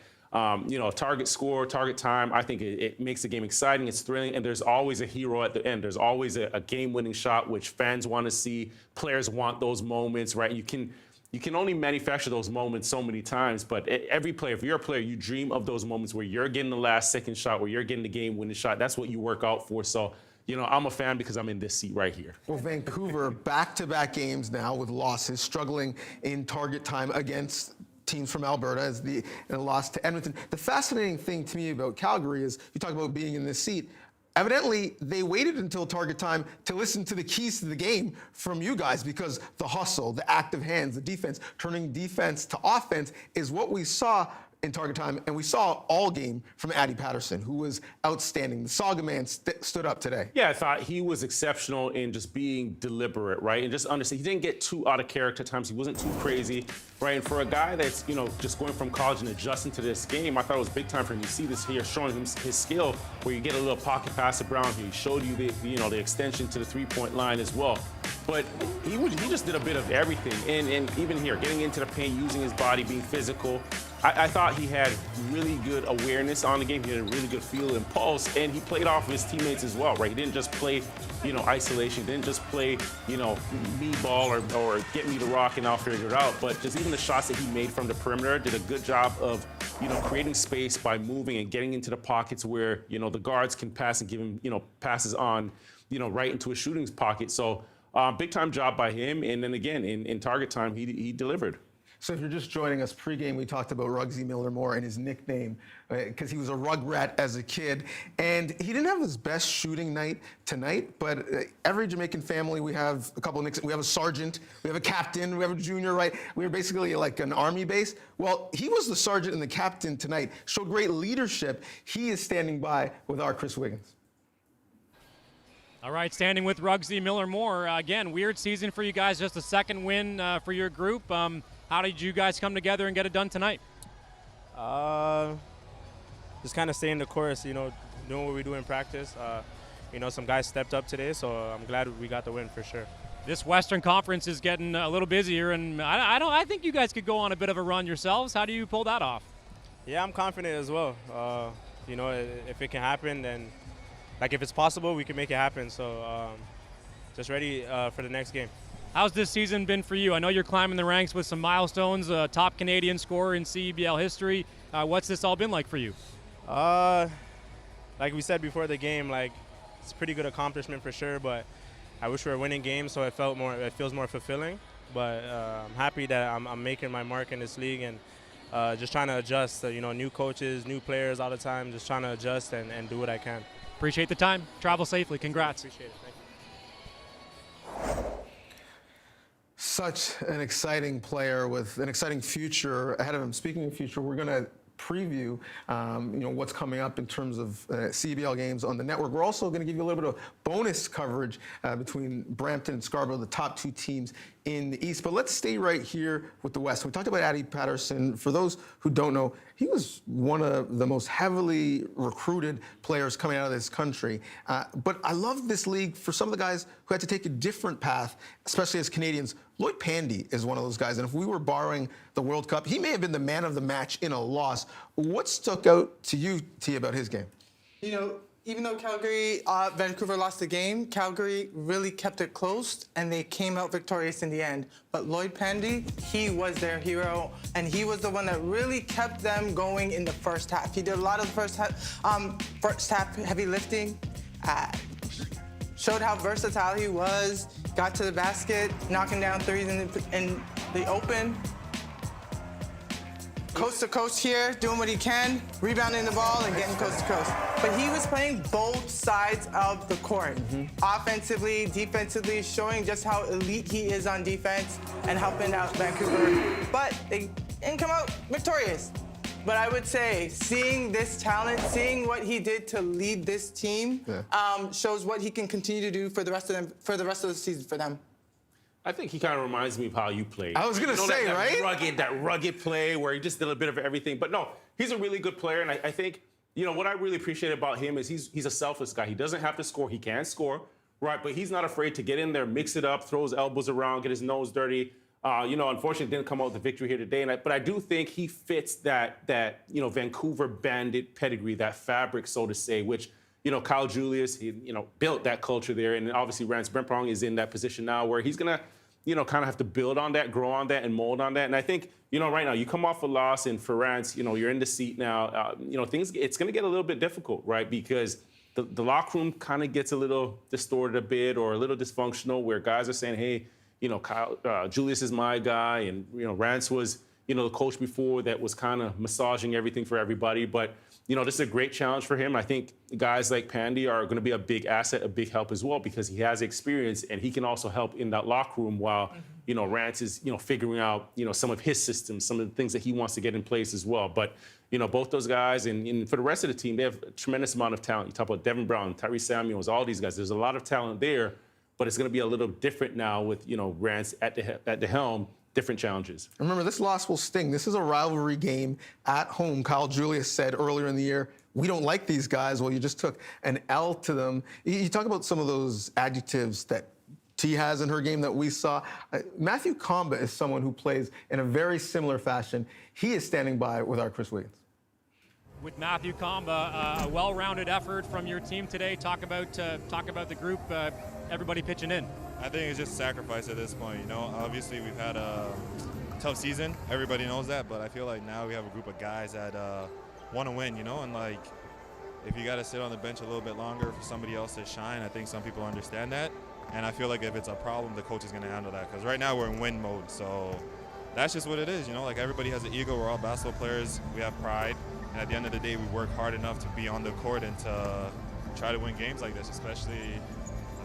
target score, target time, I think it makes the game exciting, it's thrilling, and there's always a hero at the end. There's always a game-winning shot, which fans want to see. Players want those moments, right? You can only manufacture those moments so many times, but every player, if you're a player, you dream of those moments where you're getting the last second shot, where you're getting the game-winning shot. That's what you work out for. So, I'm a fan because I'm in this seat right here. Well, Vancouver, back-to-back games now with losses, struggling in target time against teams from Alberta as the loss to Edmonton. The fascinating thing to me about Calgary is, you talk about being in this seat, evidently they waited until target time to listen to the keys to the game from you guys, because the hustle, the active hands, the defense, turning defense to offense is what we saw in target time, and we saw all game from Addy Patterson, who was outstanding. The Saga man stood up today. Yeah, I thought he was exceptional in just being deliberate, right? And just understand, he didn't get too out of character at times. He wasn't too crazy, right? And for a guy that's, just going from college and adjusting to this game, I thought it was big time for him. You see this here showing him his skill, where you get a little pocket pass to Brown here. He showed you the extension to the three-point line as well. But he just did a bit of everything. And even here, getting into the paint, using his body, being physical. I thought he had really good awareness on the game. He had a really good feel and pulse, and he played off of his teammates as well, right? He didn't just play, isolation. He didn't just play, me ball or get me the rock and I'll figure it out. But just even the shots that he made from the perimeter, did a good job of, creating space by moving and getting into the pockets where, the guards can pass and give him, passes on, right into a shooting pocket. So big time job by him. And then again, in target time, he delivered. So if you're just joining us pregame, we talked about Ruggsy Miller-Moore and his nickname, because he was a rug rat as a kid. And he didn't have his best shooting night tonight, but every Jamaican family, we have a couple of nicknames. We have a sergeant, we have a captain, we have a junior, right? We're basically like an army base. Well, he was the sergeant and the captain tonight, showed great leadership. He is standing by with our Chris Wiggins. All right, standing with Ruggsy Miller-Moore. Again, weird season for you guys, just a second win for your group. How did you guys come together and get it done tonight? Just kind of staying the course. doing what we do in practice. You know, some guys stepped up today, so I'm glad we got the win for sure. This Western Conference is getting a little busier, and I think you guys could go on a bit of a run yourselves. How do you pull that off? Yeah, I'm confident as well. You know, if it can happen, then like if it's possible, we can make it happen. So just ready for the next game. How's this season been for you? I know you're climbing the ranks with some milestones, top Canadian scorer in CEBL history. What's this all been like for you? Like we said before the game, like it's a pretty good accomplishment for sure, but I wish we were winning games, so it feels more fulfilling. But I'm happy that I'm making my mark in this league and just trying to adjust. You know, new coaches, new players all the time, just trying to adjust and do what I can. Appreciate the time. Travel safely. Congrats. Appreciate it. Thank you. Such an exciting player with an exciting future ahead of him. Speaking of future, we're going to preview what's coming up in terms of CEBL games on the network. We're also going to give you a little bit of bonus coverage between Brampton and Scarborough, the top two teams in the East. But let's stay right here with the West. We talked about Addy Patterson. For those who don't know, he was one of the most heavily recruited players coming out of this country. But I love this league for some of the guys who had to take a different path, especially as Canadians. Lloyd Pandy is one of those guys, and if we were borrowing the World Cup, he may have been the man of the match in a loss. What stuck out to you, T, about his game? You know, even though Vancouver lost the game, Calgary really kept it close, and they came out victorious in the end. But Lloyd Pandy, he was their hero, and he was the one that really kept them going in the first half. He did a lot of the first half heavy lifting, showed how versatile he was, got to the basket, knocking down threes in the open. Coast to coast here, doing what he can, rebounding the ball and getting coast to coast. But he was playing both sides of the court. Offensively, defensively, showing just how elite he is on defense and helping out Vancouver. But they didn't come out victorious. But I would say seeing this talent, seeing what he did to lead this team, shows what he can continue to do for the rest of the season for them. I think he kind of reminds me of how you played. I was going to say, right? That rugged play where he just did a bit of everything. But no, he's a really good player, and I think, you know, what I really appreciate about him is he's a selfless guy. He doesn't have to score. He can score, right? But he's not afraid to get in there, mix it up, throw his elbows around, get his nose dirty. Unfortunately, didn't come out with the victory here today. But I do think he fits that Vancouver Bandit pedigree, that fabric, so to say, which, Kyle Julius, he, built that culture there. And obviously, Rance Brempong is in that position now where he's going to, kind of have to build on that, grow on that, and mold on that. And I think, right now, you come off a loss, and for Rance, you're in the seat now. It's going to get a little bit difficult, right? Because the locker room kind of gets a little distorted a bit or a little dysfunctional where guys are saying, hey, Kyle, Julius is my guy, and Rance was, the coach before that was kind of massaging everything for everybody. But this is a great challenge for him. I think guys like Pandy are going to be a big asset, a big help as well, because he has experience and he can also help in that locker room while Rance is figuring out some of his systems, some of the things that he wants to get in place as well. But both those guys and for the rest of the team, they have a tremendous amount of talent. You talk about Devin Brown, Tyrese Samuels, all these guys. There's a lot of talent there. But it's going to be a little different now with, Rance at the helm, different challenges. Remember, this loss will sting. This is a rivalry game at home. Kyle Julius said earlier in the year, we don't like these guys. Well, you just took an L to them. You talk about some of those adjectives that T has in her game that we saw. Matthew Comba is someone who plays in a very similar fashion. He is standing by with our Chris Wiggins. With Matthew Comba, a well-rounded effort from your team today. Talk about the group. Everybody pitching in. I think it's just sacrifice at this point. Obviously we've had a tough season. Everybody knows that, but I feel like now we have a group of guys that want to win. And like, if you got to sit on the bench a little bit longer for somebody else to shine, I think some people understand that. And I feel like if it's a problem, the coach is going to handle that. Because right now we're in win mode, so that's just what it is. Like everybody has an ego. We're all basketball players. We have pride. And at the end of the day, we work hard enough to be on the court and to try to win games like this, especially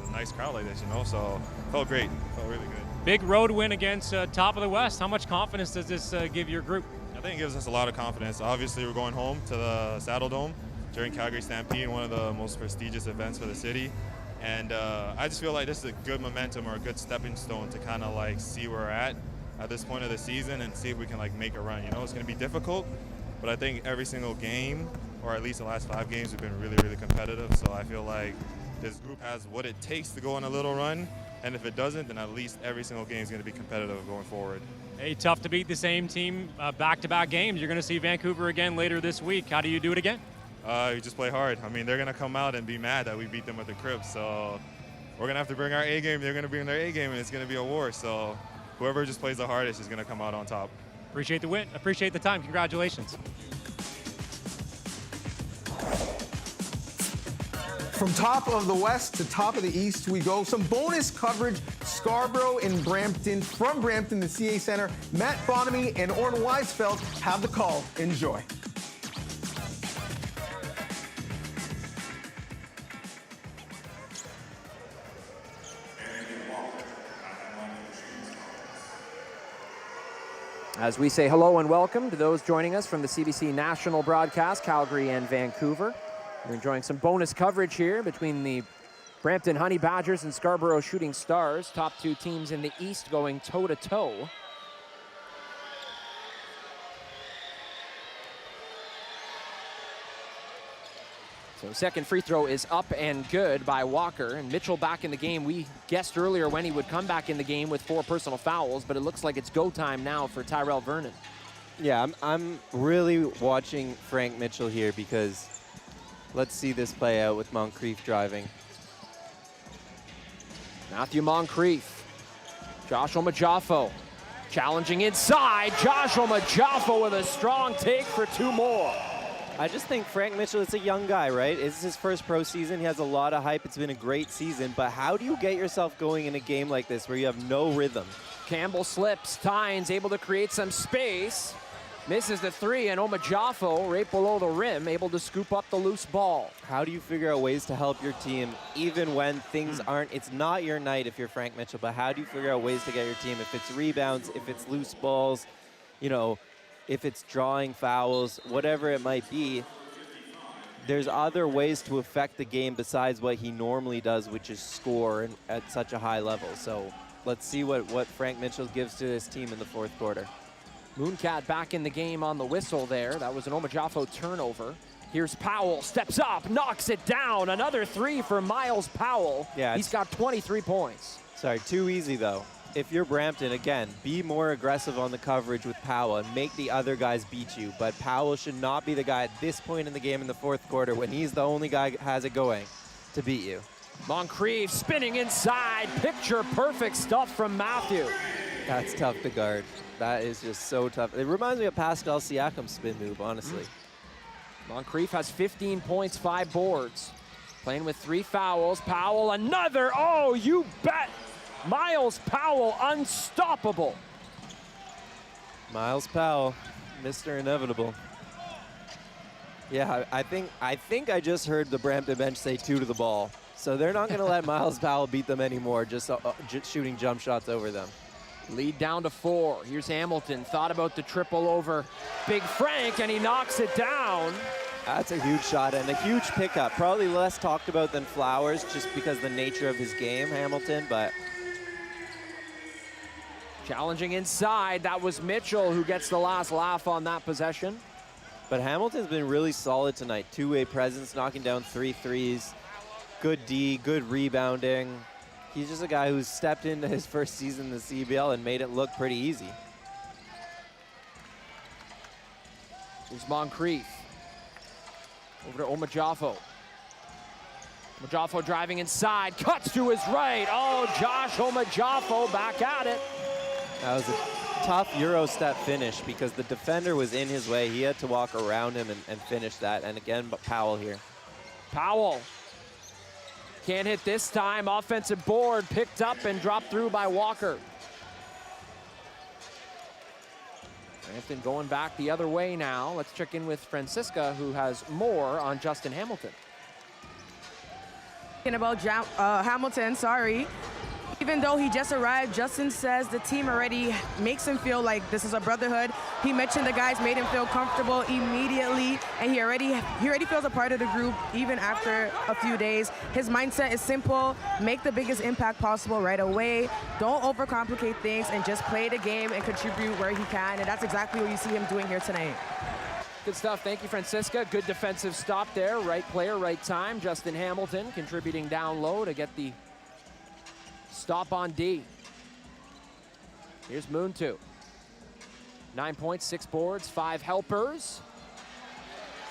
a nice crowd like this, So felt great. Felt really good. Big road win against top of the West. How much confidence does this give your group? I think it gives us a lot of confidence. Obviously, we're going home to the Saddle Dome during Calgary Stampede, one of the most prestigious events for the city. And I just feel like this is a good momentum or a good stepping stone to kind of like see where we're at this point of the season and see if we can like make a run. It's going to be difficult, but I think every single game or at least the last 5 games, we've been really, really competitive. So I feel like this group has what it takes to go on a little run. And if it doesn't, then at least every single game is going to be competitive going forward. Hey, tough to beat the same team back-to-back games. You're going to see Vancouver again later this week. How do you do it again? You just play hard. I mean, they're going to come out and be mad that we beat them at the crib. So we're going to have to bring our A game. They're going to bring their A game, and it's going to be a war. So whoever just plays the hardest is going to come out on top. Appreciate the win. Appreciate the time. Congratulations. From top of the West to top of the East we go. Some bonus coverage. Scarborough and Brampton. From Brampton, the CA Centre. Matt Bonamy and Orrin Weisfeld have the call. Enjoy. As we say hello and welcome to those joining us from the CBC National Broadcast, Calgary and Vancouver. We're enjoying some bonus coverage here between the Brampton Honey Badgers and Scarborough Shooting Stars, top 2 teams in the East going toe-to-toe. So second free throw is up and good by Walker, and Mitchell back in the game. We guessed earlier when he would come back in the game with 4 personal fouls, but it looks like it's go time now for Tyrell Vernon. Yeah, I'm really watching Frank Mitchell here because let's see this play out with Moncrief driving. Matthew Moncrief, Josh Omajafo challenging inside. Josh Omajafo with a strong take for 2 more. I just think Frank Mitchell is a young guy, right? This is his first pro season. He has a lot of hype. It's been a great season, but how do you get yourself going in a game like this where you have no rhythm? Campbell slips, Tynes able to create some space. Misses the 3, and Omajafo right below the rim, able to scoop up the loose ball. How do you figure out ways to help your team even when things aren't, it's not your night if you're Frank Mitchell, but how do you figure out ways to get your team, if it's rebounds, if it's loose balls, you know, if it's drawing fouls, whatever it might be, there's other ways to affect the game besides what he normally does, which is score at such a high level. So let's see what Frank Mitchell gives to this team in the 4th quarter. Mooncat back in the game on the whistle there. That was an Omajafo turnover. Here's Powell, steps up, knocks it down. Another 3 for Miles Powell. Yeah, he's got 23 points. Sorry, too easy though. If you're Brampton, again, be more aggressive on the coverage with Powell and make the other guys beat you. But Powell should not be the guy at this point in the game in the 4th quarter when he's the only guy who has it going to beat you. Moncrief spinning inside, picture perfect stuff from Matthew. That's tough to guard. That is just so tough. It reminds me of Pascal Siakam's spin move, honestly. Moncrief has 15 points, 5 boards. Playing with 3 fouls. Powell, another. Oh, you bet. Miles Powell, unstoppable. Miles Powell, Mr. Inevitable. Yeah, I think I just heard the Brampton bench say 2 to the ball. So they're not going to let Miles Powell beat them anymore, just shooting jump shots over them. Lead down to 4. Here's Hamilton. Thought about the triple over Big Frank, and he knocks it down. That's a huge shot and a huge pickup. Probably less talked about than Flowers, just because of the nature of his game, Hamilton, but... Challenging inside. That was Mitchell who gets the last laugh on that possession. But Hamilton's been really solid tonight. 2-way presence, knocking down 3 threes. Good D, good rebounding. He's just a guy who's stepped into his first season in the CEBL and made it look pretty easy. Here's Moncrief. Over to Omajafo. Omajafo driving inside, cuts to his right. Oh, Josh Omajafo back at it. That was a tough Euro step finish because the defender was in his way. He had to walk around him and finish that. And again, Powell here. Powell. Can't hit this time. Offensive board picked up and dropped through by Walker. Brampton going back the other way now. Let's check in with Francisca, who has more on Justin Hamilton. About Hamilton, sorry. Even though he just arrived, Justin says the team already makes him feel like this is a brotherhood. He mentioned the guys made him feel comfortable immediately, and he already feels a part of the group even after a few days. His mindset is simple: make the biggest impact possible right away. Don't overcomplicate things and just play the game and contribute where he can. And that's exactly what you see him doing here tonight. Good stuff. Thank you, Francisca. Good defensive stop there. Right player, right time. Justin Hamilton contributing down low to get the stop on D. Here's Moontu. 9 points, 6 boards, 5 helpers.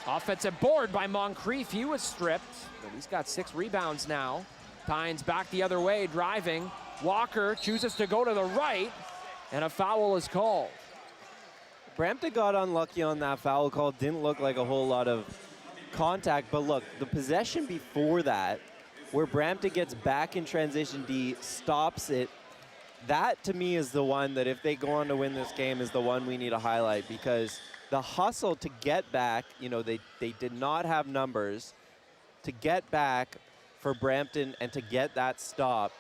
Offensive board by Moncrief. He was stripped, but he's got 6 rebounds now. Tynes back the other way, driving. Walker chooses to go to the right, and a foul is called. Brampton got unlucky on that foul call. Didn't look like a whole lot of contact, but look, the possession before that, where Brampton gets back in transition D, stops it, that to me is the one that if they go on to win this game is the one we need to highlight, because the hustle to get back, you know, they did not have numbers, to get back for Brampton and to get that stop,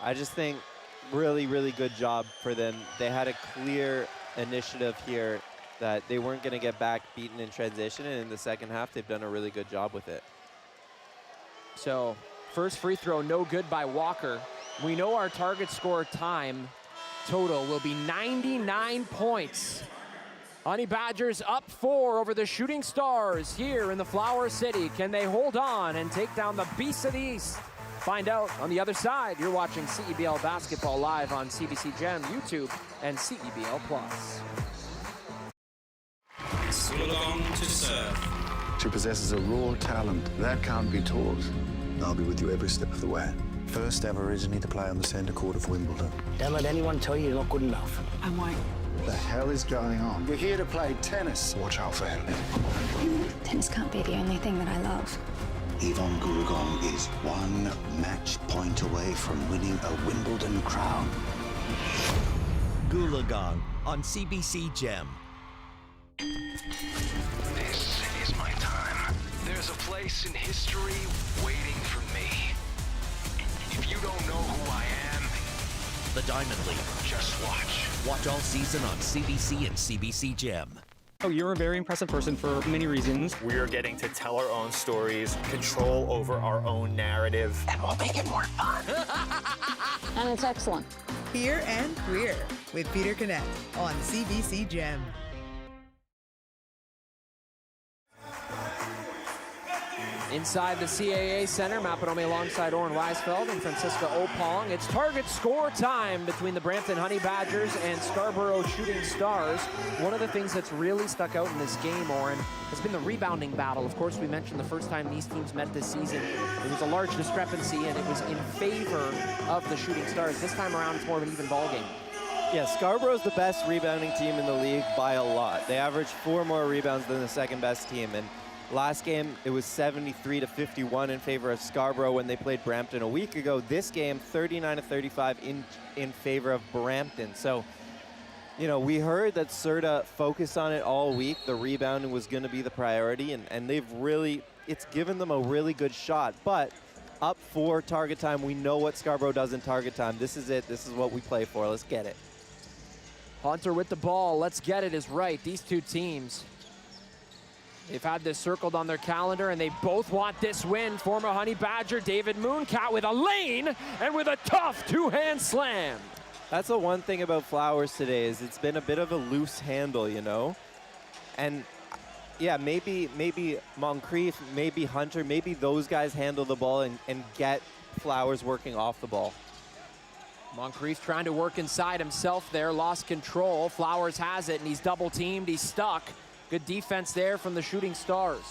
I just think really, really good job for them. They had a clear initiative here that they weren't going to get back beaten in transition, and in the second half, they've done a really good job with it. So, first free throw, no good by Walker. We know our target score time total will be 99 points. Honey Badgers up 4 over the Shooting Stars here in the Flower City. Can they hold on and take down the Beasts of the East? Find out on the other side. You're watching CEBL Basketball live on CBC Gem, YouTube, and CEBL Plus. Wollongong to serve. She possesses a raw talent that can't be taught. I'll be with you every step of the way. First ever originally to play on the centre court of Wimbledon. Don't let anyone tell you you're not good enough. I won't. What the hell is going on? You're here to play tennis. Watch out for him. Tennis can't be the only thing that I love. Yvonne Goolagong is 1 match point away from winning a Wimbledon crown. Goolagong on CBC Gem. This is my time. There's a place in history waiting for me. If you don't know who I am, The Diamond League. just watch. Watch all season on CBC and CBC Gem. Oh, you're a very impressive person for many reasons. We are getting to tell our own stories, control over our own narrative. And we'll make it more fun. And it's excellent. Here and Queer with Peter Connect on CBC Gem. Inside the CAA Center, Mapanome alongside Oren Weisfeld and Francisca Opong. It's target score time between the Brampton Honey Badgers and Scarborough Shooting Stars. One of the things that's really stuck out in this game, Oren, has been the rebounding battle. Of course, we mentioned the first time these teams met this season, there was a large discrepancy, and it was in favor of the Shooting Stars. This time around, it's more of an even ball game. Yeah, Scarborough's the best rebounding team in the league by a lot. They averaged 4 more rebounds than the second best team, and last game, it was 73-51 in favor of Scarborough when they played Brampton a week ago. This game, 39-35 in favor of Brampton. So, you know, we heard that Serta focused on it all week. The rebounding was going to be the priority, and they've really, it's given them a really good shot. But up 4 target time, we know what Scarborough does in target time. This is it. This is what we play for. Let's get it. Hunter with the ball. Let's get it is right. These two teams, they've had this circled on their calendar, and they both want this win. Former Honey Badger David Mooncat with a lane and with a tough 2-hand slam. That's the one thing about Flowers today is it's been a bit of a loose handle, you know? And yeah, maybe Moncrief, maybe Hunter, maybe those guys handle the ball and get Flowers working off the ball. Moncrief trying to work inside himself there, lost control. Flowers has it, and he's double teamed, he's stuck. Good defense there from the Shooting Stars.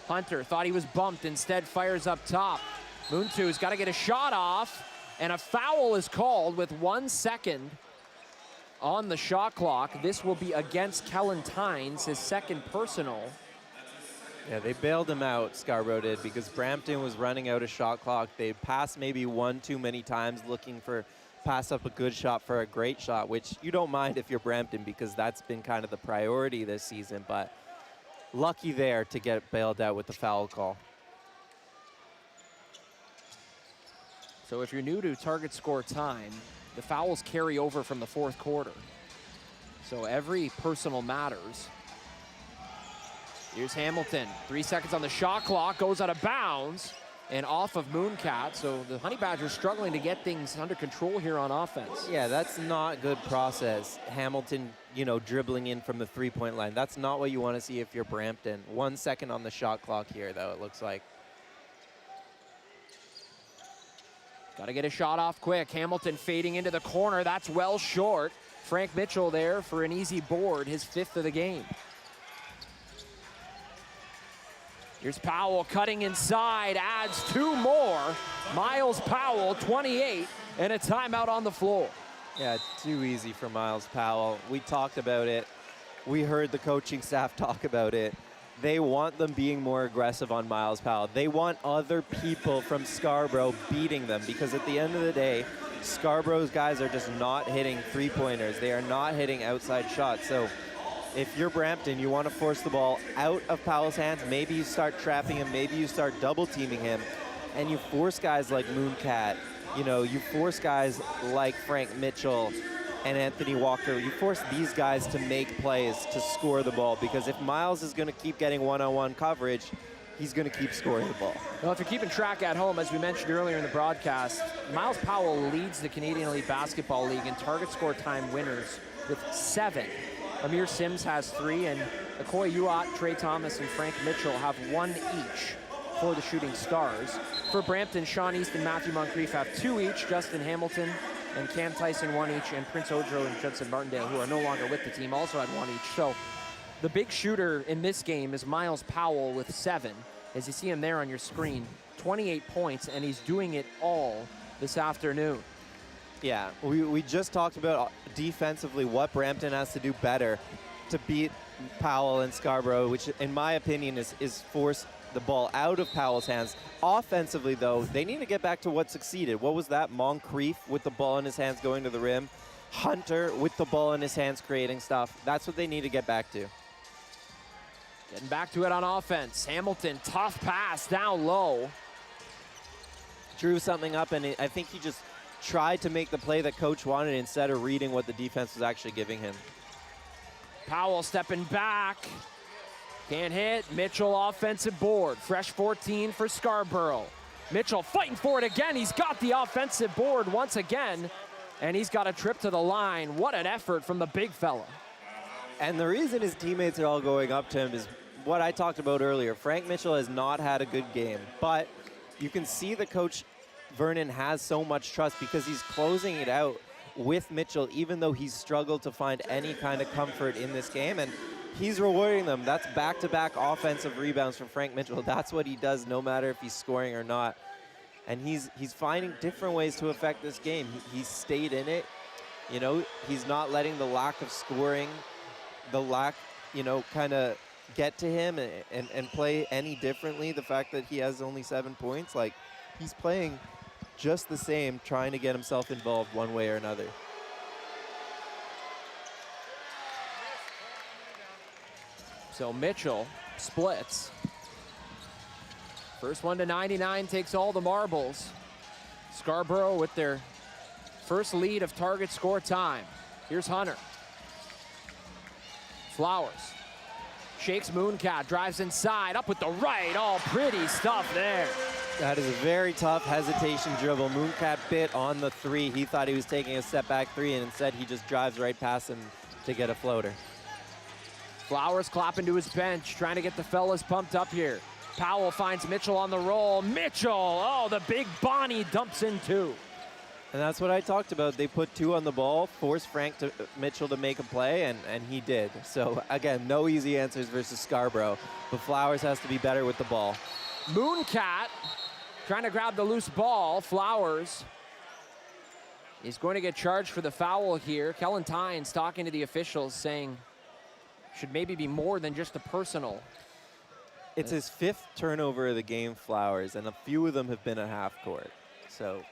Hunter thought he was bumped, instead fires up top. Moontu's got to get a shot off, and a foul is called with 1 second on the shot clock. This will be against Kellen Tynes, his second personal. Yeah, they bailed him out, Scarborough did, because Brampton was running out of shot clock. They passed maybe 1 too many times looking for pass up a good shot for a great shot, which you don't mind if you're Brampton because that's been kind of the priority this season, but lucky there to get bailed out with the foul call. So if you're new to target score time, the fouls carry over from the 4th quarter. So every personal matters. Here's Hamilton, 3 seconds on the shot clock, goes out of bounds. and off of Mooncat. So the Honey Badgers struggling to get things under control here on offense. Yeah, that's not good process. Hamilton, you know, dribbling in from the three-point line. That's not what you want to see if you're Brampton. 1 second on the shot clock here, though, it looks like. Got to get a shot off quick. Hamilton fading into the corner. That's well short. Frank Mitchell there for an easy board, his 5th of the game. Here's Powell cutting inside, adds 2 more. Miles Powell, 28, and a timeout on the floor. Yeah, too easy for Miles Powell. We talked about it. We heard the coaching staff talk about it. They want them being more aggressive on Miles Powell. They want other people from Scarborough beating them, because at the end of the day, Scarborough's guys are just not hitting three-pointers. They are not hitting outside shots. So if you're Brampton, you want to force the ball out of Powell's hands. Maybe you start trapping him. Maybe you start double-teaming him. And you force guys like Mooncat. You know, you force guys like Frank Mitchell and Anthony Walker. You force these guys to make plays to score the ball, because if Miles is going to keep getting one-on-one coverage, he's going to keep scoring the ball. Well, if you're keeping track at home, as we mentioned earlier in the broadcast, Miles Powell leads the Canadian Elite Basketball League in target score time winners with 7. Amir Sims has 3, and Akoy Uat, Trey Thomas, and Frank Mitchell have 1 each for the Shooting Stars. For Brampton, Sean East and Matthew Moncrief have 2 each. Justin Hamilton and Cam Tyson 1 each, and Prince Ojo and Judson Martindale, who are no longer with the team, also had 1 each. So the big shooter in this game is Miles Powell with 7. As you see him there on your screen, 28 points, and he's doing it all this afternoon. Yeah, we just talked about defensively what Brampton has to do better to beat Powell and Scarborough, which in my opinion is force the ball out of Powell's hands. Offensively, though, they need to get back to what succeeded. What was that? Moncrief with the ball in his hands going to the rim. Hunter with the ball in his hands creating stuff. That's what they need to get back to. Getting back to it on offense. Hamilton, tough pass down low. Drew something up, and I think he just tried to make the play that coach wanted instead of reading what the defense was actually giving him. Powell stepping back. Can't hit. Mitchell offensive board. Fresh 14 for Scarborough. Mitchell fighting for it again. He's got the offensive board once again, and he's got a trip to the line. What an effort from the big fella. And the reason his teammates are all going up to him is what I talked about earlier. Frank Mitchell has not had a good game, but you can see the coach Vernon has so much trust because he's closing it out with Mitchell, even though he's struggled to find any kind of comfort in this game, and he's rewarding them. That's back-to-back offensive rebounds from Frank Mitchell. That's what he does no matter if he's scoring or not. And he's finding different ways to affect this game. He's stayed in it. You know, he's not letting the lack of scoring, the lack, you know, kind of get to him and play any differently. The fact that he has only 7 points, like, he's playing just the same, trying to get himself involved one way or another. So Mitchell splits. First one to 99 takes all the marbles. Scarborough with their first lead of target score time. Here's Hunter. Flowers. Shakes Mooncat, drives inside, up with the right. All pretty stuff there. That is a very tough hesitation dribble. Mooncat bit on the 3. He thought he was taking a step back 3, and instead he just drives right past him to get a floater. Flowers clapping to his bench, trying to get the fellas pumped up here. Powell finds Mitchell on the roll. Mitchell, oh, the big Bonnie dumps in 2. And that's what I talked about. They put 2 on the ball, forced Mitchell to make a play, and he did. So, again, no easy answers versus Scarborough, but Flowers has to be better with the ball. Mooncat trying to grab the loose ball. Flowers is going to get charged for the foul here. Kellen Tynes talking to the officials saying should maybe be more than just a personal. It's his 5th turnover of the game, Flowers, and a few of them have been at half court. So,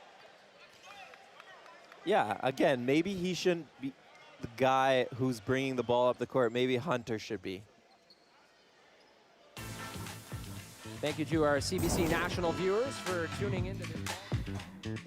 yeah, again, maybe he shouldn't be the guy who's bringing the ball up the court. Maybe Hunter should be. Thank you to our CBC National viewers for tuning into this.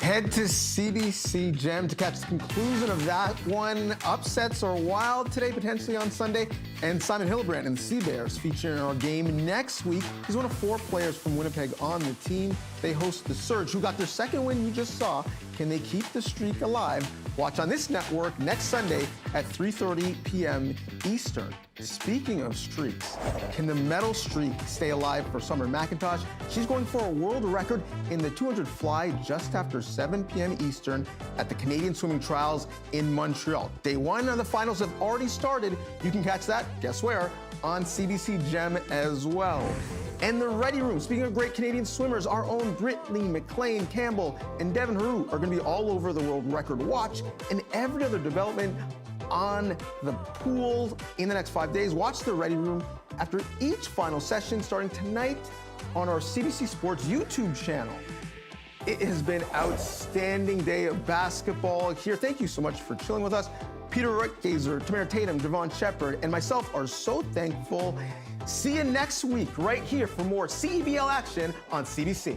Head to CBC Gem to catch the conclusion of that one. Upsets are wild today, potentially on Sunday. And Simon Hillebrand and the Sea Bears featuring our game next week. He's one of 4 players from Winnipeg on the team. They host the Surge, who got their second win you just saw. Can they keep the streak alive? Watch on this network next Sunday at 3:30 p.m. Eastern. Speaking of streaks, can the medal streak stay alive for Summer McIntosh? She's going for a world record in the 200 fly just after 7 p.m. Eastern at the Canadian Swimming Trials in Montreal. Day 1 of the finals have already started. You can catch that, guess where? On CBC Gem as well. And the Ready Room, speaking of great Canadian swimmers, our own Brittany McLean Campbell and Devin Haru are going to be all over the World Record Watch and every other development on the pool in the next 5 days. Watch the Ready Room after each final session starting tonight on our CBC Sports YouTube channel. It has been an outstanding day of basketball here. Thank you so much for chilling with us. Peter Rutgazer, Tamara Tatum, Devon Shepard, and myself are so thankful. See you next week right here for more CEBL action on CBC.